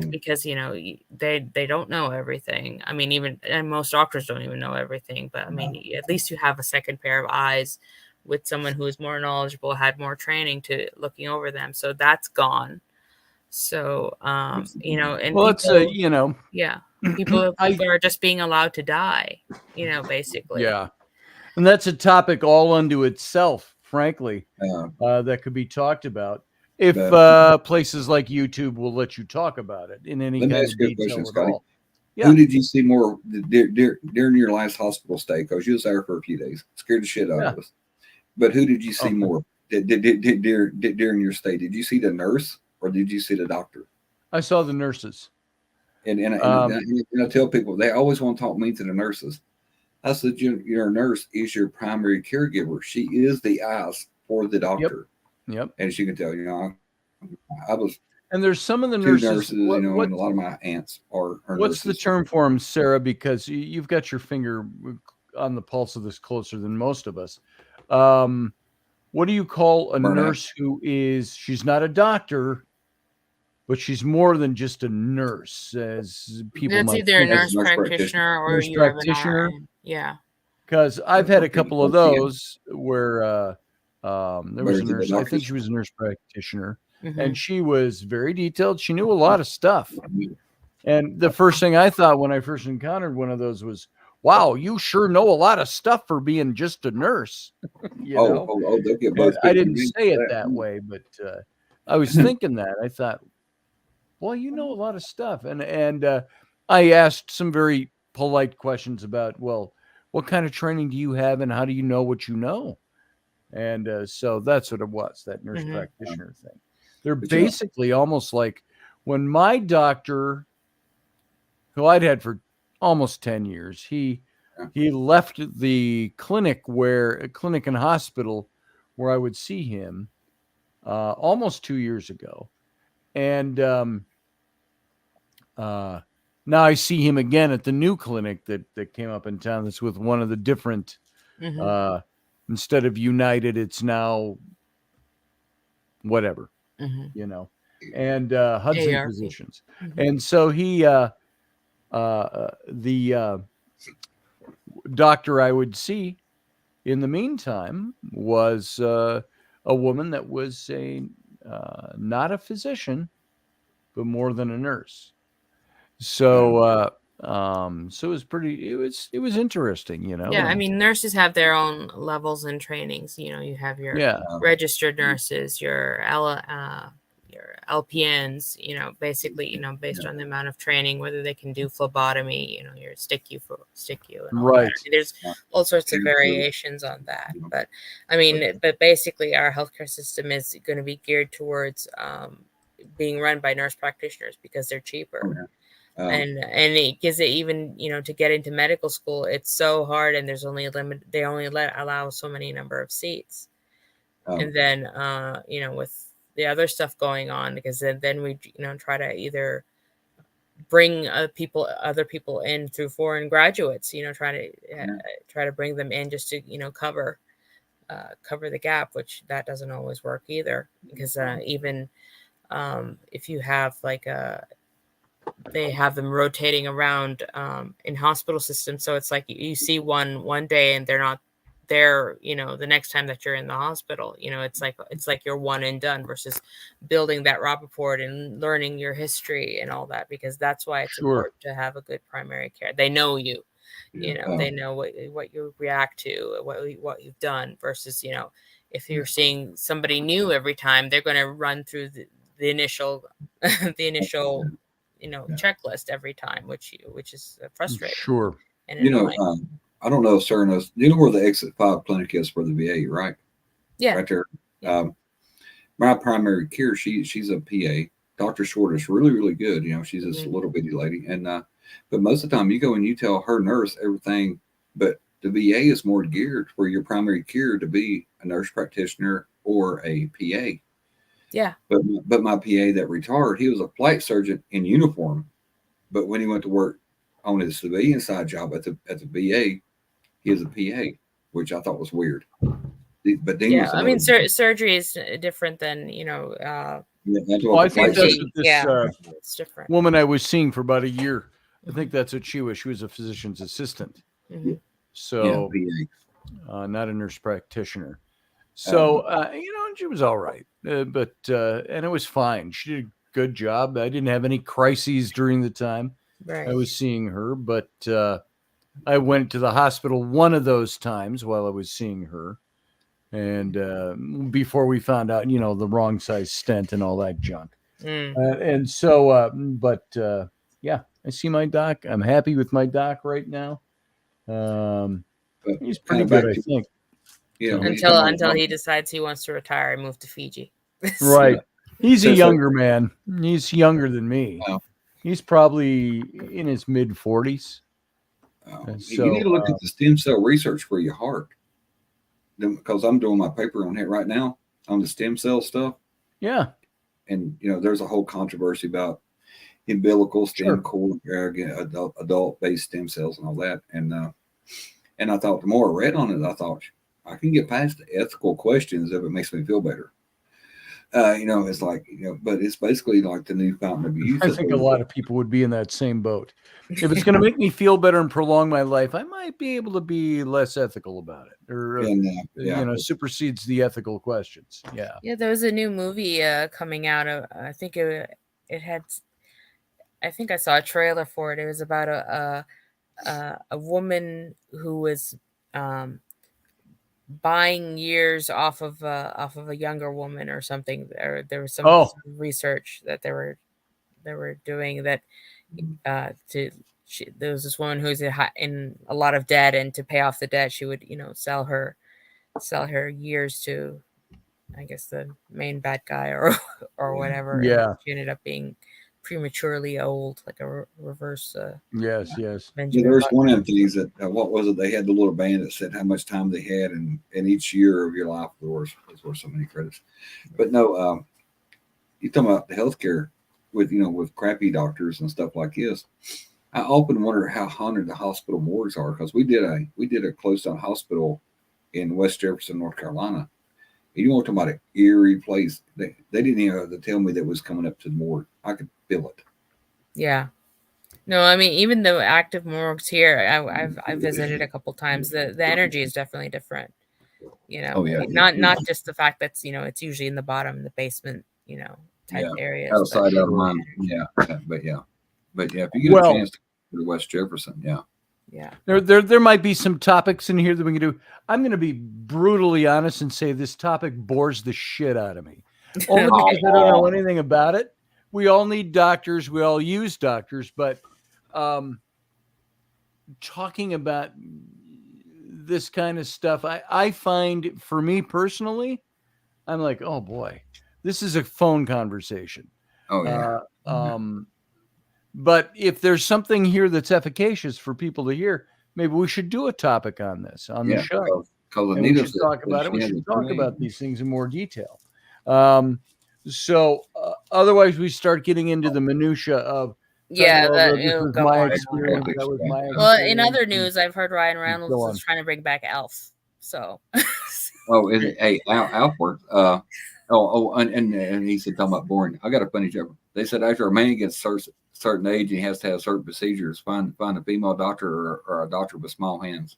Because they don't know everything. I mean, and most doctors don't even know everything. But I mean, at least you have a second pair of eyes with someone who is more knowledgeable, had more training to looking over them. So that's gone. So and well, people, yeah, people are just being allowed to die. Basically. Yeah, and that's a topic all unto itself, frankly, that could be talked about. If places like YouTube will let you talk about it in any kind of detail at all. Yeah. Who did you see more during your last hospital stay? Because you was there for a few days, scared the shit out of us. But who did you see more during your stay? Did you see the nurse or did you see the doctor? I saw the nurses. And I tell people they always want to talk me to the nurses. I said, your nurse is your primary caregiver. She is the eyes for the doctor. Yep. And as you can tell, I was. And there's some of the nurses, and a lot of my aunts are what's nurses. The term for them, Sarah? Because you've got your finger on the pulse of this closer than most of us. What do you call a nurse she's not a doctor, but she's more than just a nurse, as people That's might either think. a nurse practitioner or nurse practitioner. Yeah. Because I've had a couple of those where there was a nurse. I think she was a nurse practitioner, and she was very detailed. She knew a lot of stuff. And the first thing I thought when I first encountered one of those was, wow, you sure know a lot of stuff for being just a nurse. They'll get both. I didn't say it that way, but I was thinking that. I thought, well, you know a lot of stuff. And I asked some very polite questions about, well, what kind of training do you have and how do you know what you know? And so that's what it was, that nurse practitioner thing. They're basically almost like when my doctor, who I'd had for almost 10 years, he left the clinic and hospital where I would see him almost 2 years ago. And now I see him again at the new clinic that came up in town. That's with one of the different, instead of United, it's now whatever, and Hudson ARP. Physicians. And so he, the doctor I would see in the meantime was a woman that was not a physician, but more than a nurse. So so it was interesting, Yeah, I mean, nurses have their own levels and trainings. You have your registered nurses, your LPNs, basically, based on the amount of training, whether they can do phlebotomy, your stick you. And right. I mean, there's all sorts of variations on that. But I mean, but basically our healthcare system is going to be geared towards being run by nurse practitioners because they're cheaper. And it gives it even, to get into medical school, it's so hard, and there's only a limit. They only allow so many number of seats. And then, with the other stuff going on, because then we, try to either bring other people in through foreign graduates, try to bring them in just to, cover the gap, which that doesn't always work either, because even if you have they have them rotating around in hospital systems. So it's like you see one day and they're not there, the next time that you're in the hospital. It's like you're one and done versus building that rapport and learning your history and all that, because that's why it's important to have a good primary care. They know you, they know what you react to, what you've done versus, if you're seeing somebody new every time, they're going to run through the initial checklist every time, which is frustrating. Sure. And I don't know if Sarah knows. You know where the Exit 5 clinic is for the VA, right? Yeah. Right there. Yeah. My primary care, she's a PA. Dr. Short is really, really good. She's this little bitty lady. And but most of the time you go and you tell her nurse everything but the VA is more geared for your primary care to be a nurse practitioner or a PA. Yeah. But my PA that retired, he was a flight surgeon in uniform. But when he went to work on his civilian side job at the VA, he was a PA, which I thought was weird. But Dean was I mean, surgery is different than, you know. Well, I think that's what this it's different. woman I was seeing for about a year. I think that's what she was. She was a physician's assistant. Mm-hmm. So, not a nurse practitioner. So, you know, she was all right. And it was fine. She did a good job. I didn't have any crises during the time I was seeing her, but I went to the hospital one of those times while I was seeing her. And before we found out, you know, the wrong size stent and all that junk. And so, yeah, I see my doc. I'm happy with my doc right now. He's pretty good, I think. Yeah, until he decides he wants to retire and move to Fiji. Right. He's a younger man. He's younger than me. Wow. He's probably in his mid 40s. You need to look at the stem cell research for your heart. Because I'm doing my paper on it right now on the stem cell stuff. Yeah. And, you know, there's a whole controversy about umbilical stem cord, adult-based stem cells and all that. And I thought the more I read on it, I thought I can get past the ethical questions if it makes me feel better. You know, it's like, you know, but it's basically like the new fountain of youth. I think a lot of people would be in that same boat. If it's going to make me feel better and prolong my life, I might be able to be less ethical about it, or you know, supersedes the ethical questions. Yeah. Yeah, there was a new movie coming out. I think it had. I think I saw a trailer for it. It was about a woman who was buying years off of a younger woman or something. There was some research that they were doing that there was this woman who's in a lot of debt, and to pay off the debt, she would, you know, sell her years to, I guess, the main bad guy or whatever. Yeah. And she ended up being prematurely old, like a reverse. Yes. Yeah, there's one of the things that what was it? They had the little band that said how much time they had, and each year of your life was worth so many credits. But no, you're talking about the healthcare with crappy doctors and stuff like this. I often wonder how haunted the hospital morgues are, because we did a closed down hospital in West Jefferson, North Carolina. And you want to talk about an eerie place? They didn't even have to tell me that was coming up to the morgue. I could feel it. Yeah. No, I mean, even the active morgues here, I've visited a couple times. The energy is definitely different. You know, not just the fact that it's usually in the bottom, the basement, type areas. Outside of mine, but if you get a chance to go to West Jefferson, there might be some topics in here that we can do. I'm going to be brutally honest and say this topic bores the shit out of me. Only because I don't know anything about it. We all need doctors. We all use doctors, but talking about this kind of stuff, I find, for me personally, I'm like, oh boy, this is a phone conversation. But if there's something here that's efficacious for people to hear, maybe we should do a topic on this on the show. We should talk about it. We should talk about these things in more detail. Otherwise, we start getting into the minutia of that was my experience. That was my experience. Well, in other news, I've heard Ryan Reynolds is trying to bring back Elf. So. Is it? Hey, Alf worked. And he said, talking about boring. I got a funny joke. They said after a man gets a certain age, he has to have certain procedures. Find a female doctor or a doctor with small hands.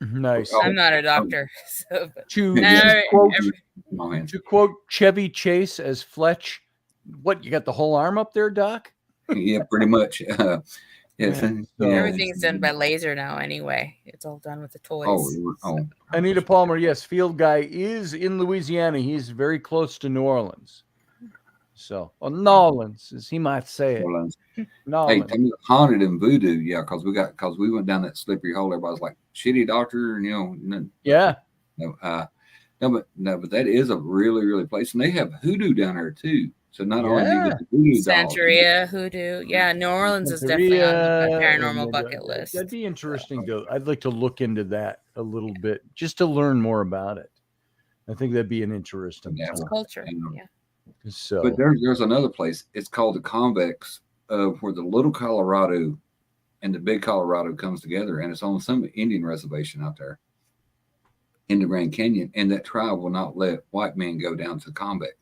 Nice. I'm not a doctor. To quote Chevy Chase as Fletch, what, you got the whole arm up there, Doc? Yeah, pretty much. Everything's done by laser now anyway. It's all done with the toys. Anita Palmer, yes, Field Guy is in Louisiana. He's very close to New Orleans. So, Nolans, as he might say it. Hey, haunted and voodoo, because we went down that slippery hole. Everybody's like, shitty doctor, Yeah. But that is a really, really place, and they have hoodoo down there too. So not only do you Yeah. get the voodoo dolls, Santeria, hoodoo. Yeah, New Orleans is definitely on the Santeria, paranormal and bucket list. that'd be interesting to. I'd like to look into that a little bit just to learn more about it. I think that'd be an interesting Yeah. It's time. culture. And, Yeah. So, but there's another place. It's called the Convex, where the Little Colorado and the Big Colorado comes together, and it's on some Indian reservation out there in the Grand Canyon. And that tribe will not let white men go down to the Convex.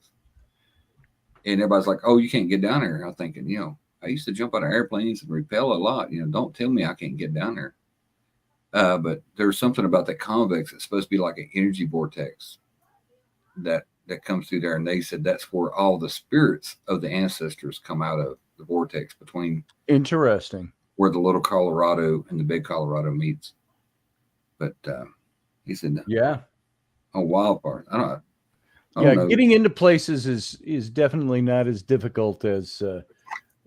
And everybody's like, "Oh, you can't get down there." I'm thinking, I used to jump out of airplanes and rappel a lot. Don't tell me I can't get down there. But there's something about that convex that's supposed to be like an energy vortex that comes through there. And they said that's where all the spirits of the ancestors come out of the vortex between interesting. where the Little Colorado and the Big Colorado meets. But he said, Yeah. a wild part. I don't Yeah, know. getting into places is definitely not as difficult as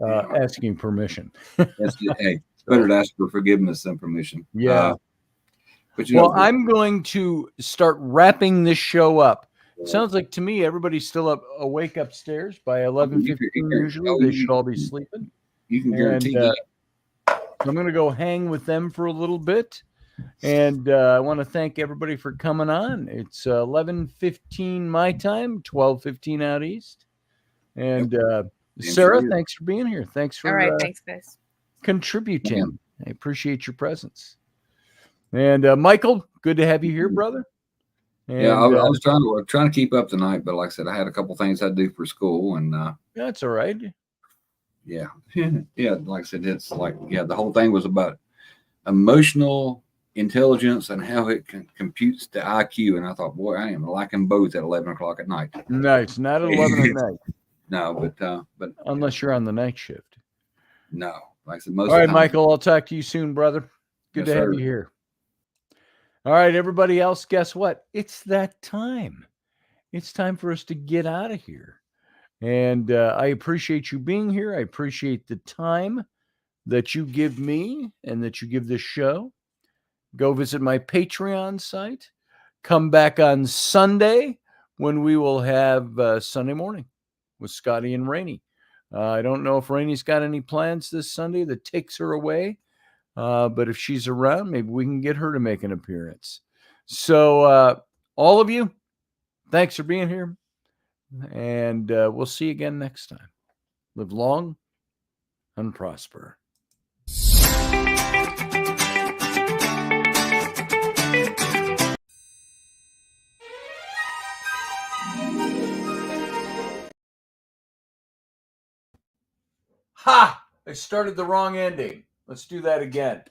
asking permission. Hey, it's better to ask for forgiveness than permission. Yeah. But well, I'm going to start wrapping this show up. Sounds like to me everybody's still awake upstairs by 11:15. Usually they should all be sleeping. You can guarantee that. I'm going to go hang with them for a little bit. And I want to thank everybody for coming on. It's 11:15 my time, 12:15 out east. And Sarah, thanks for being here. Thanks for all right. Thanks, guys. Contributing. I appreciate your presence. And Michael, good to have you here, brother. And, I was trying to keep up tonight, but like I said, I had a couple things I had to do for school, and that's all right. Yeah, yeah. Like I said, it's like the whole thing was about emotional intelligence and how it computes the IQ. And I thought, boy, I am liking both at 11 o'clock at night. Nice, not at 11 at night. No, but unless you're on the night shift. No, like I said, most. All right, Michael, I'll talk to you soon, brother. Good to have you here. All right, everybody else, guess what? It's that time. It's time for us to get out of here. And I appreciate you being here. I appreciate the time that you give me and that you give this show. Go visit my Patreon site. Come back on Sunday when we will have Sunday morning with Scotty and Rainey. I don't know if Rainey's got any plans this Sunday that takes her away. But if she's around, maybe we can get her to make an appearance. So all of you, thanks for being here. And we'll see you again next time. Live long and prosper. Ha! I started the wrong ending. Let's do that again.